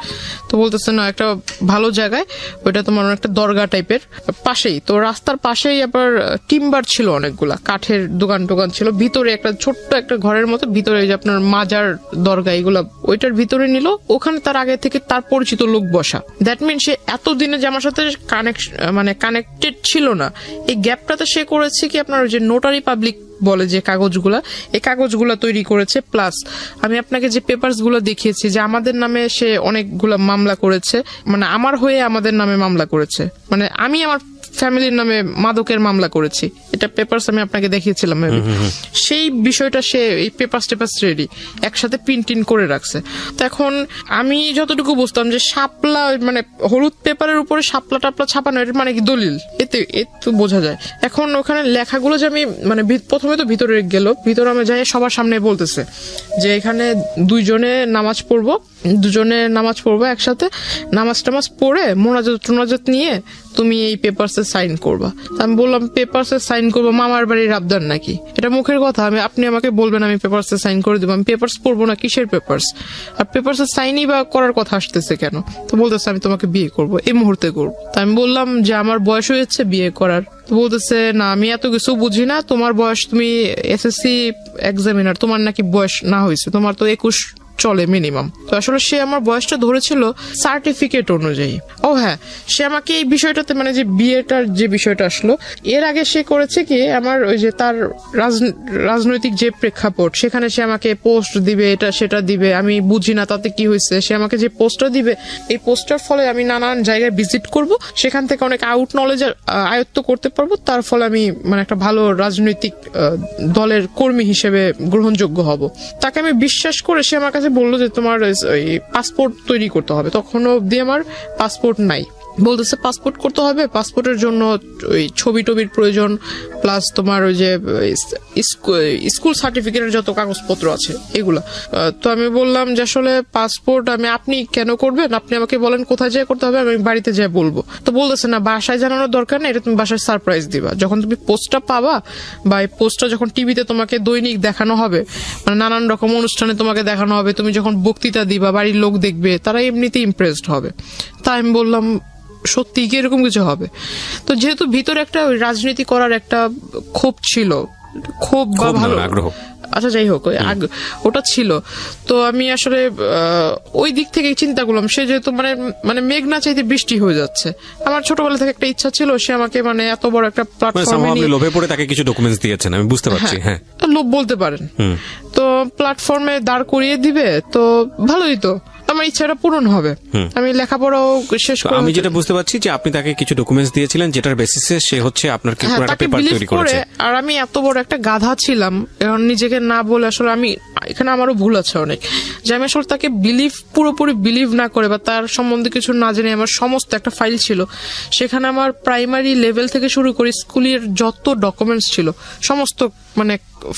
তো বলতেছে না, একটা ভালো জায়গায়, ওইটা তোমার একটা দরগা টাইপের পাশেই, তো রাস্তার পাশেই আবার টিম্বার ছিল, অনেকগুলা কাঠের দোকান ছিল, ভিতরে একটা ছোট্ট একটা ঘরের মতো, ভিতরে যে আপনার মাজার দরগা এগুলা ওইটার ভিতরে নিল, ওখানে তার আগে থেকে তার পরিচিত লোক বসা। দ্যাট মিন সে এতদিনে যে আমার সাথে কানেক্টেড ছিল না, এই গ্যাপটাতে সে করেছে কি আপনার যে নোটারি পাবলিক বলে যে এই কাগজগুলা তৈরি করেছে, প্লাস আমি আপনাকে যে পেপারস গুলো দেখিয়েছি যে আমাদের নামে সে অনেকগুলা মামলা করেছে, মানে আমার হয়ে আমাদের নামে মামলা করেছে, মানে আমি আমার ফ্যামিলির নামে মাদকের মামলা করেছি, এটা পেপারস আমি আপনাকে দেখিয়েছিলাম। সেই বিষয়টা সে এই পেপারস রেডি একসাথে প্রিন্টিং করে রাখছে। তো এখন আমি যতটুকু বুঝতাম যে শাপলা মানে হলুদ পেপারের উপরে শাপলা টাপলা ছাপানো, এর মানে কি দলিল, এতে বোঝা যায়। এখন ওখানে লেখাগুলো যে আমি মানে প্রথমে তো ভিতরে আমি যাই, সবার সামনে বলতেছে যে এখানে দুজনে নামাজ পড়বো একসাথে, নামাজ পড়ে মোনাজাত নিয়ে তুমি এই পেপারসে সাইন করবা। আমি বললাম পেপারসে সাইন করবো, মামার বাড়ির আবদার নাকি? এটা মুখের কথা, আপনি আমাকে বলবেন আমি পেপারসে সাইন করে দেবো, আমি পেপারস পড়বো না, কিসের পেপারস? আর পেপারসে সাইনই বা করার কথা আসতেছে কেন? তো বলতেছে আমি তোমাকে বিয়ে করবো, এই মুহূর্তে করবো। তো আমি বললাম যে আমার বয়স হয়েছে বিয়ে করার। তো বলতেছে না, আমি এত কিছু বুঝি না, তোমার বয়স, তুমি এসএসসি এক্সামিনার, তোমার নাকি বয়স না হয়েছে, তোমার তো 21 চলে মিনিমাম। তো আসলে সে আমার বয়সটা ধরেছিল সার্টিফিকেট অনুযায়ী। ও হ্যাঁ, সে আমাকে এই বিষয়টাতে মানে যে বিয়েটার যে বিষয়টা আসলো, এর আগে সে করেছে কি আমার ওই যে তার রাজনৈতিক যে প্রেক্ষাপট, সেখানে সে আমাকে পোস্ট দিবে, এটা সেটা দিবে, আমি বুঝি না তাতে কি হয়েছে, সে আমাকে যে পোস্টটা দিবে, এই পোস্টার ফলে আমি নানান জায়গায় ভিজিট করব, সেখান থেকে অনেক আউট নলেজ আয়ত্ত করতে পারবো, তার ফলে আমি মানে একটা ভালো রাজনৈতিক দলের কর্মী হিসেবে গ্রহণযোগ্য হব। তাকে আমি বিশ্বাস করে সে আমার কাছে বললো যে তোমার পাসপোর্ট তৈরি করতে হবে, তখন অব্দি আমার পাসপোর্ট নাই। বলতেছে পাসপোর্ট করতে হবে, পাসপোর্টের জন্য ওই ছবির প্রয়োজন, প্লাস তোমার ওই যে স্কুল সার্টিফিকেটের যত কাগজপত্র আছে এগুলা। তো আমি বললাম যে আসলে পাসপোর্ট আপনি কেন করবেন, আপনি আমাকে বলেন কোথায় যেয়ে করতে হবে, আমি বাড়িতে যেয়ে বলবো। তো বলতেছে না, বাসায় জানানোর দরকার না, এটা তুমি বাসায় সারপ্রাইজ দিবা, যখন তুমি পোস্টটা পাবা বা এই পোস্টটা যখন টিভিতে তোমাকে দৈনিক দেখানো হবে, মানে নানান রকম অনুষ্ঠানে তোমাকে দেখানো হবে, তুমি যখন বক্তৃতা দিবা বাড়ির লোক দেখবে, তারা এমনিতে ইমপ্রেসড হবে। তাই আমি বললাম সত্যি কি এরকম কিছু হবে? তো যেহেতু ভিতরে একটা রাজনীতি করার একটা ক্ষোভ ছিল, ক্ষোভ বা ক্ষোভ না, ভালো আগ্রহ। আচ্ছা যাই হোক ওটা ছিল। তো আমি আসলে ওই দিক থেকে চিন্তা করলাম, সে যেহেতু মানে মেঘ না চাইতে বৃষ্টি হয়ে যাচ্ছে, আমার ছোটবেলা থেকে একটা ইচ্ছা ছিল সে আমাকে মানে এত বড় একটা মানে প্ল্যাটফর্মে আপনি নিয়ে, লোভে পড়ে তাকে কিছু ডকুমেন্টস দিয়েছেন, আমি বুঝতে পারছি। হ্যাঁ, লোভ বলতে পারেন। তো প্ল্যাটফর্মে দাঁড় করিয়ে দিবে তো ভালোই, তো আমার ইচ্ছাটা পূরণ হবে। আমি লেখাপড়াও শেষ তো করে আমি যেটা বুঝতে পারছি যে আপনি তাকে কিছু ডকুমেন্টস দিয়েছিলেন যেটার বেসিসে সে হচ্ছে আপনার কি পুরো একটা তাকে পেপার বিলিভ তৈরি করে। করেছে। আর আমি এত বড় একটা গাধা ছিলাম, এখন নিজেকে না বলে আসলে আমি এখানে আমারও ভুল আছে অনেক, যে আমি আসলে তাকে পুরোপুরি বিলিভ না করে বা তার সম্বন্ধে কিছু না জেনে আমার সমস্ত একটা ফাইল ছিল, সেখানে আমার প্রাইমারি লেভেল থেকে শুরু করে স্কুলের যত ডকুমেন্টস ছিল সমস্ত মানে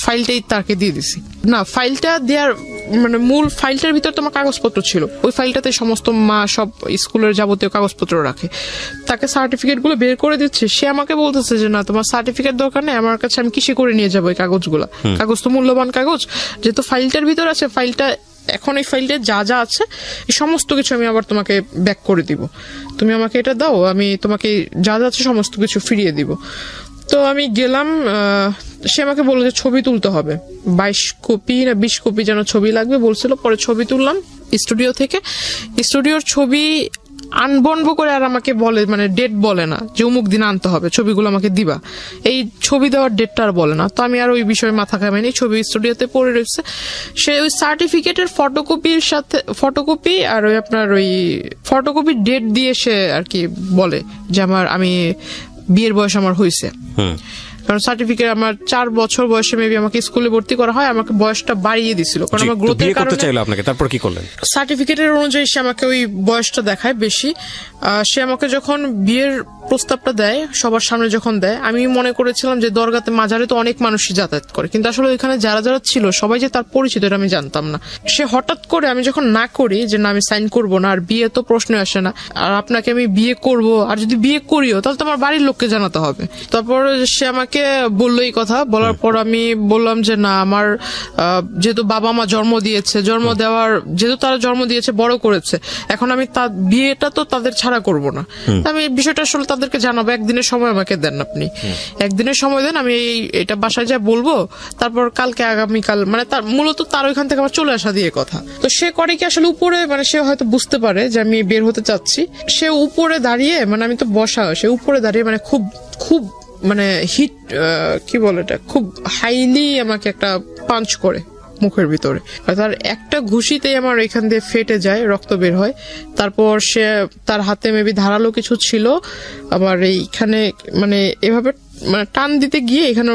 ফাইলটাই তাকে দিয়ে দিছি। না, ফাইলটা দেওয়ার মানে মূল ফাইলটার ভিতর তোমার কাগজপত্র ছিল, ওই ফাইলটাতে সমস্ত মা সব স্কুলের যাবতীয় কাগজপত্র রাখে। তাকে সার্টিফিকেট গুলো বের করে দিচ্ছে, সে আমাকে বলতেছে যে না তোমার সার্টিফিকেট দরকার নেই, আমার কাছে আমি কিসে করে নিয়ে যাবো এই কাগজগুলো, কাগজ তো মূল্যবান কাগজ, যেহেতু ফাইলটার ভিতর আছে, ফাইলটা এখন এই ফাইলটা যা যা আছে এই সমস্ত কিছু আমি আবার তোমাকে ব্যাক করে দিব, তুমি আমাকে এটা দাও, আমি তোমাকে যা যা আছে সমস্ত কিছু ফিরিয়ে দিব। তো আমি গেলাম, সে আমাকে বললো যে ছবি তুলতে হবে, 22 কপি না 20 কপি যেন ছবি লাগবে বলছিল। পরে ছবি তুললাম স্টুডিও থেকে, স্টুডিওর ছবি আনবন্ড করে আর আমাকে বলে মানে ডেট বলে না যে অমুক দিন আনতে হবে, ছবিগুলো আমাকে দিবা, এই ছবি দেওয়ার ডেটটা আর বলে না। তো আমি আর ওই বিষয়ে মাথা ঘামাইনি, ছবি স্টুডিওতে পড়ে রয়েছে। সে ওই সার্টিফিকেটের ফটোকপির সাথে ফটোকপি আর ওই আপনার ওই ফটোকপির ডেট দিয়ে সে আর কি বলে যে আমি বিয়ের বয়স আমার হয়েছে। কারণ সার্টিফিকেট আমার 4 বছর বয়সে মেবি আমাকে স্কুলে ভর্তি করা হয়, আমাকে বয়সটা বাড়িয়ে দিছিল কারণ আমার গ্রোথের বিয়ে করতে কারণে। চাইলো আপনাকে, তারপর কি করলেন? সার্টিফিকেটের অনুযায়ী সে আমাকে ওই বয়সটা দেখায় বেশি। সে আমাকে যখন বিয়ের প্রস্তাবটা দেয় সবার সামনে যখন দেয়, আমি মনে করেছিলাম যে দরগাতে মাজারে তো অনেক মানুষই যাতায়াত করে, কিন্তু আসলে ওইখানে যারা যারা ছিল সবাই যে তার পরিচিত এটা আমি জানতাম না। সে হঠাৎ করে আমি যখন না করি যে না আমি সাইন করব না, আর বিয়ে তো প্রশ্ন আসে না, আর আপনাকে আমি বিয়ে করব, আর যদি বিয়ে করিও তাহলে তো আমার বাড়ির লোককে জানাতে হবে। তারপর সে আমাকে বললো এই কথা, বলার পর আমি বললাম যে না আমার যেহেতু বাবা মা জন্ম দিয়েছে, জন্ম দেওয়ার যেহেতু তারা জন্ম দিয়েছে বড় করেছে, এখন আমি বিয়েটা তো তাদের ছাড়া করব না, আমি বিষয়টা আসলে তাদেরকে জানাবো, একদিনের সময় আমাকে দেন, আপনি একদিনের সময় দেন, আমি এটা বাসায় যা বলবো, তারপর কালকে আগামীকাল মানে তার মূলত তার ওইখান থেকে আমার চলে আসা দিয়ে কথা। তো সে করে কি আসলে উপরে মানে সে হয়তো বুঝতে পারে যে আমি বের হতে চাচ্ছি, সে উপরে দাঁড়িয়ে মানে আমি তো বসা, সে উপরে দাঁড়িয়ে মানে খুব খুব মানে হিট কি বলে এটা, খুব হাইলি আমাকে একটা পাঞ্চ করে মুখের ভিতরে, তার একটা ঘুষিতেই আমার এখান দিয়ে ফেটে যায়, রক্ত বের হয়। তারপর সে তার হাতে মেবি ধারালো কিছু ছিল, আবার এইখানে মানে এভাবে মানে টান দিতে গিয়ে এখানে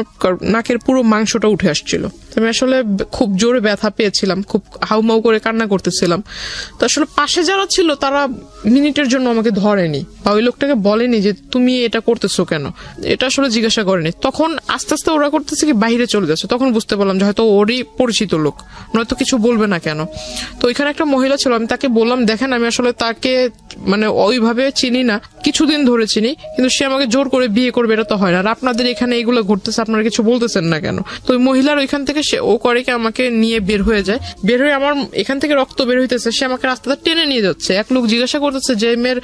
নাকের পুরো মাংসটা উঠে আসছিল। আমি আসলে খুব জোরে ব্যথা পেয়েছিলাম, খুব হাউমাউ করে কান্না করতেছিলাম। তো আসলে পাশে যারা ছিল তারা মিনিটের জন্য আমাকে ধরেনি বা ওই লোকটাকে বলেনি যে তুমি এটা করতেছো কেন, এটা আসলে জিজ্ঞাসা করেনি। তখন আস্তে আস্তে ওরা করতেছে কি বাইরে চলে যাচ্ছে, তখন বুঝতে পারলাম যে হয়তো ওরই পরিচিত লোক, নয়তো কিছু বলবে না কেন। তো ওইখানে একটা মহিলা ছিল, আমি তাকে বললাম দেখেন আমি আসলে তাকে মানে ওইভাবে চিনি না, কিছুদিন ধরে চিনি, কিন্তু সে আমাকে জোর করে বিয়ে করবে এটা তো হয় না, আর আপনাদের এখানে এগুলো ঘটতেছে আপনারা কিছু বলতেছেন না কেন। তো ওই মহিলার ওইখান থেকে সে ও করে কি আমাকে নিয়ে বের হয়ে যায়, বের হয়ে আমার এখান থেকে রক্ত বের হইতেছে, সে আমাকে রাস্তাটা টেনে নিয়ে যাচ্ছে। এক লোক জিজ্ঞাসা করতেছে যে মেয়ের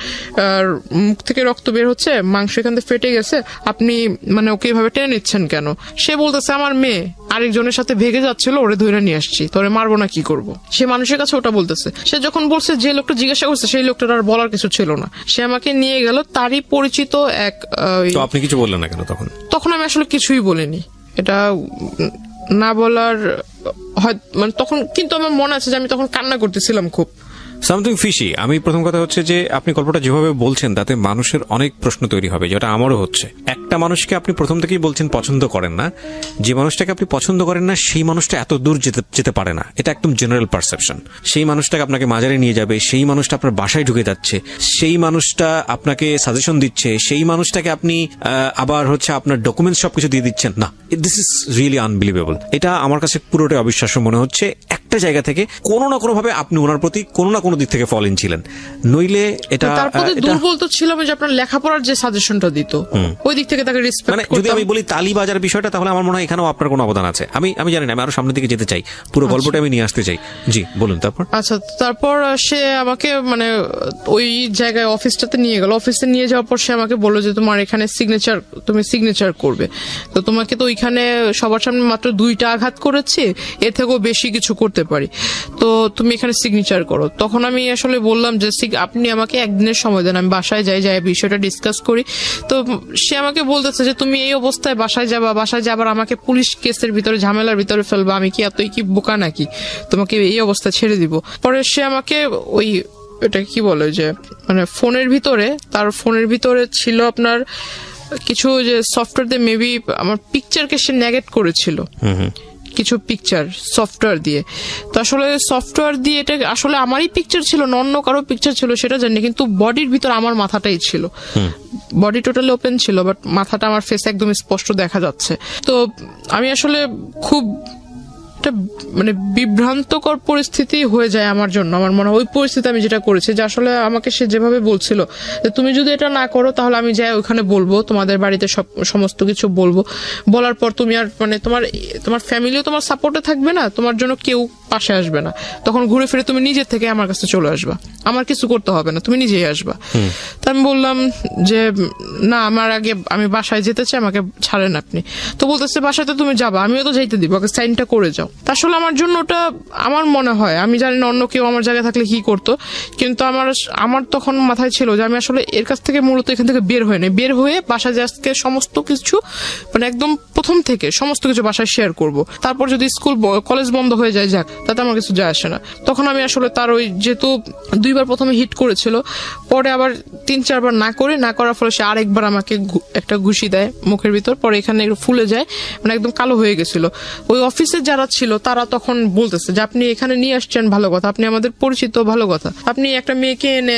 মুখ থেকে রক্ত বের হচ্ছে, মাংস এখান থেকে ফেটে গেছে, আপনি মানে ওকে এভাবে টেনে নিচ্ছেন কেন? সে বলতেছে আমার মেয়ে আরেকজনের সাথে ভেগে যাচ্ছিল, ওরে ধরে নিয়ে আসছি, তোরে মারবো না কি করব। সে মানুষের কাছে ওটা বলতেছে। সে যখন বলছে যে লোকটা জিজ্ঞাসা করছে সেই লোকটার আর বলার কিছু ছিল না, সে আমাকে নিয়ে গেল তারই পরিচিত এক। তো আপনি কিছু বললেন না কেন তখন? তখন আমি আসলে কিছুই বলিনি, এটা না বলার মানে তখন কিন্তু আমার মনে আছে যে আমি তখন কান্না করতেছিলাম খুব। Something fishy. আমি প্রথম কথা হচ্ছে যে আপনি গল্পটা যেভাবে বলছেন তাতে মানুষের অনেক প্রশ্ন তৈরি হবে, যেটা আমারও হচ্ছে। একটা মানুষকে আপনি প্রথম থেকেই বলছেন পছন্দ করেন না, যে মানুষটাকে আপনি পছন্দ করেন না সেই মানুষটা এত দূর যেতে পারে না, এটা একদম জেনারেল পারসেপশন। সেই মানুষটাকে আপনাকে মাজারে নিয়ে যাবে, সেই মানুষটা আপনার বাসায় ঢুকে যাচ্ছে, সেই মানুষটা আপনাকে সাজেশন দিচ্ছে, সেই মানুষটাকে আপনি আবার হচ্ছে আপনার ডকুমেন্টস সবকিছু দিয়ে দিচ্ছেন। না, দিস ইজ রিয়েলি আনবিলিভেবল। এটা আমার কাছে পুরোটাই অবিশ্বাস্য মনে হচ্ছে। একটা একটা জায়গা থেকে কোনো না কোনো ভাবে আপনি ওনার প্রতি কোনো না কোনো দিক থেকে ফলেন ছিলেন, নইলে এটা তার প্রতি দুর্বল তো ছিলাম যে আপনার লেখাপড়ার যে সাজেশনটা দিত ওই দিক থেকে তাকে মানে রেসপেক্ট যদি করতাম। আমি বলি তালি বাজার বিষয়টা, তাহলে আমার মনে হয় এখানেও আপনার কোনো অবদান আছে। আমি জানি না, আমি আরো সামনের দিকে যেতে চাই, পুরো গল্পটা আমি নিয়ে আসতে চাই। জি বলুন। তারপর আচ্ছা, তারপর সে আমাকে মানে ওই জায়গায় অফিসটাতে নিয়ে গেল। অফিসে নিয়ে যাওয়ার পর সে আমাকে বললো যে তোমার এখানে তুমি সিগনেচার করবে, তো তোমাকে তো ওইখানে সবার সামনে মাত্র 2টা আঘাত করেছি, এর থেকেও বেশি কিছু করতে পারি, তো তুমি এখানে সিগনেচার করো। তখন আমি আসলে বললাম যে আপনি আমাকে একদিনের সময় দেন, আমি বাসায় যাই বিষয়টা ডিসকাস করি। তো সে আমাকে বলতেছে যে তুমি এই অবস্থায় বাসায় যাবার আমাকে পুলিশ কেসের ভিতরে ঝামেলার ভিতরে ফেলবা, আমি কি এতই কি বোকা নাকি, তোমাকে এই অবস্থা ছেড়ে দিব। পরে সে আমাকে ওই এটা কি বলে যে মানে ফোনের ভিতরে ছিল আপনার কিছু যে সফটওয়্যার দিয়ে মেবি আমার পিকচারকে সে নেগেট করেছিল, কিছু পিকচার সফটওয়্যার দিয়ে। তো আসলে সফটওয়্যার দিয়ে এটা আসলে আমারই পিকচার ছিল না অন্য কারো পিকচার ছিল সেটা জানি, কিন্তু বডির ভিতর আমার মাথাটাই ছিল, বডি টোটালি ওপেন ছিল, বাট মাথাটা আমার ফেস একদম স্পষ্ট দেখা যাচ্ছে। তো আমি আসলে খুব একটা মানে বিভ্রান্তকর পরিস্থিতি হয়ে যায় আমার জন্য। আমার মনে হয় ওই পরিস্থিতি আমি যেটা করেছি যে আসলে আমাকে সে যেভাবে বলছিল যে তুমি যদি এটা না করো তাহলে আমি যাই ওখানে বলবো, তোমাদের বাড়িতে সমস্ত কিছু বলবো, বলার পর তুমি আর মানে তোমার ফ্যামিলিও তোমার সাপোর্টে থাকবে না, তোমার জন্য কেউ পাশে আসবে না, তখন ঘুরে ফিরে তুমি নিজে থেকে আমার কাছে চলে আসবা, আমার কিছু করতে হবে না, তুমি নিজেই আসবা। তা আমি বললাম যে না, আমি বাসায় যেতে চাই, আমাকে ছাড়েন আপনি। তো বলতেছে বাসায় তো তুমি যাবা, আমিও তো যাইতে দিব, আগে সাইনটা করে যাও। আসলে আমার জন্য ওটা আমার মনে হয়, আমি জানি না অন্য কেউ আমার জায়গায় থাকলে কি করতো, কিন্তু আমার তখন মাথায় ছিল যে আমি আসলে এর কাছ থেকে মূলত এখান থেকে বের হয়ে বাসায় আজকে সমস্ত কিছু মানে একদম প্রথম থেকে সমস্ত কিছু বাসায় শেয়ার করব। তারপর যদি স্কুল কলেজ বন্ধ হয়ে যায় যাক, তাতে আমার কিছু যায় আসে না। তখন আমি আসলে তার ওই যেহেতু 2বার প্রথমে হিট করেছিল, পরে আবার 3-4 বার না করার ফলে সে আরেকবার আমাকে একটা ঘুষি দেয় মুখের ভিতর, পরে এখানে একটু ফুলে যায়, মানে একদম কালো হয়ে গেছিল। ওই অফিসে যারা ছিল তারা তখন বলতেছে যে আপনি এখানে নিয়ে আসছেন ভালো কথা, আপনি আমাদের পরিচিত ভালো কথা, আপনি একটা মেয়েকে এনে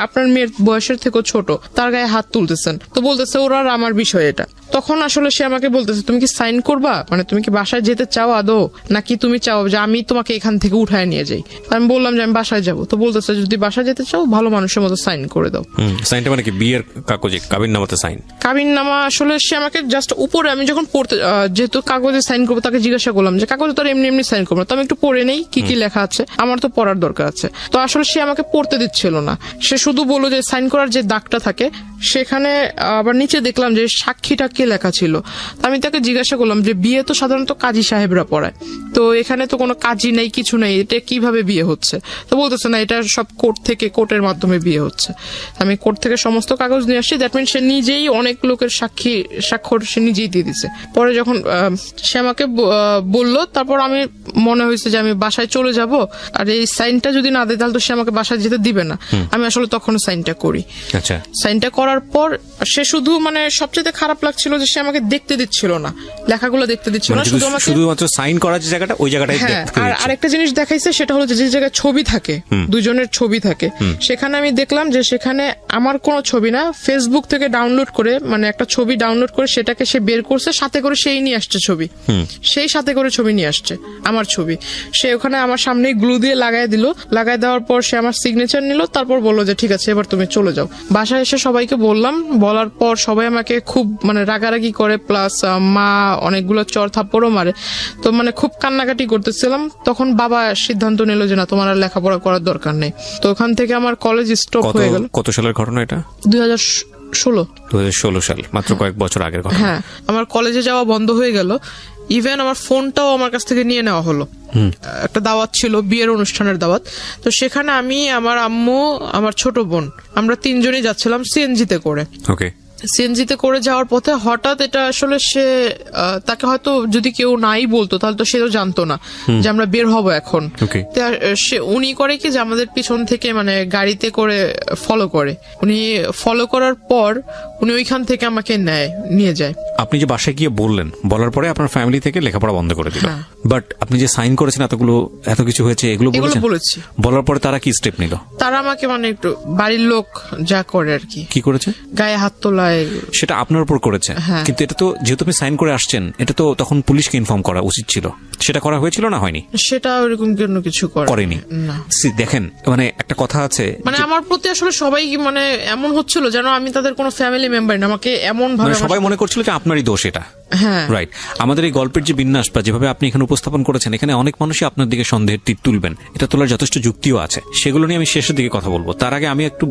আপনার মেয়ের বয়সের থেকেও ছোট তার গায়ে হাত তুলতেছেন, তো বলতেছে ওরা আর আমার বিষয় এটা। তখন আসলে সে আমাকে বলতেছে তুমি কি সাইন করবা, মানে তুমি কি বাসায় যেতে চাও আদৌ, নাকি তুমি চাও যে আমি তোমাকে এখান থেকে উঠায় নিয়ে যাই। আমি বললাম যে আমি বাসায় যাবো। তো বলতেছে যদি বাসায় যেতে চাও ভালো মানুষের মতো সাইন করে দাও। সাইনটা মানে কি বিয়ের কাগজে কাবিননামাতে সাইন? কাবিননামা আসলে সে আমাকে জাস্ট উপরে, আমি যখন পড়তে যেহেতু কাগজে সাইন করবো তাকে জিজ্ঞাসা করলাম যে কাগজে তো এমনি সাইন করবো না, তো আমি একটু পড়ে নেই কি কি লেখা আছে, আমার তো পড়ার দরকার আছে। তো আসলে সে আমাকে পড়তে দিচ্ছিল না, সে শুধু বললো যে সাইন করার যে দাগটা থাকে সেখানে আবার নিচে দেখলাম যে সাক্ষীটা কে লেখা ছিল। আমি তাকে জিজ্ঞাসা করলাম যে বিয়ে তো সাধারণত কাজী সাহেবরা পড়ায়, তো এখানে তো কোনো কাজী নেই, কিছু নেই, এটা কিভাবে বিয়ে হচ্ছে? তো বলতেছে না, এটা সব কোর্টের মাধ্যমে বিয়ে হচ্ছে। আমি কোর্ট থেকে সমস্ত কাগজ নিয়ে আসছি, দ্যাট মিন সে নিজেই অনেক লোকের স্বাক্ষর সে নিজেই দিয়ে দিছে। পরে যখন সে আমাকে বললো, তারপর আমি মনে হয়েছে যে আমি বাসায় চলে যাব, আর এই সাইনটা যদি না দেয় তাহলে তো সে আমাকে বাসায় যেতে দিবে না। আমি আসলে তখন সাইনটা করি। আচ্ছা, সাইনটা করার পর সে শুধু মানে সবচেয়ে খারাপ লাগছিল যে সে আমাকে দেখতে দিচ্ছিল না, লেখাগুলো দেখতে দিচ্ছিল না, শুধুমাত্র সাইন করার যে জায়গাটা ওই জায়গাটাই দেখতে। আর আরেকটা জিনিস দেখাইছে, সেটা হলো যে জায়গায় ছবি থাকে, দুজনের ছবি থাকে, সেখানে আমি দেখলাম যে সেখানে আমার কোনো ছবি না, ফেসবুক থেকে ডাউনলোড করে মানে একটা ছবি ডাউনলোড করে সেটাকে সে বের করছে, সাথে করে সেই নিয়ে আসছে ছবি, সেই সাথে করে ছবি নিয়ে আসছে আমার ছবি, সে ওখানে আমার সামনে গ্লু দিয়ে লাগাই দেওয়ার পর সে আমার সিগনেচার নিল, তারপর বললো যে ঠিক আছে এবার তুমি চলে যাও। বাসায় এসে সবাইকে বলার পর সবাই আমাকে খুব মানে রাগারাগি করে, প্লাস মা অনেকগুলো চর থাপ্পড়ও মারে, তো মানে খুব কান্নাকাটি করতেছিলাম। তখন বাবা সিদ্ধান্ত নিল যে না, তোমার আর লেখাপড়া করার দরকার নেই। তো ওখান থেকে আমার কলেজ স্টপ হয়ে গেল। কত সালের ঘটনা এটা? 2016 সাল, মাত্র কয়েক বছর আগের ঘটনা। হ্যাঁ, আমার কলেজে যাওয়া বন্ধ হয়ে গেল, ইভেন আমার ফোনটাও আমার কাছ থেকে নিয়ে নেওয়া হলো। একটা দাওয়াত ছিল, বিয়ের অনুষ্ঠানের দাওয়াত, তো সেখানে আমি, আমার আম্মু, আমার ছোট বোন, আমরা 3 জনই যাচ্ছিলাম সিএনজিতে করে। ওকে, সিএনজিতে করে যাওয়ার পথে হঠাৎ এটা আসলে তাকে হয়তো যদি কেউ নাই বলতো তাহলে তো সেও জানতো না যে আমরা বের হব এখন। উনি করে কি যে আমাদের পিছন থেকে মানে গাড়িতে করে ফলো করে, উনি ফলো করার পর উনি ওইখান থেকে আমাকে নিয়ে যায়। আপনি যে বাসায় গিয়ে বলার পরে আপনার ফ্যামিলি থেকে লেখাপড়া বন্ধ করে দিল, বাট আপনি যে সাইন করেছেন এত কিছু হয়েছে এগুলো বলেছি। বলার পরে তারা কি স্টেপ নিল? তারা আমাকে মানে একটু বাড়ির লোক যা করে আর কি করেছে, গায়ে হাত তোলা হয়। সেটা আপনার উপর করেছে, হ্যাঁ। কিন্তু এটা তো যেহেতু আপনি সাইন করে আসছেন, এটা তো তখন পুলিশকে ইনফর্ম করা উচিত ছিল। সেটা করা হয়েছিল না হয়নি? সেটা ওরকম কোনো কিছু করেনি। না। See, দেখেন মানে একটা কথা আছে, মানে আমার প্রতি আসলে সবাই মানে এমন হচ্ছিল যেন আমি তাদের কোনো ফ্যামিলি মেম্বার না, আমাকে এমন ভাবে মানে সবাই মনে করছিল যে আপনারই দোষ এটা। হ্যাঁ রাইট। আমাদের এই গল্পের যে বিন্যাস বা যেভাবে আপনি এখানে উপস্থাপন করেছেন, এখানে অনেক মানুষই আপনার দিকে সন্দেহের তীর তুলবেন, এটা তোলার যথেষ্ট যুক্তিও আছে। সেগুলো নিয়ে আমি শেষের দিকে কথা বলবো। তার আগে আমি একটু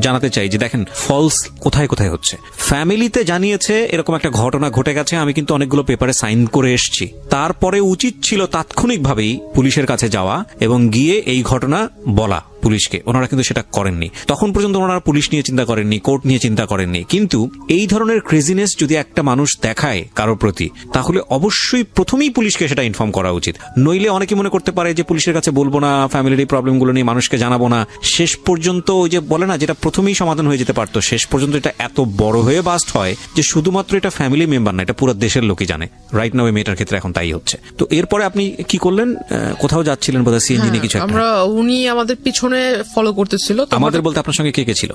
জানাতে চাই যে দেখেন ফলস কোথায় কোথায় হচ্ছে। ফ্যামিলিতে জানিয়েছে এরকম একটা ঘটনা ঘটে গেছে, আমি কিন্তু অনেকগুলো পেপারে সাইন করে এসেছি। তারপরে উচিত ছিল তাৎক্ষণিকভাবেই পুলিশের কাছে যাওয়া এবং গিয়ে এই ঘটনা বলা পুলিশকে। ওনারা কিন্তু সেটা করেননি। তখন পর্যন্ত ওনারা পুলিশ নিয়ে চিন্তা করেননি, কোর্ট নিয়ে চিন্তা করেননি। কিন্তু এই ধরনের ক্রেজিনেস যদি একটা মানুষ দেখায় কারোর প্রতি, তাহলে অবশ্যই প্রথমেই পুলিশকে সেটা ইনফর্ম করা উচিত। নইলে অনেকে মনে করতে পারে যে পুলিশের কাছে বলবো না, ফ্যামিলির এই প্রবলেমগুলো নিয়ে মানুষকে জানাবো না, শেষ পর্যন্ত ওই যে বলে না, যেটা প্রথমেই সমাধান হয়ে যেতে পারতো, শেষ পর্যন্ত এটা এত বড় হয়ে বাস্ট হয় যে শুধুমাত্র এটা ফ্যামিলি মেম্বার না, এটা পুরো দেশের লোকই জানে। রাইট নাও এই মেয়েটার ক্ষেত্রে এখন তাই হচ্ছে। তো এরপরে আপনি কি করলেন? কোথাও যাচ্ছিলেন বোধহয়, সিএনজি নিয়ে কিছু একটা। আমরা উনি আমাদের পিছনে ফলো করতেছিল। তো আমাদের বলতে আপনার সঙ্গে কে কে ছিল?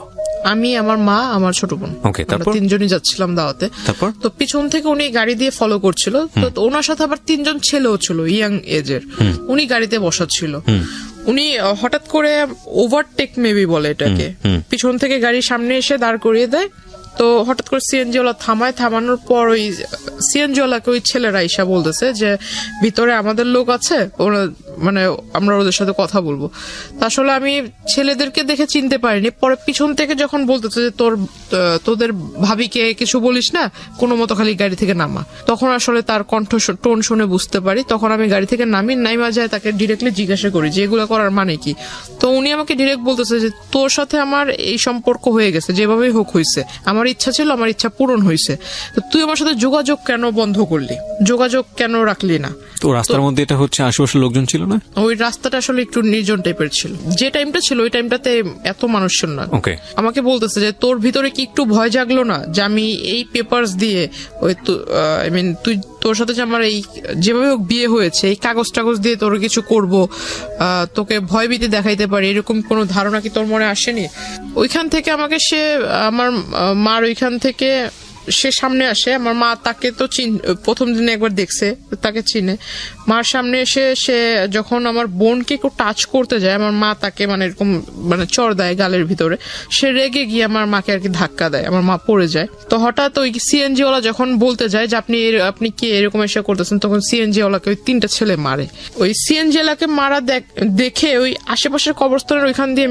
আমি, আমার মা, আমার ছোট বোন। ওকে, তারপর? তিনজনই যাচ্ছিলাম দাওয়াতে। তারপর? তো পিছন থেকে উনি গাড়ি দিয়ে ফলো করছিল। তো ওনার সাথে আবার তিনজন ছেলেও ছিল ইয়াং এজের। উনি গাড়িতে বসা ছিল। উনি হঠাৎ করে ওভারটেক মেবি বলে এটাকে, পিছন থেকে গাড়ির সামনে এসে দাঁড় করিয়ে দেয়। তো হঠাৎ করে সিএনজি ওয়ালা থামায়। থামানোর পর ওই সিএনজি ওয়ালাকে ওই ছেলেরা ইসা বলতেছে যে ভিতরে আমাদের লোক আছে, ওরা মানে আমরা ওদের সাথে কথা বলবো। আসলে আমি ছেলেদেরকে দেখে চিনতে পারিনি। পরে পিছন থেকে যখন বলতেছে যে তোদের ভাবিকে কিছু বলিস না, কোনো মতো খালি গাড়ি থেকে নামা, তখন আসলে তার কণ্ঠ টোন শুনে বুঝতে পারি। তখন আমি গাড়ি থেকে নাইমা যায়, তাকে ডিরেক্টলি জিজ্ঞাসা করি যে এগুলো করার মানে কি। তো উনি আমাকে ডিরেক্ট বলতেছে যে তোর সাথে আমার এই সম্পর্ক হয়ে গেছে, যেভাবেই হোক হয়েছে, আমার ইচ্ছা ছিল, আমার ইচ্ছা পূরণ হয়েছে, তো তুই আমার সাথে যোগাযোগ কেন বন্ধ করলি, যোগাযোগ কেন রাখলি না? তো রাস্তার মধ্যে এটা হচ্ছে, আশেপাশের লোকজন ছিল না? ওই রাস্তাটা আসলে একটু নির্জন টাইপের ছিল। যে টাইমটা ছিল ওই টাইমটাতে এত মানুষ ছিল না। ওকে। আমাকে বলতেছে যে তোর ভিতরে কি একটু ভয় জাগলো না যে আমি এই পেপারস দিয়ে ওই আই মিন তুই তোর সাথে যে আমার এই যেভাবে হোক বিয়ে হয়েছে, এই কাগজ টাগজ দিয়ে তোর কিছু করব, তোকে ভয়ভীতি দেখাইতে পারি, এরকম কোনো ধারণা কি তোর মনে আসেনি? ওইখান থেকে আমাকে সে আমার মার ওইখান থেকে সে সামনে আসে। আমার মা তাকে তো প্রথম দিনে একবার দেখছে, তাকে চিনে। মার সামনে এসে সে যখন আমার বোনকে একটু টাচ করতে যায়, আমার মা তাকে মানে এরকম মানে চড় দেয় গালের ভিতরে। সে রেগে গিয়ে আমার মাকে আর কি ধাক্কা দেয়, আমার মা পড়ে যায়। তো হঠাৎ ওই সিএনজি ওয়ালা যখন বলতে যায় যে আপনি কি এরকম এসে করতেছেন, তখন সিএনজি ওয়ালাকে ওই তিনটা ছেলে মারে। ওই সিএনজি ওয়ালাকে মারা দেখে ওই আশেপাশের কবরস্থানের ওইখান দিয়ে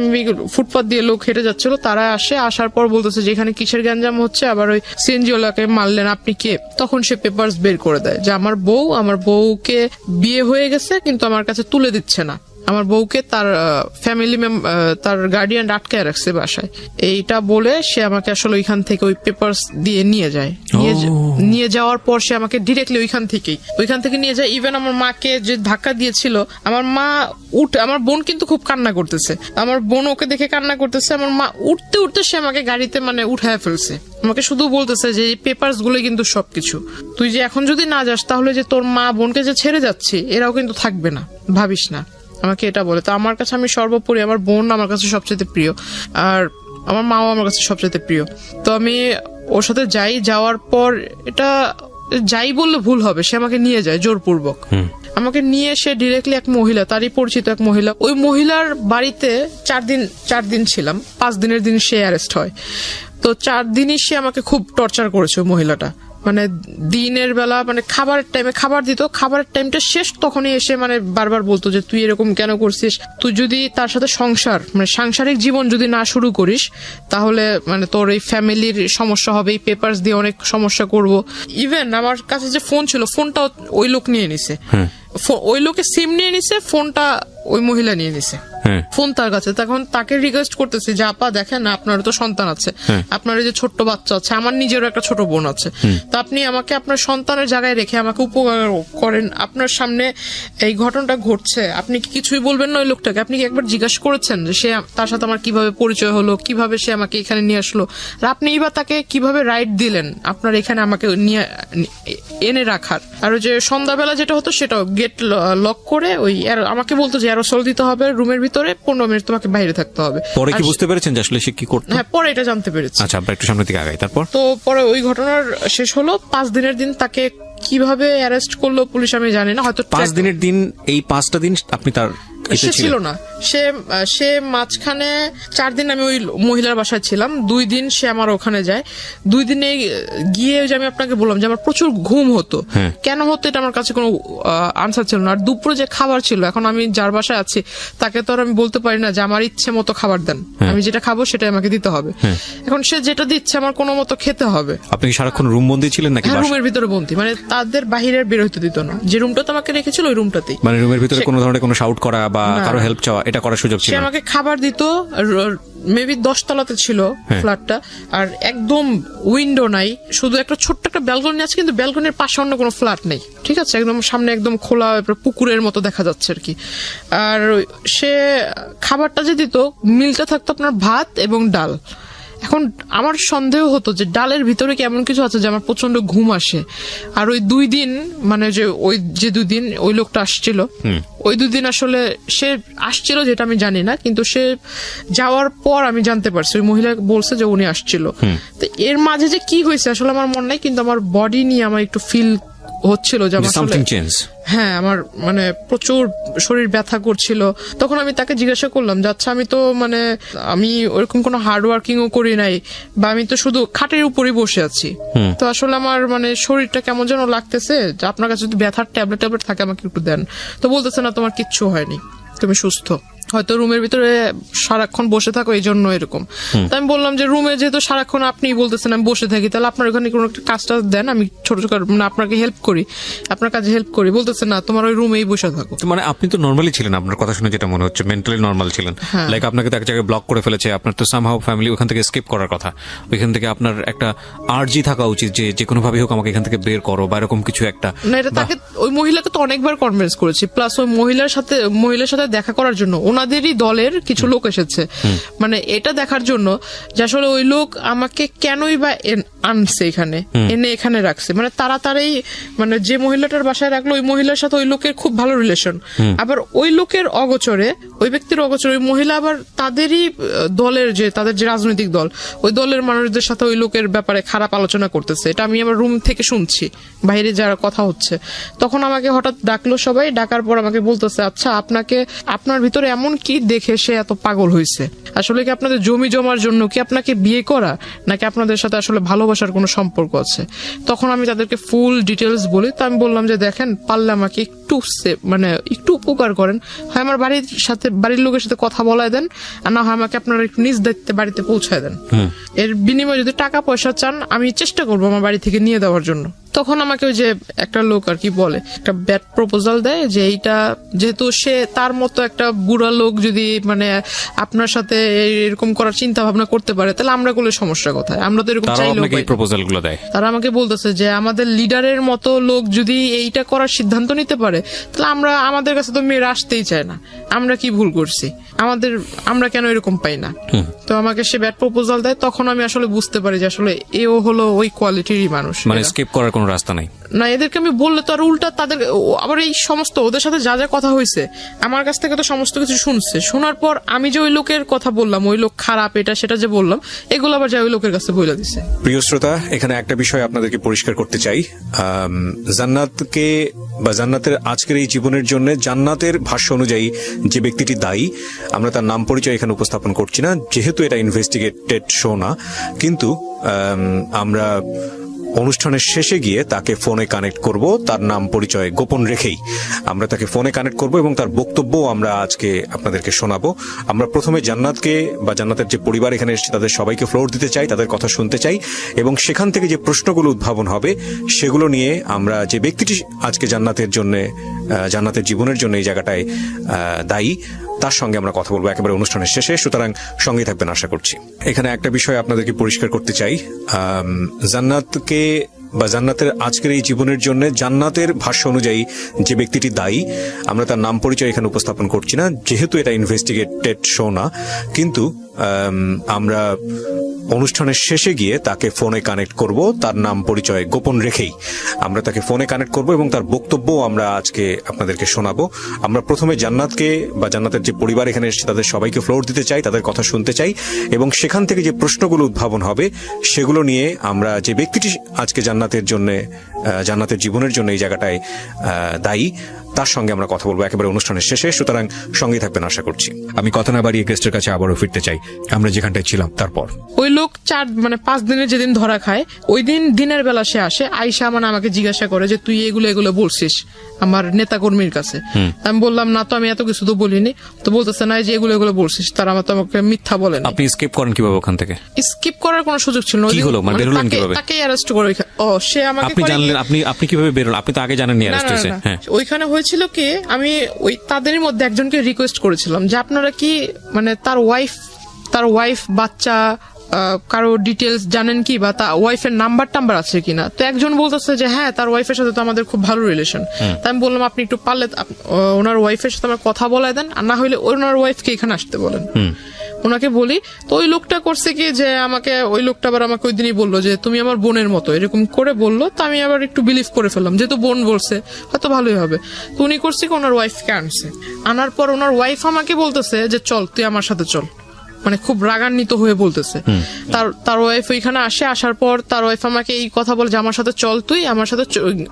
ফুটপাথ দিয়ে লোক হেঁটে যাচ্ছিল, তারা আসার পর বলতেছে যে এখানে কিসের গ্যাঞ্জাম হচ্ছে, আবার ওই সিএনজি ওয়ালাকে মারলেন, আপনি কে? তখন সে পেপারস বের করে দেয় যে আমার বউকে বিয়ে হয়ে গেছে কিন্তু আমার কাছে তুলে দিচ্ছে না, আমার বউকে তার ফ্যামিলি তার গার্ডিয়ান আটকায় রাখছে বাসায়। এইটা বলে সে আমাকে আসলে ওইখান থেকে ওই পেপারস দিয়ে নিয়ে যায়। নিয়ে যাওয়ার পর সে আমাকে ডিরেক্টলি ওইখান থেকে নিয়ে যায়। ইভেন আমার মাকে যে ধাক্কা দিয়েছিল, আমার মা আমার বোন কিন্তু খুব কান্না করতেছে, আমার বোন ওকে দেখে কান্না করতেছে। আমার মা উঠতে উঠতে সে আমাকে গাড়িতে মানে উঠায় ফেলছে। আমাকে শুধু বলতেছে যে এই পেপারস গুলো কিন্তু সবকিছু, তুই যে এখন যদি না যাস তাহলে যে তোর মা বোনকে যে ছেড়ে যাচ্ছি এরাও কিন্তু থাকবে না, ভাবিস না। আমাকে এটা বলে। তো আমার কাছে আমি সর্বোপরি আমার বোন আমার কাছে সবচেয়ে প্রিয়, আর আমার মাও আমার কাছে সবচেয়ে প্রিয়। তো আমি ওর সাথে যাওয়ার পর এটা যাই বললে ভুল হবে, সে আমাকে নিয়ে যায় জোরপূর্বক। আমাকে নিয়ে সে ডিরেক্টলি এক মহিলা, তারই পরিচিত এক মহিলা, ওই মহিলার বাড়িতে 4 দিন ছিলাম। 5 দিনের দিন সে অ্যারেস্ট হয়। তো 4 দিনই সে আমাকে খুব টর্চার করেছে ওই মহিলাটা। মানে দিনের বেলা মানে খাবারের টাইমে খাবার দিত, খাবারের টাইমটা শেষ তখনই এসে মানে বারবার বলতো যে তুই এরকম কেন করছিস, তুই যদি তার সাথে সাংসারিক জীবন যদি না শুরু করিস তাহলে মানে তোর এই ফ্যামিলির সমস্যা হবে, এই পেপারস দিয়ে অনেক সমস্যা করব। ইভেন আমার কাছে যে ফোন ছিল, ফোনটাও ওই লোক নিয়ে নিছে, ওই লোকে সিম নিয়ে নিছে, ফোনটা ওই মহিলা নিয়ে নিছে, ফোন তার কাছে। তখন তাকে রিকোয়েস্ট করতেছি যে আপা দেখেন আপনারও তো সন্তান আছে, আপনার যে ছোট্ট বাচ্চা আছে, আমার নিজেরও একটা ছোট বোন আছে, তো আপনি আমাকে আপনার সন্তানের জায়গায় রেখে আমাকে উপকার করেন। আপনার সামনে এই ঘটনাটা ঘটছে, আপনি কি কিছুই বলবেন না ওই লোকটাকে? আপনি কি একবার জিজ্ঞাসা করেছেন যে সে তার সাথে আমার কিভাবে পরিচয় হলো, কিভাবে সে আমাকে এখানে নিয়ে আসলো, আর আপনি এবার তাকে কিভাবে রাইট দিলেন আপনার এখানে আমাকে নিয়ে এনে রাখার? আর যে সন্ধ্যাবেলা যেটা হতো সেটাও গেট লক করে ওই আমাকে বলতো যে অ্যারোসল দিতে হবে রুমের ভিতরে, ভিতরে 15 মিনিট তোমাকে বাইরে থাকতে হবে। পরে কি আর বুঝতে পেরেছেন যে আসলে সে কি করতো? হ্যাঁ, পরে এটা জানতে পেরেছি। আচ্ছা, আমরা একটু সামনের দিকে আগাই। তারপর তো পরে ওই ঘটনার শেষ হলো 5 দিনের দিন তাকে কিভাবে অ্যারেস্ট করলো পুলিশ আমি জানি না, হয়তো 5 দিনের দিন, এই 5টা দিন আপনি তার সে ছিল না। সে মাঝখানে 4 দিন আমি ওই মহিলার বাসায় ছিলাম, 2 দিন সে আমার ওখানে যায়। 2 দিনে গিয়ে যে আমি আপনাকে বললাম যে আমার প্রচুর ঘুম হতো, কেন হতো এটা আমার কাছে কোনো আনসার ছিল না। আর দুপুরে যে খাবার ছিল, এখন আমি যার বাসায় আছি তাকে তো আর আমি বলতে পারি না যে আমার ইচ্ছে মতো খাবার দেন, আমি যেটা খাবো সেটাই আমাকে দিতে হবে। এখন সে যেটা দিচ্ছে আমার কোনো মতো খেতে হবে। আপনি কি সারাক্ষণ রুম বন্দি ছিলেন নাকি? রুমের ভিতরে বন্দি, মানে তাদের বাহিরের বের হইতে দিত না। যে রুমটা তোমাকে রেখেছিল ওই রুমটাতেই, মানে রুমের ভিতরে কোনো ধরনের কোনো শাউট করা বা কারো হেল্প চাওয়া এটা করার সুযোগ ছিল সে না? আমাকে খাবার দিত, মেবি 10 তলাতে ছিল ফ্ল্যাটটা, আর একদম উইন্ডো নাই, শুধু একটা ছোট্ট একটা ব্যালকনি আছে, কিন্তু ব্যালকনির পাশে অন্য কোনো ফ্ল্যাট নেই, ঠিক আছে, একদম সামনে একদম খোলা পুকুরের মতো দেখা যাচ্ছে আর কি। আর সে খাবারটা যে দিত, মিলটা থাকতো আপনার ভাত এবং ডাল। এখন আমার সন্দেহ হতো যে ডালের ভিতরে কি এমন কিছু আছে যে আমার প্রচন্ড ঘুম আসে। আর ওই 2 দিন, মানে যে 2 দিন ওই লোকটা আসছিল, ওই 2 দিন আসলে সে আসছিল যেটা আমি জানি না, কিন্তু সে যাওয়ার পর আমি জানতে পারছি, ওই মহিলা বলছে যে উনি আসছিল। তো এর মাঝে যে কি হয়েছে আসলে আমার মনে নাই, কিন্তু আমার বডি নিয়ে আমার একটু ফিল হচ্ছিল যে আমার সামথিং চেঞ্জ। হ্যাঁ, আমার মানে প্রচুর শরীর ব্যথা করছিল। তখন আমি তাকে জিজ্ঞাসা করলাম যে আচ্ছা, আমি তো মানে আমি ওরকম কোনো হার্ড ওয়ার্কিং ও করি নাই, বা আমি তো শুধু খাটের উপরই বসে আছি, তো আসলে আমার মানে শরীরটা কেমন যেন লাগতেছে, যে আপনার কাছে যদি ব্যথার ট্যাবলেট থাকে আমাকে একটু দেন। তো বলতেছে না, তোমার কিচ্ছু হয়নি, তুমি সুস্থ, হয়তো রুমের ভিতরে সারাক্ষণ বসে থাকো এই জন্য এরকম। তো আমি বললাম যে রুমে যেহেতু সারাক্ষণ আপনি বলতেছেন আমি বসে থাকি, তাহলে আপনার ওখানে কোনো একটা কাজটা দেন, আমি ছোট ছোট মানে আপনাকে হেল্প করি, আপনার কাজে হেল্প করি। বলতেছে না, তোমার ওই রুমেই বসে থাকো। মানে আপনি তো নরমালি ছিলেন, আপনার কথা শুনে যেটা মনে হচ্ছে মেন্টালি নরমাল ছিলেন। লাইক আপনাকে তো এক জায়গায় ব্লক করে ফেলেছে, আপনার তো সামহাউ ফ্যামিলি ওখান থেকে এসকেপ করার কথা, ওইখান থেকে আপনার একটা আর্জি থাকা উচিত যে যে কোনো ভাবে হোক আমাকে এখান থেকে বের করো, বা এরকম কিছু একটা। না, এটা তাকে, ওই মহিলাকে তো অনেকবার কনভিন্স করেছি, প্লাস ওই মহিলার সাথে দেখা করার জন্য ওনাদেরই দলের কিছু লোক এসেছে, মানে এটা দেখার জন্য যে আসলে ওই লোক আমাকে কেনই বা আনছে এখানে, এনে এখানে রাখছে। মানে তাড়াতাড়ি, মানে যে মহিলাটার বাসায় রাখলো ওই মহিলার সাথে ওই লোকের খুব ভালো রিলেশন, আবার ওই লোকের অগোচরে, ওই ব্যক্তির অগোচরে ওই মহিলা আবার তাদেরই দলের, যে তাদের যে রাজনৈতিক দল, ওই দলের মানুষদের সাথে ওই লোকের ব্যাপারে খারাপ আলোচনা করতেছে। এটা আমি আমার রুম থেকে শুনছি, বাইরে যারা কথা হচ্ছে। তখন আমাকে হঠাৎ ডাকলো সবাই, ডাকার পর আমাকে বলতেছে আচ্ছা, আপনার ভিতরে এমন কি দেখে সে এত পাগল হয়েছে? আসলে কি আপনাদের জমি জমার জন্য কি আপনাকে বিয়ে করা, নাকি আপনাদের সাথে আসলে ভালোবাসার কোনো সম্পর্ক আছে? তখন আমি তাদেরকে ফুল ডিটেলস বলি। তো আমি বললাম যে দেখেন, পারলে আমাকে একটু মানে একটু উপকার করেন, হয় আমার বাড়ির লোকের সাথে কথা বলায় দেন, আর না হয় আমাকে আপনারা একটু নিজ দায়িত্বে বাড়িতে পৌঁছায় দেন। এর বিনিময়ে যদি টাকা পয়সা চান, আমি চেষ্টা করবো আমার বাড়ি থেকে নিয়ে দেওয়ার জন্য। তখন আমাকে ওই যে একটা লোক আর কি বলে, একটা ব্যাড প্রপোজাল দেয় যে এইটা যেহেতু সে তার মতো একটা বুড়া লোক যদি মানে আপনার সাথে এরকম করার চিন্তা ভাবনা করতে পারে, তাহলে আমরা করলে সমস্যা কোথায়? আমরা তো এরকম চাইলেও পাই। প্রপোজাল গুলো দেয়, তারা আমাকে বলতেছে যে আমাদের লিডারের মতো লোক যদি এইটা করার সিদ্ধান্ত নিতে পারে, তাহলে আমাদের কাছে তো মেয়েরা আসতেই চায় না। আমরা কি ভুল করছি? আমরা কেন এরকম পাই না? তো আমাকে সে ব্যাড প্রপোজাল দেয়। তখন আমি আসলে বুঝতে পারি যে আসলে এও হলো ওই কোয়ালিটিরই মানুষ, মানে স্কিপ করার কোনো রাস্তা নাই। না, এদেরকে আমি বললে তো আর উল্টা তাদের আবার এই সমস্ত ওদের সাথে যা যা কথা হয়েছে আমার কাছ থেকে তো সমস্ত কিছু শুনছে। শোনার পর আমি যে ওই লোকের কথা বললাম, ওই লোক খারাপ, এটা সেটা যে বললাম, এগুলো আবার যা ওই লোকের কাছে বলে দিছে। প্রিয় শ্রোতা, এখানে একটা বিষয় আপনাদেরকে পরিষ্কার করতে চাই। জান্নাতকে বা জান্নাতের আজকের এই জীবনের জন্য জান্নাতের ভাষ্য অনুযায়ী যে ব্যক্তিটি দায়ী, আমরা তার নাম পরিচয় এখানে উপস্থাপন করছি না, যেহেতু এটা ইনভেস্টিগেটেড শো না। কিন্তু আমরা অনুষ্ঠানের শেষে গিয়ে তাকে ফোনে কানেক্ট করব, তার নাম পরিচয় গোপন রেখেই আমরা তাকে ফোনে কানেক্ট করব এবং তার বক্তব্য আমরা আজকে আপনাদেরকে শোনাবো। আমরা প্রথমে জান্নাতকে বা জান্নাতের যে পরিবার এখানে এসেছে তাদের সবাইকে ফ্লোর দিতে চাই, তাদের কথা শুনতে চাই, এবং সেখান থেকে যে প্রশ্নগুলো উদ্ভাবন হবে সেগুলো নিয়ে আমরা যে ব্যক্তিটি আজকে জান্নাতের জীবনের জন্য এই জায়গাটায় দায়ী, তার সঙ্গে আমরা কথা বলবো একেবারে অনুষ্ঠানের শেষে। সুতরাং সঙ্গে থাকবেন আশা করছি। এখানে একটা বিষয় আপনাদেরকে পরিষ্কার করতে চাই। জান্নাতকে বা জান্নাতের আজকের এই জীবনের জন্য জান্নাতের ভাষ্য অনুযায়ী যে ব্যক্তিটি দায়ী, আমরা তার নাম পরিচয় এখানে উপস্থাপন করছি না, যেহেতু এটা ইনভেস্টিগেটেড শো না। কিন্তু আমরা অনুষ্ঠানের শেষে গিয়ে তাকে ফোনে কানেক্ট করব, তার নাম পরিচয় গোপন রেখেই আমরা তাকে ফোনে কানেক্ট করব এবং তার বক্তব্য আমরা আজকে আপনাদেরকে শোনাবো। আমরা প্রথমে জান্নাতকে বা জান্নাতের যে পরিবার এখানে এসেছে তাদের সবাইকে ফ্লোর দিতে চাই, তাদের কথা শুনতে চাই এবং সেখান থেকে যে প্রশ্নগুলো উদ্ভাবন হবে সেগুলো নিয়ে আমরা যে ব্যক্তিটি আজকে জান্নাতের জন্য, জান্নাতের জীবনের জন্য এই জায়গাটায় দায়ী, তার সঙ্গে আমরা কথা বলবো একেবারে অনুষ্ঠানের শেষে। সুতরাং সঙ্গে থাকবেন আশা করছি। আমি কথা না বাড়িয়ে গেস্টের কাছে আবারও ফিরতে চাই আমরা যেখানটায় ছিলাম। তারপর ওই লোক 5 দিনের যেদিন ধরা খায় ওই দিন দিনের বেলা সে আসে, আইসা মানে আমাকে জিজ্ঞাসা করে যে তুই এগুলো বলছিস আমার নেতা কর্মীর কাছে। আমি বললাম না তো, আমি এত কিছু তো বলিনি। তো বলতেছে না যে এগুলো বলছিস, তার আমার তো আমাকে মিথ্যা বলেন। আপনি স্কিপ করেন কিভাবে ওখান থেকে? স্কিপ করার কোনো সুযোগ ছিল না। কি হলো, মানে বেরোলেন কিভাবে? তাকে অ্যারেস্ট করে সে আমাকে আপনি জানলেন, আপনি কিভাবে বেরোলেন? আপনি তো আগে জানেননি অ্যারেস্ট হয়েছে। হ্যাঁ, ওইখানে হয়েছিল কি, আমি ওই তাদের মধ্যে একজনকে রিকোয়েস্ট করেছিলাম যে আপনারা কি মানে তার ওয়াইফ বাচ্চা কারো ডিটেলস জানেন কি, বা তার ওয়াইফের নাম্বার আছে কিনা। তো একজন বলতেছে যে হ্যাঁ তার ওয়াইফের সাথে তো আমাদের খুব ভালো রিলেশন। তাই আমি বললাম আপনি একটু পারলে ওনার ওয়াইফের সাথে আমার কথা বলাই দেন, আর না হলে ওনার ওয়াইফকে এখানে আসতে বলেন। ওনাকে বলি, তো ওই লোকটা করছে কি যে ওই লোকটা আবার আমাকে ওই দিনই বললো যে তুমি আমার বোনের মতো, এরকম করে বললো। তো আমি আবার একটু বিলিভ করে ফেললাম, যেহেতু বোন বলছে হয়তো ভালোই হবে। তো উনি করছে কি ওনার ওয়াইফকে আনছে, আনার পর ওনার ওয়াইফ আমাকে বলতেছে যে চল তুই আমার সাথে চল, মানে খুব রাগান্বিত হয়ে বলতেছে। তার ওয়াইফ ওইখানে আসার পর তার ওয়াইফ আমাকে এই কথা বলে যে আমার সাথে চল, তুই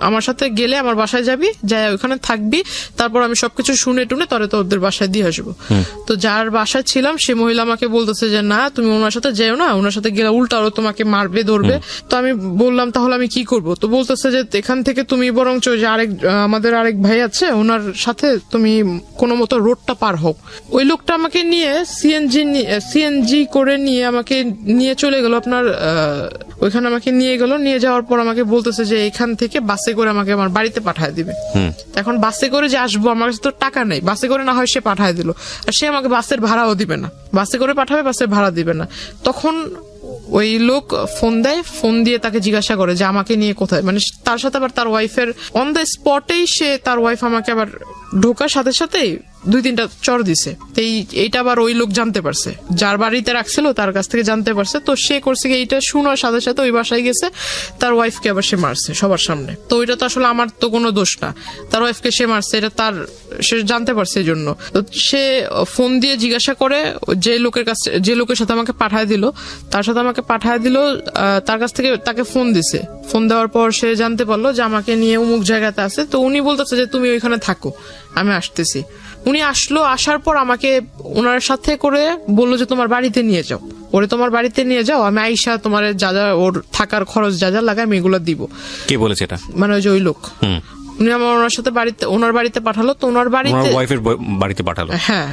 আমার সাথে গেলে আমার বাসায় যাবি, যাই ওইখানে থাকবি, তারপর আমি সবকিছু শুনে টুনে তরে তোদের বাসায় দিয়ে আসবো। তো যার বাসায় ছিলাম সে মহিলা আমাকে বলতেছে যে না তুমি ওনার সাথে যেও না, ওনার সাথে গেলে উল্টা আরো তোমাকে মারবে ধরবে। তো আমি বললাম তাহলে আমি কি করব? তো বলতেছে যে এখান থেকে তুমি বরঞ্চ যে আমাদের আরেক ভাই আছে ওনার সাথে তুমি কোনো মতো রোডটা পার হোক। ওই লোকটা আমাকে নিয়ে সিএনজি করে আমাকে নিয়ে চলে গেল আপনার ওইখানে আমাকে নিয়ে গেল। নিয়ে যাওয়ার পর আমাকে বলতেছে যে এখান থেকে বাসে করে আমাকে আমার বাড়িতে পাঠায় দিবে। এখন বাসে করে যে আসবো, আমার কাছে তো টাকা নেই, বাসে করে না হয় সে পাঠায় দিল, আর সে আমাকে বাসের ভাড়াও দিবে না, বাসে করে পাঠাবে বাসের ভাড়া দিবে না। তখন ওই লোক ফোন দেয়, ফোন দিয়ে তাকে জিজ্ঞাসা করে যে আমাকে নিয়ে কোথায়, মানে তার সাথে আবার তার ওয়াইফের অন দ্য স্পটেই তার ওয়াইফ আমাকে আবার ঢোকার সাথে সাথেই 2-3টা চড় দিছে। এইটা আবার ওই লোক জানতে পারছে, যার বাড়িতে রাখছিল তার কাছ থেকে জানতে পারছে। তো সে করছে কি এইটা শোনার সাথে সাথে ওই বাসায় গেছে, তার ওয়াইফকে আবার সে মারছে সবার সামনে। তো ওইটা তো আসলে আমার তো কোনো দোষ না, তার ওয়াইফকে সে মারছে, এটা সে জানতে পারছে এই জন্য। তো সে ফোন দিয়ে জিজ্ঞাসা করে যে লোকের সাথে আমাকে পাঠায় দিল, তার সাথে আমাকে পাঠায় দিল, তার কাছ থেকে তাকে ফোন দিছে। ফোন দেওয়ার পর সে জানতে পারলো যে আমাকে নিয়ে অমুক জায়গাতে আছে। তো উনি বলতেছে যে তুমি ওইখানে থাকো, আমি আসতেছি। উনি আসলো, আসার পর আমাকে ওনার সাথে করে বললো যে তোমার বাড়িতে নিয়ে যাও, তোমার বাড়িতে নিয়ে যাও, আমি আইসা তোমার যা যা ওর থাকার খরচ যা যা লাগাই আমি এগুলো দিব। কে বলেছে এটা? মানে ওই যে ওই লোক। উনি আমার ওনার সাথে ওনার বাড়িতে পাঠালো। তো ওনার বাড়িতে পাঠালো। হ্যাঁ,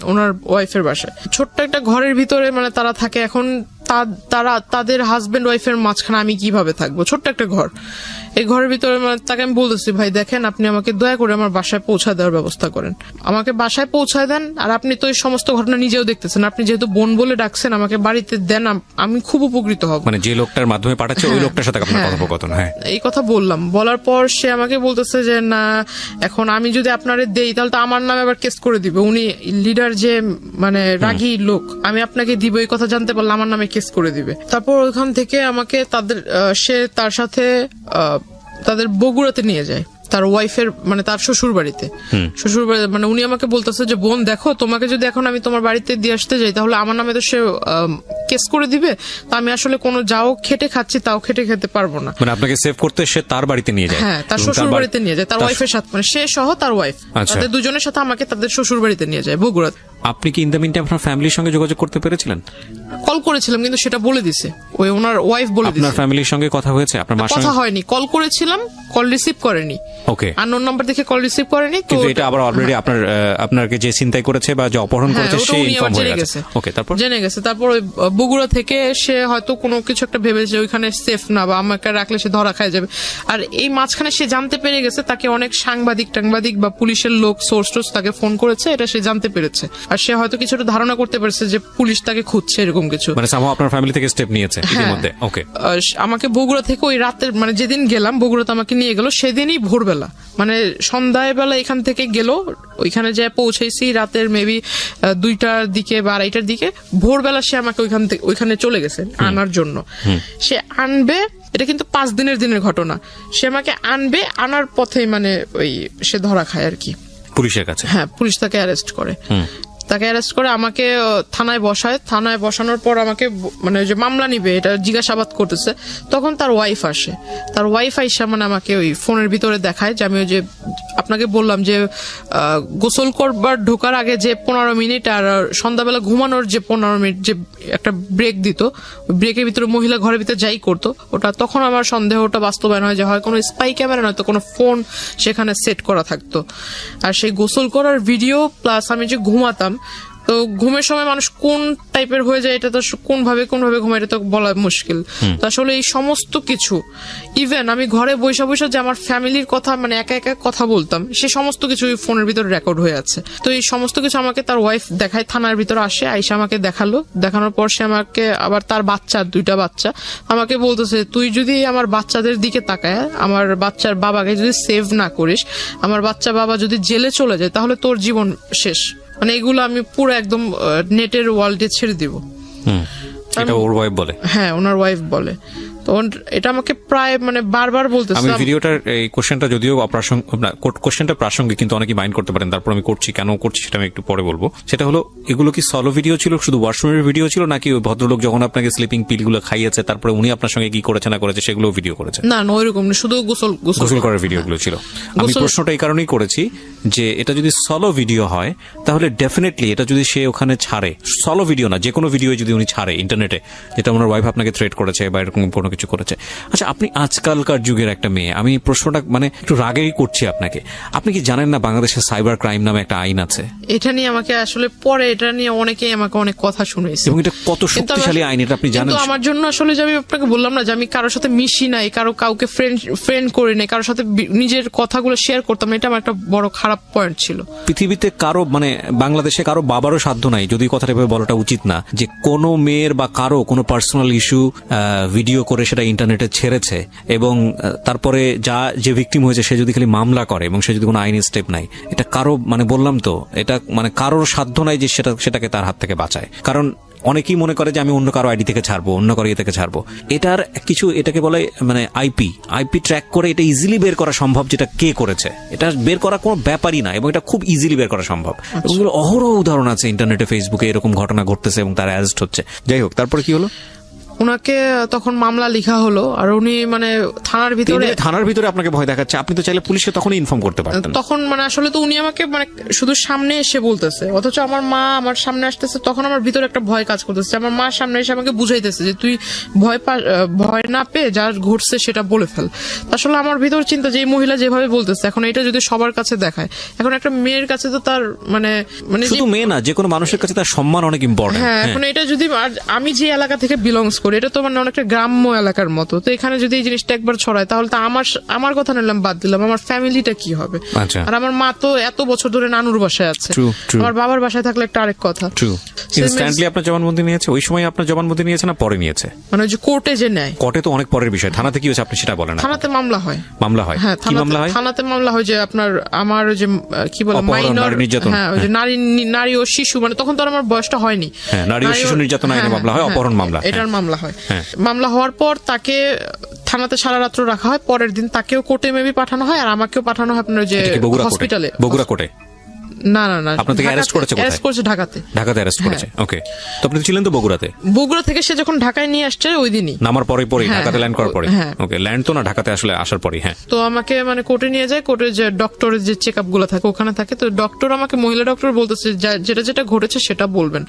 ওনার ওয়াইফের বাসায় ছোট্ট একটা ঘরের ভিতরে মানে তারা থাকে। এখন তাদের হাজবেন্ড ওয়াইফের মাঝখানে আমি কিভাবে থাকবো? ছোট্ট একটা ঘর, এই ঘরের ভিতরে মানে তাকে আমি বলতেছি ভাই দেখেন আপনি আমাকে দয়া করে আমার বাসায় পৌঁছা দেওয়ার ব্যবস্থা করেন, আমাকে বাসায় পৌঁছায় দেন। আর আপনি তো এই সমস্ত ঘটনা নিজেও দেখতেছেন, আপনি যেহেতু বোন বলে ডাকছেন আমাকে বাড়িতে দেন, আমি খুব উপকৃত হব। মানে যে লোকটার মাধ্যমে পাঠাচ্ছে ওই লোকটার সাথে আপনার কথোপকথন? হ্যাঁ, এই কথা বললাম। বলার পর সে আমাকে বলতেছে যে না এখন আমি যদি আপনারে দেই তাহলে তো আমার নামে আবার কেস করে দিবে, উনি লিডার যে মানে রাগী লোক, আমি আপনাকে দিব এই কথা জানতে পারলে আমার নামে কেস করে দিবে। তারপর ওখান থেকে আমাকে তার সাথে তাদের বগুড়াতে নিয়ে যায়, তার ওয়াইফের মানে তার শ্বশুর বাড়িতে। মানে উনি আমাকে বলতেছে যে বোন দেখো তোমাকে যদি এখন আমি তোমার বাড়িতে দিয়ে আসতে যাই তাহলে আমার নামে তো সে কেস করে দিবে, তো আমি আসলে কোনো যাও খেটে খাচ্ছি তাও খেটে খেতে পারবো না। মানে আপনাকে সেভ করতে সে তার বাড়িতে নিয়ে যায়? হ্যাঁ, তার শ্বশুর বাড়িতে নিয়ে যায়, তার ওয়াইফের সাথে, মানে সে সহ তার ওয়াইফ, তাদের দুজনের সাথে আমাকে তাদের শ্বশুর বাড়িতে নিয়ে যায় বগুড়া। আপনি কি ইন দ্য মিনটাইম আপনার ফ্যামিলির সঙ্গে যোগাযোগ করতে পেরেছিলেন? কল করেছিলাম কিন্তু সেটা বলে দিছে ওনার ওয়াইফ বলে দিছে। আপনার ফ্যামিলির সঙ্গে কথা হয়েছে? আপনার মার সঙ্গে কথা হয়নি, কল করেছিলাম, কল রিসিভ করেনি। ওকে, আননোন নাম্বার দেখে কল রিসিভ করেনি। কিন্তু এটা আবার অলরেডি আপনাকে যে চিন্তাই করেছে বা যে অপহরণ করেছে সে ইনফর্ম হয়ে গেছে। ওকে, তারপর জেনে গেছে। তারপর বগুড়া থেকে সে হয়তো কোনো কিছু একটা ভেবেছে ওইখানে সেফ না বা আমাকে রাখলে সে ধরা খায় যাবে। আর এই মাঝখানে সে জানতে পেরে গেছে তাকে অনেক সাংবাদিক বা পুলিশের লোক সোর্স তাকে ফোন করেছে, এটা সে জানতে পেরেছে। আর সে হয়তো কিছুটা ধারণা করতে পারছে যে পুলিশ তাকে খুঁজছে, এরকম কিছু। মানে সামহাও আপনার ফ্যামিলি থেকে স্টেপ নিয়েছে ইতিমধ্যে। ওকে, আমাকে বগুড়া থেকে ওই রাতের মানে যেদিন গেলাম বগুড়াতে আমাকে নিয়ে গেল সেদিনই ভোরবেলা, মানে সন্ধ্যায় বেলা এখান থেকে গেল ওইখানে যে পৌঁছেছি রাতের মেবি 2টার দিকে বা 2:30টার দিকে, ভোরবেলা সে আমাকে ওইখানে চলে গেছে আনার জন্য। সে আনবে, এটা কিন্তু 5 দিনের ঘটনা, সে আমাকে আনবে, আনার পথে মানে ওই সে ধরা খায় আর কি পুলিশের কাছে। হ্যাঁ, পুলিশ তাকে অ্যারেস্ট করে। তাকে অ্যারেস্ট করে আমাকে থানায় বসায়। থানায় বসানোর পর আমাকে মানে যে মামলা নিবে এটা জিজ্ঞাসাবাদ করতেছে, তখন তার ওয়াইফ আসে। তার ওয়াইফ আইসা মানে আমাকে ওই ফোনের ভিতরে দেখায় যে আমি ওই যে আপনাকে বললাম যে গোসল করবার ঢোকার আগে যে 15 মিনিট আর সন্ধ্যাবেলা ঘুমানোর যে 15 মিনিট যে একটা ব্রেক দিত, ওই ব্রেকের ভিতরে মহিলা ঘরের ভিতরে যাই করতো, ওটা তখন আমার সন্দেহটা বাস্তবায়ন হয় যে হয় কোনো স্পাই ক্যামেরা নয়তো কোনো ফোন সেখানে সেট করা থাকতো। আর সেই গোসল করার ভিডিও প্লাস আমি যে ঘুমাতাম, তো ঘুমের সময় মানুষ কোন টাইপের হয়ে যায় এটা তো কোনভাবে ঘুমায় এটা তো বলা মুশকিল। তো আসলে এই সমস্ত কিছু, ইভেন আমি ঘরে বসে যে আমার ফ্যামিলির কথা মানে একা একা কথা বলতাম, সে সমস্ত কিছু ফোনের ভিতরে রেকর্ড হয়ে আছে। তো এই সমস্ত কিছু আমাকে তার ওয়াইফ দেখায়, থানার ভিতরে আসে, আইসা আমাকে দেখালো। দেখানোর পর সে আমাকে আবার তার বাচ্চা, 2টা বাচ্চা, আমাকে বলতেছে তুই যদি আমার বাচ্চাদের দিকে তাকায়, আমার বাচ্চার বাবাকে যদি সেভ না করিস, আমার বাচ্চা বাবা যদি জেলে চলে যায় তাহলে তোর জীবন শেষ। মানে এগুলো আমি পুরো একদম নেটের ওয়ার্ল্ডে ছেড়ে দিব। এটা ওর ওয়াইফ বলে? হ্যাঁ, ওনার ওয়াইফ বলে। তো এটা আমাকে প্রায় মানে বারবার বলতেছে। আমি ভিডিওটার এই কোশ্চেনটা যদিও কোশ্চেনটা প্রাসঙ্গিক, কিন্তু অনেকেই মাইন্ড করতে পারেন, তারপর আমি করছি কেন করছি সেটা আমি একটু পরে বলবো। সেটা হলো, এগুলো কি সলো ভিডিও ছিল, শুধু ওয়াশরুমের ভিডিও ছিল, নাকি ওই ভদ্রলোক যখন আপনাকে স্লিপিং পিল গুলো খাইয়েছে তারপরে উনি আপনার সঙ্গে কি করেছে না করেছে সেগুলো ভিডিও করেছে? না, ওইরকম না, শুধু গোসল করার ভিডিওগুলো ছিল। আমি প্রশ্নটা এই কারণেই করেছি যে এটা যদি সলো ভিডিও হয় তাহলে ডেফিনেটলি এটা যদি সে ওখানে ছাড়ে, সলো ভিডিও না যে কোনো ভিডিও যদি উনি ছাড়ে ইন্টারনেটে, যেটা ওনার ওয়াইফ আপনাকে থ্রেট করেছে বা এরকম কোনো কিছু করেছে। আচ্ছা, আপনি আজকালকার যুগের একটা মেয়ে, আমি প্রশ্নটা মানে একটু রাগেই করছি আপনাকে, আপনি কি জানেন না বাংলাদেশে সাইবার ক্রাইম নামে একটা আইন আছে? এটা নিয়ে আমাকে আসলে পরে এটা নিয়ে অনেকেই আমাকে অনেক কথা শুনেছে, এবং এটা কত শক্তিশালী আইন এটা আপনি জানেন? কিন্তু আমার জন্য আসলে যে আমি আপনাকে বললাম না যে আমি কারোর সাথে মিশি নাই, কাউকে ফ্রেন্ড করি নাই, কারোর সাথে নিজের কথাগুলো শেয়ার করতাম, এটা আমার একটা বড় খারাপ পয়েন্ট ছিল। পৃথিবীতে কারো মানে বাংলাদেশে কারো বাবারও সাধ্য নাই, যদি কথাটা এভাবে বলাটা উচিত না, যে কোনো মেয়ের বা কারো কোনো পার্সোনাল ইস্যু ভিডিও করে সেটা ইন্টারনেটে ছেড়েছে এবং তারপরে যে ভিকটিম হয়েছে সে যদি খালি মামলা করে এবং সে যদি কোনো আইনি স্টেপ নাই, এটা কারো মানে বললাম তো, এটা মানে কারোর সাধ্য নাই যে সেটাকে তার হাত থেকে বাঁচায়। কারণ অনেকেই মনে করে যে আমি অন্য কারো আইডি থেকে ছাড়বো, অন্য কারো থেকে ছাড়বো। এটার কিছু, এটাকে বলে মানে আইপি ট্র্যাক করে এটা ইজিলি বের করা সম্ভব, যেটা কে করেছে এটা বের করা কোনো ব্যাপারই না, এবং এটা খুব ইজিলি বের করা সম্ভব। এগুলো অহরহ উদাহরণ আছে ইন্টারনেটে, ফেসবুকে এরকম ঘটনা ঘটতেছে এবং তারা অ্যারেস্ট হচ্ছে। যাই হোক, তারপরে কি হলো? ওনাকে তখন মামলা লেখা হলো, আর উনি মানে থানার ভিতরে আপনাকে ভয় দেখাচ্ছে। আপনি তো চাইলে পুলিশকে তখনই ইনফর্ম করতে পারতেন। তখন মানে আসলে তো উনি আমাকে মানে শুধু সামনে এসে বলতেছে, অথচ আমার মা আমার সামনে আসতেছে, তখন আমার ভিতরে একটা ভয় কাজ করতেছে। আমার মা সামনে এসে আমাকে বুঝাইতেছে যে তুই ভয় না পেয়ে যা ঘটছে সেটা বলে ফেল। আসলে আমার ভিতর চিন্তা যে এই মহিলা যেভাবে বলতেছে, এখন এটা যদি সবার কাছে দেখায়, এখন একটা মেয়ের কাছে তো তার মানে শুধু মেয়ে না, যে কোনো মানুষের কাছে তার সম্মান অনেক ইম্পর্টেন্ট। হ্যাঁ, এখন এটা যদি আমি যে এলাকা থেকে বিলংস করি, এটা তো মানে অনেকটা গ্রাম্য এলাকার মতো, তো এখানে যদি এই জিনিসটা একবার ছড়ায় তাহলে তো আমার কথা নিলাম বাদ দিলাম, আমার ফ্যামিলিটা কি হবে? আর আমার মা তো এত বছর ধরে নানুর বাসায় আছে, আমার বাবার বাসায় থাকলে একটা আরেক কথা। ইনস্ট্যান্টলি আপনার জবানবন্দি নিয়েছে? ওই সময় আপনার জবানবন্দি নিয়েছে না পরে নিয়েছে? মানে যে কোর্টে যে নেয়, কোর্টে তো অনেক পরের বিষয়। থানাতে কি হয়েছে আপনি সেটা বলেন? থানাতে মামলা হয়। হ্যাঁ, থানাতে মামলা হয় যে আপনার আমার যে কি বলে মাইনর, হ্যাঁ, ওই যে নারী ও শিশু, মানে তখন তো আমার বয়সটা হয়নি। হ্যাঁ, নারী ও শিশু নির্যাতন আইনে মামলা হয়, অপহরণ মামলা, এটার মামলা হয়। মামলা হওয়ার পর তাকে থানাতে সারা রাত্র রাখা হয়, পরের দিন তাকেও কোর্টে মেবি পাঠানো হয়, আর আমাকেও পাঠানো হয় আপনার যে হসপিটালে, বগুড়া কোর্টে। না, আপনাকে অ্যারেস্ট করেছে কোথায়? অ্যারেস্ট করেছে ঢাকাতে। অ্যারেস্ট করেছে, ওকে। তো আপনি ছিলেন তো বগুড়াতে? বগুড়া থেকে সে যখন ঢাকায় নিয়ে আসছে ওই দিনই, নামার পরে ঢাকাতে ল্যান্ড করার পরে, ওকে, ল্যান্ড তো না, ঢাকাতে আসলে আসার পরে। হ্যাঁ, তো আমাকে মানে কোর্টে নিয়ে যায়, কোর্টে যে ডক্টরের যে চেকআপ গুলো থাকে ওখানে থাকে, তো ডক্টর আমাকে, মহিলা ডক্টর বলতেছে যেটা ঘটেছে সেটা বলবেন।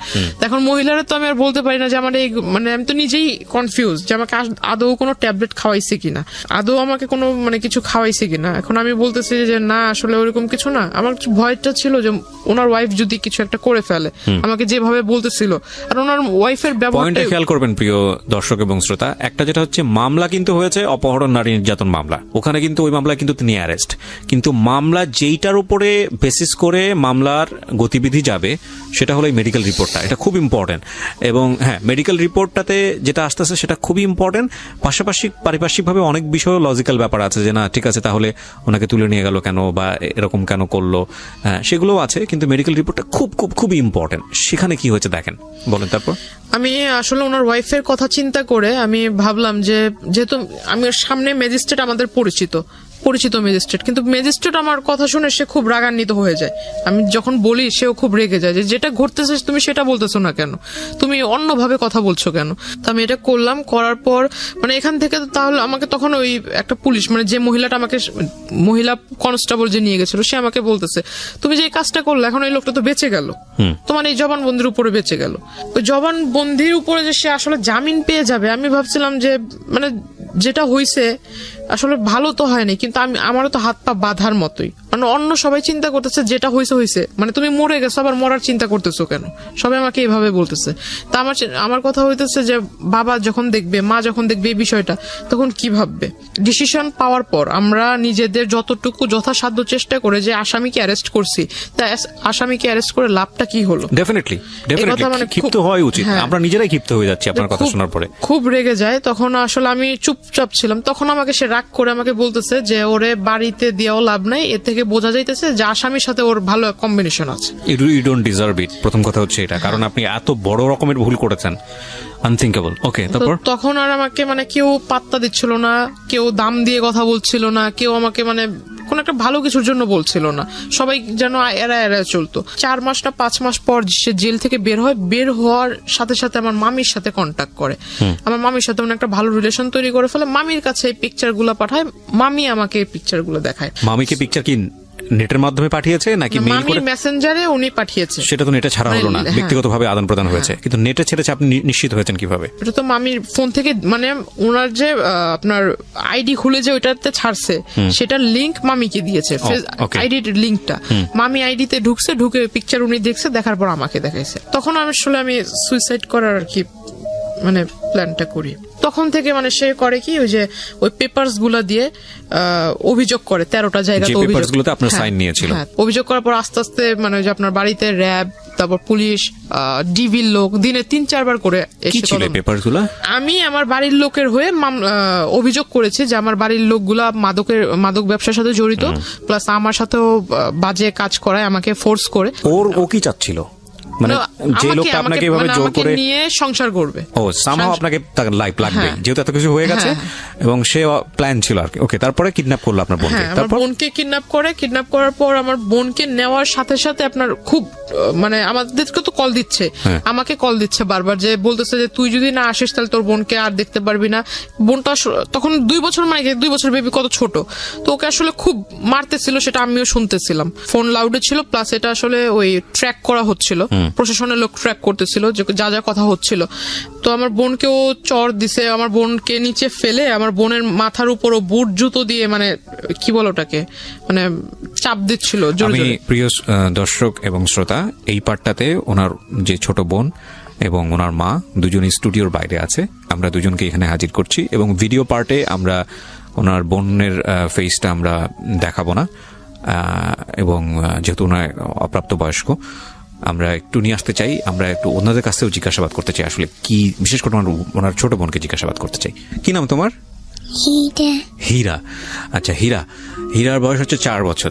এখন মহিলারা তো আমি আর বলতে পারি না যে আমার এই মানে আমি তো নিজেই কনফিউজ যে আমাকে আদৌ কোনো ট্যাবলেট খাওয়াইছে কিনা, আদৌ আমাকে কোনো মানে কিছু খাওয়াইছে কিনা। এখন আমি বলতেছি যে না, আসলে ওরকম কিছু না। আমার ভয়টা ছিল যে ওনার ওয়াইফ যদি কিছু একটা করে ফেলে, আমাকে যেভাবে বলতেছিল, আর ওনার ওয়াইফের ব্যবহারটা খেয়াল করবেন প্রিয় দর্শক এবং শ্রোতা। একটা যেটা হচ্ছে মামলা কিন্তু হয়েছে অপহরণ, নারী নির্যাতন মামলা, ওখানে কিন্তু ওই মামলায় কিন্তু তিনি অ্যারেস্ট, কিন্তু মামলা যেইটার উপরে বেসিস করে মামলার গতিবিধি যাবে সেটা হলো এই মেডিকেল রিপোর্টটা। এটা খুব ইম্পর্টেন্ট, এবং হ্যাঁ, মেডিকেল রিপোর্টটাতে যেটা আসতেছে সেটা খুবই ইম্পর্টেন্ট। পাশাপাশি পারিপার্শ্বিকভাবে অনেক বিষয়ও লজিক্যাল ব্যাপার আছে, যে না ঠিক আছে তাহলে ওনাকে তুলে নিয়ে গেল কেন বা এরকম কেন করলো, সেগুলো গুলো আছে, কিন্তু মেডিকেল রিপোর্টটা খুব খুব খুবই ইম্পর্টেন্ট। সেখানে কি হয়েছে দেখেন, বলেন তারপর। আমি আসলে ওনার ওয়াইফের কথা চিন্তা করে আমি ভাবলাম যে যেহেতু আমি ওর সামনে ম্যাজিস্ট্রেট আমাদের পরিচিত ম্যাজিস্ট্রেট, কিন্তু ম্যাজিস্ট্রেট আমার কথা শুনে সে খুব রাগান্বিত হয়ে যায়। আমি যখন বলি সেও খুব রেগে যায় যে যেটা ঘটতেছে তুমি সেটা বলতেছো না কেন, তুমি অন্যভাবে কথা বলছো কেন। তো আমি এটা করলাম, করার পর মানে এখান থেকে তাহলে আমাকে তখন ওই একটা পুলিশ মানে যে মহিলাটা আমাকে মহিলা কনস্টেবল যে নিয়ে গেছিল সে আমাকে বলতেছে তুমি যে এই কাজটা করলে এখন এই লোকটা তো বেঁচে গেল, তোমার এই জবানবন্দির উপরে বেঁচে গেল। ওই জবানবন্দির উপরে যে সে আসলে জামিন পেয়ে যাবে, আমি ভাবছিলাম যে মানে যেটা হয়েছে আসলে ভালো তো হয়নি, কিন্তু আমারও তো হাত পা বাঁধার মতোই। মানে অন্য সবাই চিন্তা করতেছে যেটা হয়েছে, মানে তুমি মরে গেছো আবার মরার চিন্তা করতেছো কেন, সবাই আমাকে এইভাবে বলতেছে। তা আমার কথা হইতেছে যে বাবা যখন দেখবে, মা যখন দেখবে এই বিষয়টা, তখন কি ভাববে। ডিসিশন পাওয়ার পর আমরা নিজেদের যতটুকু যথাসাধ্য চেষ্টা করে যে আসামিকে অ্যারেস্ট করছি, তা আসামিকে অ্যারেস্ট করে লাভটা কি হলো। ডেফিনেটলি মানে ক্ষিপ্ত হওয়া উচিত, হ্যাঁ। আমরা নিজেরাই ক্ষিপ্ত হয়ে যাচ্ছি আপনার কথা শোনার পরে। খুব রেগে যায় তখন। আসলে আমি চুপচাপ ছিলাম, তখন আমাকে সে রাগ করে আমাকে বলতেছে যে ওরে বাড়িতে দিয়েও লাভ নাই, এর থেকে বোঝা যাইতেছে যে আসামির সাথে ওর ভালো কম্বিনেশন আছে। ইউ ডোন্ট ডিজার্ভ ইট, প্রথম কথা হচ্ছে এটা, কারণ আপনি এত বড় রকমের ভুল করেছেন, আনথিঙ্কেবল। ওকে, তারপর তখন আর আমাকে মানে কেউ পাত্তা দিচ্ছিল না, কেউ দাম দিয়ে কথা বলছিল না, কেউ আমাকে মানে কোন একটা ভালো কিছুর জন্য বলছিল না, সবাই যেন এরা চলতো। 4 মাস না 5 মাস পর সে জেল থেকে বের হয়, বের হওয়ার সাথে সাথে আমার মামির সাথে কন্ট্যাক্ট করে। আমার মামির সাথে মানে একটা ভালো রিলেশন তৈরি করে ফেলে, মামির কাছে এই পিকচার গুলা পাঠায়, মামি আমাকে এই পিকচার গুলো দেখায়। মামিকে পিকচার কি নেটের মাধ্যমে পাঠিয়েছে নাকি মেইল করে? মেসেঞ্জারে উনি পাঠিয়েছে। সেটা তো নেটে ছাড়া হলো না, হ্যাঁ। ব্যক্তিগতভাবে আদান প্রদান হয়েছে, কিন্তু নেটে ছেড়েছে আপনি নিশ্চিত হয়েছেন কিভাবে? এটা তো মামির ফোন থেকে, মানে ওনার যে আপনার আইডি খুলে যে ওইটাতে ছাড়ছে সেটার লিংক মামিকে দিয়েছে, আইডির লিংকটা মামি আইডিতে ঢুকে পিকচার উনি দেখছে, দেখার পর আমাকে দেখাইছে। তখন আমি সুইসাইড করার আর কি মানে প্ল্যানটা করি। তখন থেকে মানে সে করে কি ওই যে ওই পেপারস গুলা দিয়ে অভিযোগ করে 13টা জায়গাতে পেপারসগুলোতে আপনার সাইন নিয়েছিল। অভিযোগ করার পর আস্তে আস্তে মানে যে আপনার বাড়িতে র্যাব, তারপর পুলিশ, ডিবির লোক দিনে 3-4 বার করে কি ছিল পেপারসগুলো? আমি আমার বাড়ির লোকের হয়ে অভিযোগ করেছি যে আমার বাড়ির লোকগুলা মাদক ব্যবসার সাথে জড়িত, প্লাস আমার সাথেও বাজে কাজ করায়, আমাকে ফোর্স করে। ও কি চাচ্ছিল? মানে যে লোকটা আপনাকে এভাবে জোর করে নিয়ে সংসার করবে, ও সামহাও আপনাকে লাইফ লাগবে, যেহেতু এত কিছু হয়ে গেছে, এবং সে প্ল্যান ছিল আর কি। ওকে, তারপরে কিডন্যাপ করলো আপনার বোনকে। আমার বোনকে কিডন্যাপ করার পর আমার বোনকে নেওয়ার সাথে সাথে আপনার খুব মানে আমাদেরকে তো কল দিচ্ছে, আমাকে কল দিচ্ছে বারবার, যে বলতেছে যে তুই যদি না আসিস তাহলে তোর বোনকে আর দেখতে পারবি না। বোনটা তখন 2 বছর, মানে 2 বছর বেবি, কত ছোট, তো ওকে আসলে খুব মারতেছিল, সেটা আমিও শুনতেছিলাম। ফোন লাউডে ছিল, প্লাস এটা আসলে ওই ট্র্যাক করা হচ্ছিল, প্রশাসনের লোক ট্র্যাক করতেছিল যে যা কথা হচ্ছিল। তো আমার বোনকেও চর দিছে, আমার বোনকে নিচে ফেলে আমার বোনের মাথার উপর বুট জুতো দিয়ে মানে কি বলো ওটাকে মানে চাপ দিচ্ছিল। আমি প্রিয় দর্শক এবং শ্রোতা, এই পার্টটাতে ওনার যে ছোট বোন এবং ওনার মা দুজনই স্টুডিওর বাইরে আছে, আমরা দুজনকে এখানে হাজির করছি, এবং ভিডিও পার্টে আমরা ওনার বোনের ফেসটা আমরা দেখাবো না, এবং যেহেতু ওনার অপ্রাপ্ত বয়স্ক, আমরা একটু নিয়ে আসতে চাই, আমরা একটু ওনাদের কাছ থেকেও জিজ্ঞাসাবাদ করতে চাই আসলে কি, বিশেষ করে ওনার ছোট বোনকে জিজ্ঞাসাবাদ করতে চাই। কি নাম তোমার? হীরা। আচ্ছা, হীরার বয়স হচ্ছে 4 বছর।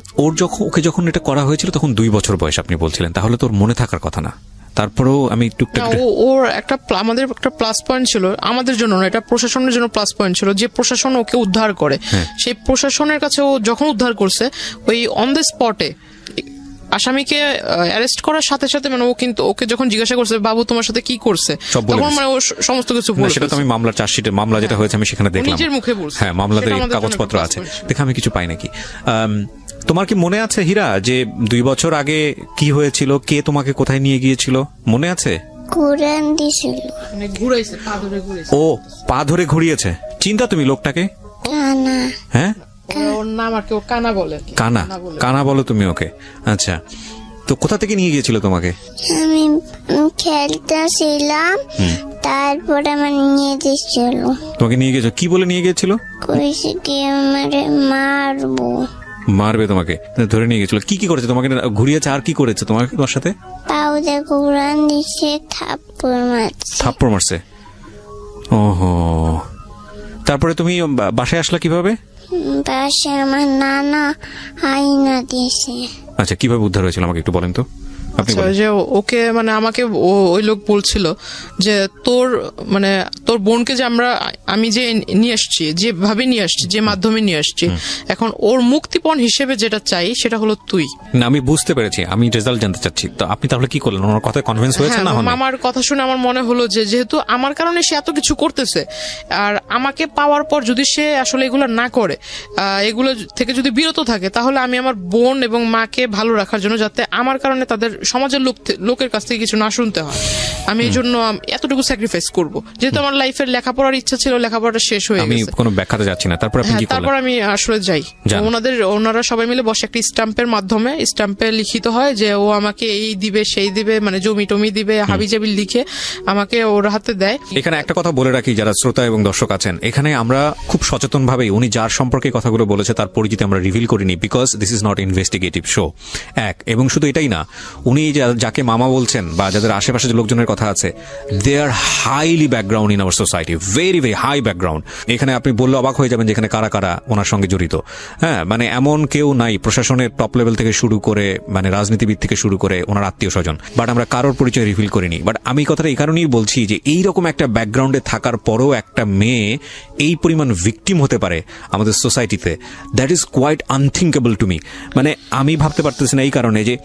ওকে যখন এটা করা হয়েছিল তখন 2 বছর বয়স আপনি বলছিলেন, তাহলে তোর মনে থাকার কথা না? তারপরেও আমি টুকটাক ওর একটা আমাদের একটা প্লাস পয়েন্ট ছিল, আমাদের জন্য না, এটা প্রশাসনের জন্য প্লাস পয়েন্ট ছিল, যে প্রশাসন ওকে উদ্ধার করে, সেই প্রশাসনের কাছে ও যখন উদ্ধার করছে ওই অন দ্য স্পটে আসামিকে অ্যারেস্ট করার সাথে সাথে মানে ও কিন্তু ওকে যখন জিজ্ঞাসা করছে বাবু তোমার সাথে কি করছে, তখন মানে ও সমস্ত কিছু বলে। সেটা তো আমি মামলার চার্জশিটে মামলা যেটা হয়েছে আমি সেখানে দেখলাম, নিজের মুখে বলছে। হ্যাঁ, মামলাতে কাগজপত্র আছে, দেখে আমি কিছু পাই নাকি। তোমার কি মনে আছে হীরা যে 2 বছর আগে কি হয়েছিল, কে তোমাকে কোথায় নিয়ে গিয়েছিল, মনে আছে? ঘুরান দিছিল, মানে ঘুরাইছে, পা ধরে ঘুরাইছে। ও পা ধরে ঘুরিয়েছে। চিন্তা তুমি লোকটাকে? কানা। হ্যাঁ, ওর নাম আর কি ও কানা বলে। কানা বলো তুমি ওকে? আচ্ছা, তো কোথা থেকে নিয়ে গিয়েছিল তোমাকে? আমি খেলতেছিলাম, তারপরে আমার নিয়ে দিচ্ছিল। তোমাকে নিয়ে গিয়েছিল কি বলে নিয়ে গিয়েছিল? কইছে কি আমারে মারবে তোমাকে, ধরে নিয়ে গেছিল। কি করেছে তোমাকে? ঘুরিয়েছে, আর কি করেছে তোমার সাথে? পাউদে ঘুরান দিছে, থাপ্পড় মারছে। ওহো, তারপরে তুমি বাসায় আসলা কিভাবে? বাসায় আমার নানা আয়না দিয়েছে। আচ্ছা, কিভাবে উদ্ধার হয়েছিল আমাকে একটু বলেন তো, আপনি আচ্ছা, বলেন। যে ওকে মানে আমাকে ওই লোক বলছিল যে তোর বোনকে যে আমি যে নিয়ে আসছি, যেভাবে নিয়ে আসছি, যে মাধ্যমে নিয়ে আসছি, এখন ওর মুক্তিপণ হিসেবে যেটা চাই সেটা হলো তুই। না, আমি বুঝতে পেরেছি, আমি রেজাল্ট জানতে চাচ্ছি। তো আপনি তাহলে কি করলেন? ওনার কথায় কনভিন্স হয়েছে না? হ্যাঁ, আমার কথা শুনে আমার মনে হলো যে যেহেতু আমার কারণে সে এত কিছু করতেছে, আর আমাকে পাওয়ার পর যদি সে আসলে এগুলো না করে, এগুলো থেকে যদি বিরত থাকে, তাহলে আমি আমার বোন এবং মাকে ভালো রাখার জন্য, যাতে আমার কারণে তাদের সমাজের লোকের কাছ থেকে কিছু না শুনতে হয়, আমি এই জন্য এতটুকু স্যাক্রিফাইস করব। যেহেতু আমার লাইফের লেখাপড়ার ইচ্ছা ছিল, লেখাপড়াটা শেষ হয়ে আমি গেছে। কোনো ব্যাখ্যাতে যাচ্ছি না। তারপর আপনি কি করলেন? তারপর আমি আসলে যাই, যান। ওনারা সবাই মিলে বসে একটা স্ট্যাম্পের মাধ্যমে, স্ট্যাম্পে লিখিত হয় যে ও আমাকে এই দিবে সেই দিবে, মানে জমি টমি দিবে, হাবিজাবি লিখে আমাকে ওর হাতে দেয়। এখানে একটা কথা বলে রাখি, যারা শ্রোতা এবং দর্শক আছেন, এখানে আমরা খুব সচেতন ভাবে উনি যার সম্পর্কে কথাগুলো বলেছে তার পরিচিতি আমরা রিভিল করিনি, because this is not investigative show. এবং শুধু এটাই না, উনি যাকে মামা বলছেন বা যাদের আশেপাশে যে লোকজনের কথা আছে, they are highly background in our society, very very high background. এখানে আপনি বললে অবাক হয়ে যাবেন যেখানে কারা কারা ওনার সঙ্গে জড়িত। হ্যাঁ, মানে এমন কেউ নাই প্রশাসনের টপ লেভেল থেকে শুরু করে, মানে রাজনীতিবিদ থেকে শুরু করে ওনার আত্মীয় স্বজন, বাট আমরা কারোর পরিচয় রিভিল করিনি। বাট আমি কথাটা এই কারণেই বলছি যে এইরকম একটা ব্যাকগ্রাউন্ডে থাকার পরও একটা মেয়ে এই পরিমাণ ভিকটিম হতে পারে আমাদের সোসাইটিতে, that is quite unthinkable to me. মানে আমি ভাবতে পারতেছি না এই কারণে যে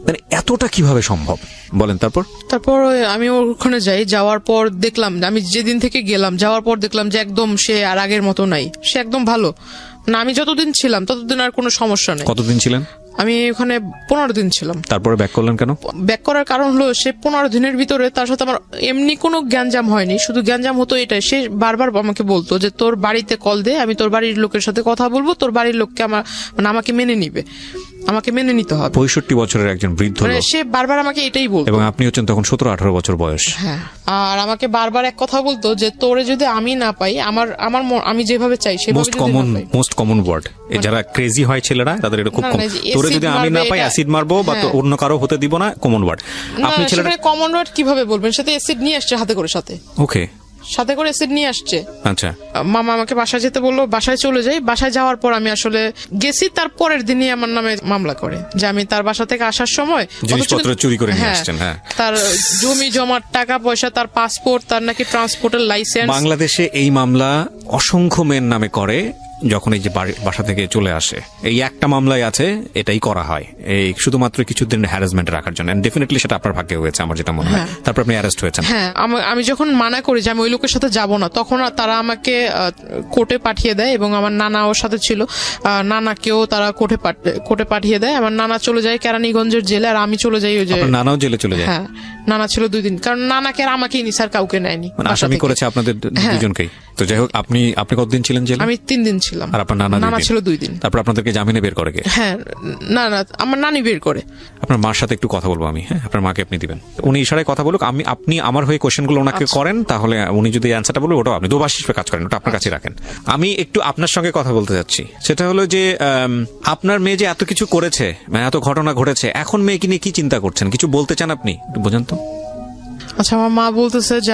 মানে এতটা কিভাবে সম্ভব, বলেন। তারপর আমি ওখানে যাই, যাওয়ার পর দেখলাম, আমি যেদিন থেকে গেলাম, যাওয়ার পর দেখলাম যে একদম সে আর আগের মতো নাই, সে একদম ভালো না। আমি যতদিন ছিলাম ততদিন আর কোনো সমস্যা নেই। কতদিন ছিলেন? আমি ওখানে 15 দিন ছিলাম। তারপরে ব্যাক করলেন কেন? ব্যাক করার কারণ হলো, সে 15 দিনের ভিতরে তার সাথে আমার এমনি কোনো গ্যাঞ্জাম হয়নি, শুধু গ্যাঞ্জাম হতো এটাই, সে বারবার আমাকে বলতো যে তোর বাড়িতে কল দে, আমি তোর বাড়ির লোকের সাথে কথা বলবো, তোর বাড়ির লোককে আমাকে মেনে নিবে, আমাকে মেনে নিতে হবে। 65 বছরের একজন বৃদ্ধ লোক, সে বারবার আমাকে এটাই বলতো। এবং আপনি হচ্ছেন তখন 17-18 বছর বয়স। হ্যাঁ, আর আমাকে বারবার এক কথা বলতো যে তোরে যদি আমি না পাই, আমি যেভাবে চাই সেভাবে যদি না পাই। মোস্ট কমন ওয়ার্ড, যারা ক্রেজি হয় ছেলেরা তাদের এটা খুব না, কম। না, যে তোরে acid যদি আমি না মারবে, পাই এটা- অ্যাসিড মারবো বা হ্যাঁ। অন্য কারো হতে দিব না, কমন ওয়ার্ড। আপনি ছেলেরা কমন ওয়ার্ড কিভাবে বলবেন? সাথে অ্যাসিড নিয়ে আসছে হাতে করে, ওকে, সাথে করে অ্যাসিড নিয়ে আসছে। আচ্ছা, মামা আমাকে বাসায় যেতে বললো, বাসায় চলে যাই। বাসায় যাওয়ার পর আমি আসলে গেছি, তার পরের দিনই আমার নামে মামলা করে যে আমি তার বাসা থেকে আসার সময় জিনিসপত্র চুরি করে নিয়ে আসছেন। হ্যাঁ, তার জমি জমার টাকা পয়সা, তার পাসপোর্ট, তার নাকি ট্রান্সপোর্টের লাইসেন্স। বাংলাদেশে এই মামলা অসংখ্য মেয়ের নামে করে যখন এই যে বাসা থেকে চলে আসে। এই একটা মামলায় আছে, এটাই করা হয় এই শুধুমাত্র কিছুদিন হ্যারাসমেন্ট রাখার জন্য। ডেফিনেটলি সেটা আপনার ভাগ্যে হয়েছে আমার যেটা মনে হয়। তারপর আপনি অ্যারেস্ট হয়েছেন। হ্যাঁ, আমি যখন মানা করি যে আমি ওই লোকের সাথে যাব না, তখন তারা আমাকে কোর্টে পাঠিয়ে দেয়, এবং আমার নানা ওর সাথে ছিল, নানাকেও তারা কোর্টে পাঠিয়ে দেয়। আমার নানা চলে যায় কেরানীগঞ্জের জেলে, আর আমি চলে যাই ওই যে। আপনার নানাও জেলে চলে যায়? হ্যাঁ, নানা ছিল 2 দিন, কারণ নানাকে আর আমাকেই নি, স্যার কাউকে নেয়নি। মানে আসামি করেছে আপনাদের দুজনকেই। তো যাই হোক, আপনি কতদিন ছিলেন জেলে? আমি 3 দিন ছিলাম। আর আপনার নানা ছিল 2 দিন। তারপর আপনাদেরকে জামিনে বের করে গে? হ্যাঁ, না, আমার নানি বের করে। আপনার মার সাথে একটু কথা বলবো আমি। হ্যাঁ, আপনার মাকে আপনি দিবেন, উনি ইশারায় কথা বলুক, আপনি আমার হয়ে কোশ্চেনগুলো ওনাকে করেন, তাহলে উনি যদি অ্যান্সারটা বলবে, ওটাও আপনি দুভাষী হিসেবে কাজ করেন, ওটা আপনার কাছে রাখেন। আমি একটু আপনার সঙ্গে কথা বলতে যাচ্ছি, সেটা হলো যে আপনার মেয়ে যে এত কিছু করেছে, মানে এত ঘটনা ঘটেছে, এখন মেয়েকে নিয়ে কি চিন্তা করছেন? কিছু বলতে চান আপনি? বোঝান তো। আচ্ছা, আমার মা বলতেছে যে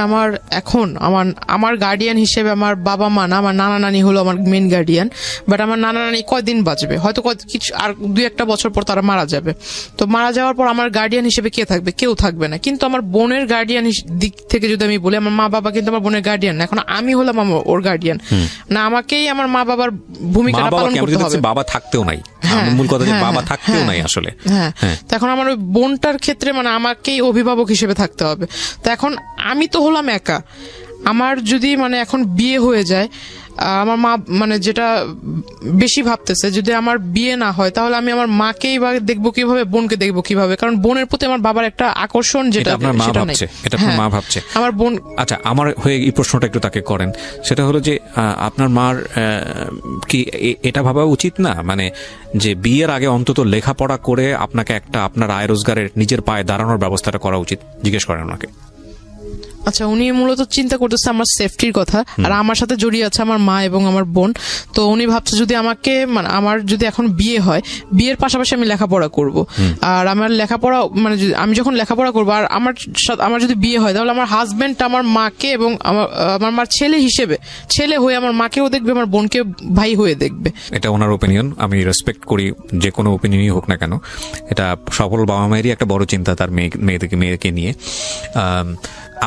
আমার গার্ডিয়ান হিসেবে আমার বাবা মা না, আমার নানা নানি হলো আমার মেন গার্ডিয়ান। বাট আমার নানা নানি কয়দিন বাঁচবে, হয়তো কিছু আর 2-1 বছর পর তারা মারা যাবে। তো মারা যাওয়ার পর আমার গার্ডিয়ান হিসেবে কে থাকবে? কেউ থাকবে না। কিন্তু আমার বোনের গার্ডিয়ান দিক থেকে যদি আমি বলি, আমার মা বাবা কিন্তু আমার বোনের গার্ডিয়ান না, এখন আমি হলাম ওর গার্ডিয়ান না। আমাকেই আমার মা বাবার ভূমিকাটা পালন করতে হবে। বাবা থাকতেও নাই, মূল কথা যে বাবা থাকতেও নাই আসলে। হ্যাঁ, তো এখন আমার ওই বোনটার ক্ষেত্রে মানে আমাকেই অভিভাবক হিসেবে থাকতে হবে। তো এখন আমি তো হলাম একা। আমার যদি মানে এখন বিয়ে হয়ে যায়, আমার মা মানে যেটা বেশি ভাবতেছে, যদি আমার বিয়ে না হয় তাহলে আমি আমার মাকেই বা দেখবো কিভাবে, বোনকে দেখবো কিভাবে? কারণ বোনের প্রতি আমার বাবার একটা আকর্ষণ, যেটা আপনার মা ভাবছে, এটা আপনার মা ভাবছে। আমার বোন। আচ্ছা, আমার হয়ে এই প্রশ্নটা একটু তাকে করেন। সেটা হলো যে আপনার মার কি এটা ভাবা উচিত না, মানে যে বিয়ের আগে অন্তত লেখাপড়া করে আপনাকে একটা আপনার আয় রোজগারের নিজের পায়ে দাঁড়ানোর ব্যবস্থাটা করা উচিত? জিজ্ঞেস করেন ওনাকে। আচ্ছা, উনি মূলত চিন্তা করতেছে আমার সেফটির কথা, আর আমার সাথে জড়িয়ে আছে আমার মা এবং আমার বোন। তো উনি ভাবছে যদি আমাকে মানে আমার যদি এখন বিয়ে হয়, বিয়ের পাশাপাশি আমি লেখাপড়া করব, আর আমার লেখাপড়া মানে আমি যখন লেখাপড়া করবো আর আমার যদি বিয়ে হয়, তাহলে আমার হাজবেন্ড আমার মাকে এবং আমার মার ছেলে হিসেবে ছেলে হয়ে আমার মাকেও দেখবে, আমার বোনকে ভাই হয়ে দেখবে। এটা ওনার ওপিনিয়ন, আমি রেসপেক্ট করি, যে কোনো ওপিনিয়নই হোক না কেন। এটা সফল বাবা মায়েরই একটা বড় চিন্তা তার মেয়েকে নিয়ে।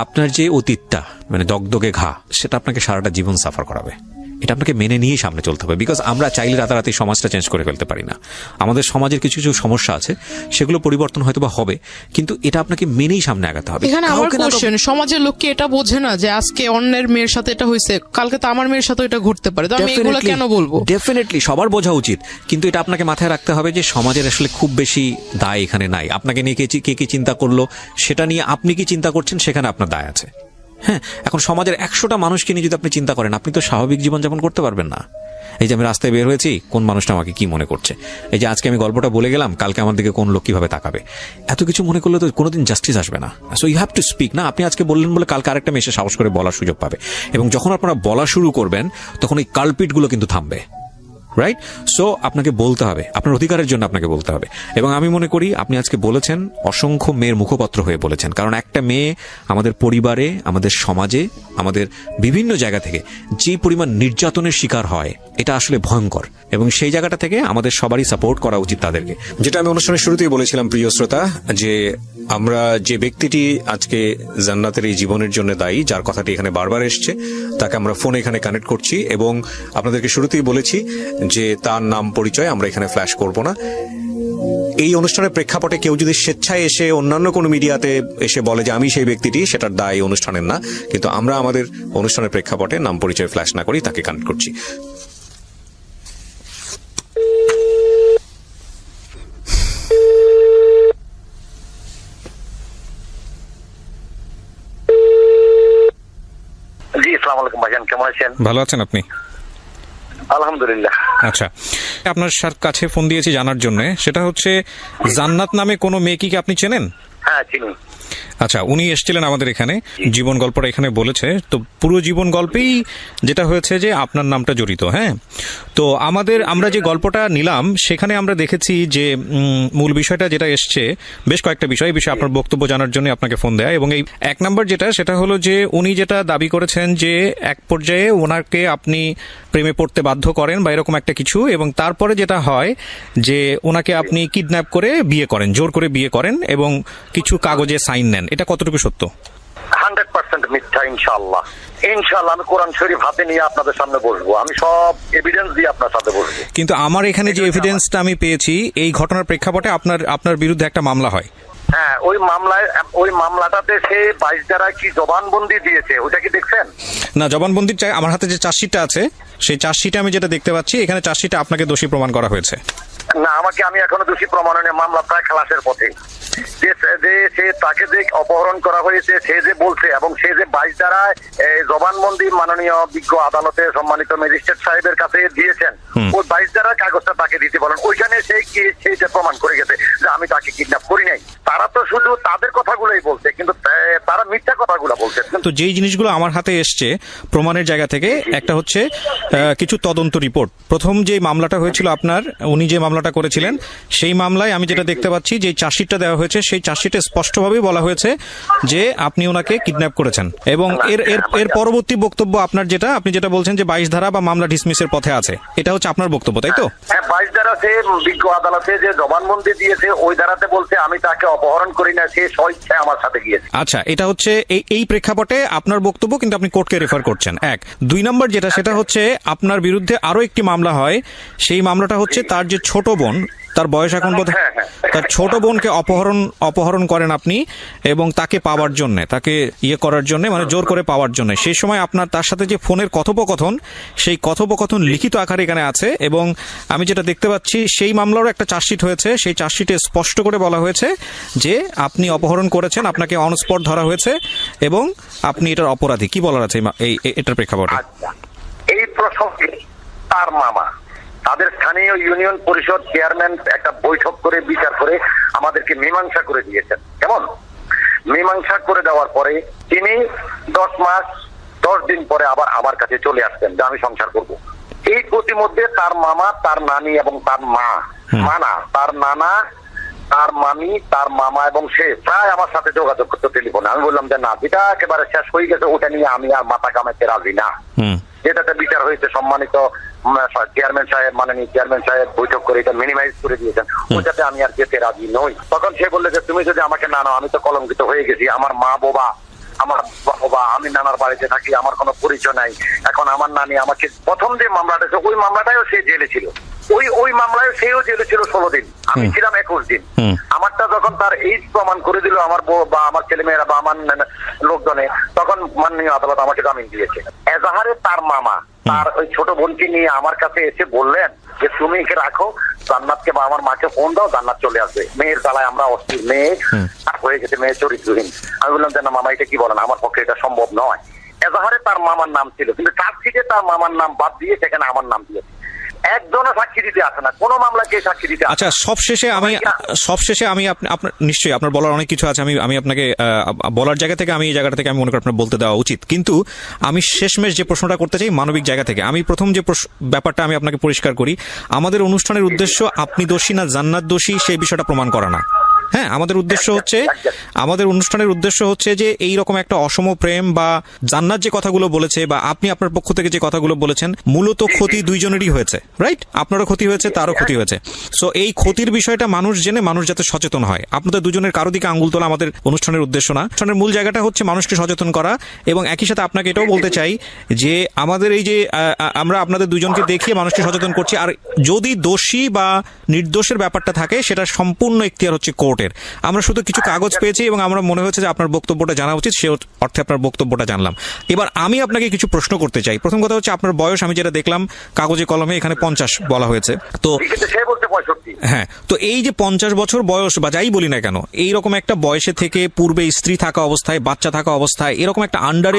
আপনার যে অতীতটা মানে দগদগে ঘা, সেটা আপনাকে সারাটা জীবন সাফার করাবে। এটা আপনাকে মেনে নিয়েই সামনে চলতে হবে, বিকজ আমরা চাইলে রাতারাতি সমাজটা চেঞ্জ করে ফেলতে পারি না। আমাদের সমাজের কিছু কিছু সমস্যা আছে, সেগুলো পরিবর্তন হয়তো বা হবে, কিন্তু এটা আপনাকে মেনেই সামনে আগাতে হবে। এখানে আমার কোশ্চেন, সমাজের লোককে এটা বোঝে না যে আজকে অন্যের মেয়ের সাথে এটা হয়েছে, কালকে তো আমার মেয়ের সাথে এটা ঘটতে পারে, তো আমি এগুলো কেন বলবো? ডেফিনেটলি সবার বোঝা উচিত, কিন্তু এটা আপনাকে মাথায় রাখতে হবে যে সমাজের আসলে খুব বেশি দায় এখানে নাই। আপনাকে নিয়ে কে কি চিন্তা করলো সেটা নিয়ে আপনি কি চিন্তা করছেন, সেখানে আপনার দায় আছে। হ্যাঁ, এখন সমাজের 100টা মানুষকে নিয়ে যদি আপনি চিন্তা করেন, আপনি তো স্বাভাবিক জীবনযাপন করতে পারবেন না। এই যে আমি রাস্তায় বের হয়েছি, কোন মানুষটা আমাকে কি মনে করছে, এই যে আজকে আমি গল্পটা বলে গেলাম, কালকে আমার দিকে কোন লোক কিভাবে তাকাবে, এত কিছু মনে করলে তো কোনোদিন জাস্টিস আসবে না। So you have to speak. না, আপনি আজকে বললেন বলে কালকে আরেকটা মেয়ে এসে সাহস করে বলার সুযোগ পাবে, এবং যখন আপনারা বলা শুরু করবেন তখন এই কালপিটগুলো কিন্তু থামবে। রাইট? সো আপনাকে বলতে হবে, আপনার অধিকারের জন্য আপনাকে বলতে হবে। এবং আমি মনে করি আপনি আজকে বলেছেন, অসংখ্য মেয়ের মুখপত্র হয়ে বলেছেন, কারণ একটা মেয়ে আমাদের পরিবারে, আমাদের সমাজে, আমাদের বিভিন্ন জায়গা থেকে যে পরিমাণ নির্যাতনের শিকার হয়, এটা আসলে ভয়ঙ্কর, এবং সেই জায়গাটা থেকে আমাদের সবারই সাপোর্ট করা উচিত তাদেরকে। যেটা আমি অনুষ্ঠানের শুরুতেই বলেছিলাম প্রিয় শ্রোতা, যে আমরা যে ব্যক্তিটি আজকে জান্নাতের এই জীবনের জন্য দায়ী, যার কথাটি এখানে বারবার এসছে, তাকে আমরা ফোনে এখানে কানেক্ট করছি, এবং আপনাদেরকে শুরুতেই বলেছি যে তার নাম পরিচয় আমরা এখানে ফ্ল্যাশ করব না। এই অনুষ্ঠানের প্রেক্ষাপটে কেউ যদি স্বেচ্ছায় এসে অন্যান্য কোনো মিডিয়াতে এসে বলে যে আমি সেই ব্যক্তিটি, সেটার দায় অনুষ্ঠানের না, কিন্তু আমরা আমাদের অনুষ্ঠানের প্রেক্ষাপটে নাম পরিচয় ফ্ল্যাশ না করি তাকে কানেক্ট করছি। জি, আসসালামু আলাইকুম ভাইজান, কেমন আছেন? ভালো আছেন আপনি? আলহামদুলিল্লাহ। আচ্ছা, আপনার কাছে ফোন দিয়েছি জানার জন্য, সেটা হচ্ছে জান্নাত নামে কোনো মেয়ে কি আপনি চেনেন? হ্যাঁ, চিনি। আচ্ছা, উনি এসেছিলেন আমাদের এখানে, জীবন গল্পটা এখানে বলেছে, তো পুরো জীবন গল্পেই যেটা হয়েছে যে আপনার নামটা জড়িত। হ্যাঁ, তো আমরা যে গল্পটা নিলাম সেখানে আমরা দেখেছি যে মূল বিষয়টা যেটা এসছে, বেশ কয়েকটা বিষয়, এই বিষয়ে আপনার বক্তব্য জানার জন্য আপনাকে ফোন দেয়া। এবং এই 1 নম্বর যেটা, সেটা হলো যে উনি যেটা দাবি করেছেন যে এক পর্যায়ে ওনাকে আপনি প্রেমে পড়তে বাধ্য করেন বা এরকম একটা কিছু, এবং তারপরে যেটা হয় যে ওনাকে আপনি কিডন্যাপ করে বিয়ে করেন, জোর করে বিয়ে করেন, এবং কিছু কাগজে সাইন নেন। এটা কতটুকু সত্য? 100% মিথ্যা। ইনশাআল্লাহ আমি কোরআন শরীফ হাতে নিয়ে আপনাদের সামনে বসবো, আমি সব এভিডেন্স দিয়ে আপনার সাথে বসবো। কিন্তু আমার এখানে যে এভিডেন্সটা আমি পেয়েছি, এই ঘটনার প্রেক্ষাপটে আপনার বিরুদ্ধে একটা মামলা হয়। হ্যাঁ, ওই মামলাটাতে সে 22 ধারা কি জবানবন্দি দিয়েছে, ওইটা কি দেখছেন? না, জবানবন্দির চাই আমার হাতে যে চার্জশিটটা আছে, সেই চার্জশিটে আমি যেটা দেখতে পাচ্ছি, এখানে চার্জশিটে আপনাকে দোষী প্রমাণ করা হয়েছে। না, আমি এখনো দোষী প্রমাণ হয়নি, মামলা প্রায় খালাসের পথে। যে তাকে যে অপহরণ করা হয়েছে, সে যে বলছে, এবং সে যে 22 ধারায় জবানবন্দি মাননীয় বিজ্ঞ আদালতে সম্মানিত ম্যাজিস্ট্রেট সাহেবের কাছে দিয়েছেন, ওই 22 ধারার কাগজটা তাকে দিতে বলেন। ওইখানে সেই যে প্রমাণ করে গেছে যে আমি তাকে কিডন্যাপ করি নাই। তারা তো শুধু তাদের কথাগুলোই বলছে, কিন্তু তারা মিথ্যা কথাগুলো বলছে। তো যেই জিনিসগুলো আমার হাতে এসছে প্রমাণের জায়গা থেকে, একটা হচ্ছে কিছু তদন্ত রিপোর্ট। প্রথম যে মামলাটা হয়েছিল আপনার, উনি যে মামলাটা করেছিলেন, সেই মামলায় আমি যেটা দেখতে পাচ্ছি, যে চার্জশিটটা দেওয়া হয়েছে, সেই চার্জশিটে স্পষ্টভাবে বলা হয়েছে যে আপনি ওনাকে কিডন্যাপ করেছেন। এবং এর পরবর্তী বক্তব্য আপনার যেটা, আপনি যেটা বলছেন যে 22 ধারা বা মামলা ডিসমিসের পথে আছে, এটা হচ্ছে আপনার বক্তব্য, তাই তো? হ্যাঁ, 22 ধারা সে বিজ্ঞ আদালতে যে জবানবন্দি দিয়েছে, ওই ধারাতে বলছে আমি তাকে অপহরণ করি না, সে স্বেচ্ছায় আমার সাথে গিয়েছে। আচ্ছা, এটা হচ্ছে এই প্রেক্ষাপটে আপনার বক্তব্য, কিন্তু আপনি কোর্টকে রেফার করছেন। 1 2 নম্বর যেটা, সেটা হচ্ছে আপনার বিরুদ্ধে আরো একটি মামলা হয়। সেই মামলাটা হচ্ছে তার যে ছোট বোন, তার বয়স এখন বোধ, তার ছোট বোনকে অপহরণ করেন আপনি, এবং তাকে পাওয়ার জন্য, তাকে করার জন্য, মানে জোর করে পাওয়ার জন্য। সেই সময় আপনার তার সাথে যে ফোনের কথোপকথন, সেই কথোপকথন লিখিত আকারে এখানে আছে। এবং আমি যেটা দেখতে পাচ্ছি, সেই মামলারও একটা চার্জশিট হয়েছে, সেই চার্জশিটে স্পষ্ট করে বলা হয়েছে যে আপনি অপহরণ করেছেন, আপনাকে অন স্পট ধরা হয়েছে, এবং আপনি এটার অপরাধী। কি বলার আছে এটার প্রেক্ষাপটে? এই প্রসঙ্গে তার মামা, তাদের স্থানীয় ইউনিয়ন পরিষদ চেয়ারম্যান একটা বৈঠক করে বিচার করে আমাদেরকে মীমাংসা করে দিয়েছেন। কেমন? মীমাংসা করে দেওয়ার পরে তিনি 10 মাস 10 দিন পরে আবার আমার কাছে চলে আসতেন যে আমি সংসার করব। এই প্রতিমধ্যে তার মামা, তার নানি এবং তার মা, তার নানা, তার মামি, তার মামা এবং সে প্রায় আমার সাথে যোগাযোগ করতো টেলিফোনে। আমি বললাম যে না, যেটা একেবারে শেষ হয়ে গেছে ওটা নিয়ে আমি আর মাথা কামাইতে রাজি না। যেটাতে বিচার হয়েছে সম্মানিত চেয়ারম্যান সাহেব, মাননীয় চেয়ারম্যান সাহেব বৈঠক করে এটা মিনিমাইজ করে দিয়েছেন, ওটাতে আমি আর যেতে রাজি নই। তখন সে বললে যে তুমি যদি আমাকে না নাও আমি তো কলঙ্কিত হয়ে গেছি, আমার মা বাবা, আমি নানার বাড়িতে থাকি, আমার কোনো পরিচয় নাই। এখন আমার নানি আমাকে প্রথম যে মামলাটা, ওই মামলাটাও সে জেলে ছিল, ওই মামলায় সেও জেলে ছিল 16 দিন, আমি ছিলাম 21 দিন। আমারটা যখন তার এইজ প্রমাণ করে দিল আমার বউ বা আমার ছেলেমেয়েরা বা আমার লোকজনে, তখন মাননীয় আদালত আমাকে জামিন দিয়েছে। এজাহারে তার মামা তার ওই ছোট বোনকে নিয়ে আমার কাছে এসে বললেন যে তুমি একে রাখো, জান্নাতকে বা আমার মাকে ফোন দাও, জান্নাত চলে আসবে। মেয়ের জ্বালায় আমরা অস্থির, মেয়ে হয়ে গেছে, মেয়ে চরিত্রহীন। আমি বললাম যে না মামা, এটা কি বলেন, আমার পক্ষে এটা সম্ভব নয়। এজাহারে তার মামার নাম ছিল, কিন্তু চার্জশিটে তার মামার নাম বাদ দিয়ে সেখানে আমার নাম দিয়েছে। একজনও সাক্ষী দিতে আসে না, কোনো মামলাকে সাক্ষী দিতে আসে না। আচ্ছা, সবশেষে আমি আপনার নিশ্চয়ই আপনার বলার অনেক কিছু আছে, আমি আপনাকে বলার জায়গা থেকে আমি এই জায়গাটা থেকে আমি মনে করি আপনার বলতে দেওয়া উচিত, কিন্তু আমি শেষমেশ যে প্রশ্নটা করতে চাই মানবিক জায়গা থেকে, আমি প্রথম যে ব্যাপারটা আমি আপনাকে পরিষ্কার করি, আমাদের অনুষ্ঠানের উদ্দেশ্য আপনি দোষী না জান্নাত দোষী সেই বিষয়টা প্রমাণ করা না। হ্যাঁ, আমাদের অনুষ্ঠানের উদ্দেশ্য হচ্ছে যে এই রকম একটা অসম প্রেম বা জান্নাত যে কথাগুলো বলেছে বা আপনি আপনার পক্ষ থেকে যে কথাগুলো বলেছেন, মূলত ক্ষতি দুইজনেরই হয়েছে, রাইট? আপনারও ক্ষতি হয়েছে, তারও ক্ষতি হয়েছে। সো এই ক্ষতির বিষয়টা মানুষ জেনে মানুষ যাতে সচেতন হয়। আপনাদের দুজনের কারো দিকে আঙ্গুল তোলা আমাদের অনুষ্ঠানের উদ্দেশ্য না। অনুষ্ঠানের মূল জায়গাটা হচ্ছে মানুষকে সচেতন করা, এবং একই সাথে আপনাকে এটাও বলতে চাই যে আমাদের এই যে আমরা আপনাদের দুজনকে দেখিয়ে মানুষকে সচেতন করছি, আর যদি দোষী বা নির্দোষের ব্যাপারটা থাকে সেটা সম্পূর্ণ এখতিয়ার হচ্ছে কোর্টের। আমরা শুধু কিছু কাগজ পেয়েছি এবং আমরা মনে হচ্ছে যে আপনার বক্তব্যটা জানা উচিত, সে অর্থে আপনার বক্তব্যটা জানলাম। এবার আমি আপনাকে কিছু প্রশ্ন করতে চাই। প্রথম কথা হচ্ছে আপনার বয়স, আমি যেটা দেখলাম কাগজে কলমে এখানে 50 বলা হয়েছে, তো হ্যাঁ, তো এই যে 50 বছর বয়স বা যাই বলি না কেন, এইরকম একটা বয়সে থেকে পূর্বে স্ত্রী থাকা অবস্থায়, বাচ্চা থাকা অবস্থায়, এরকম একটা আন্ডার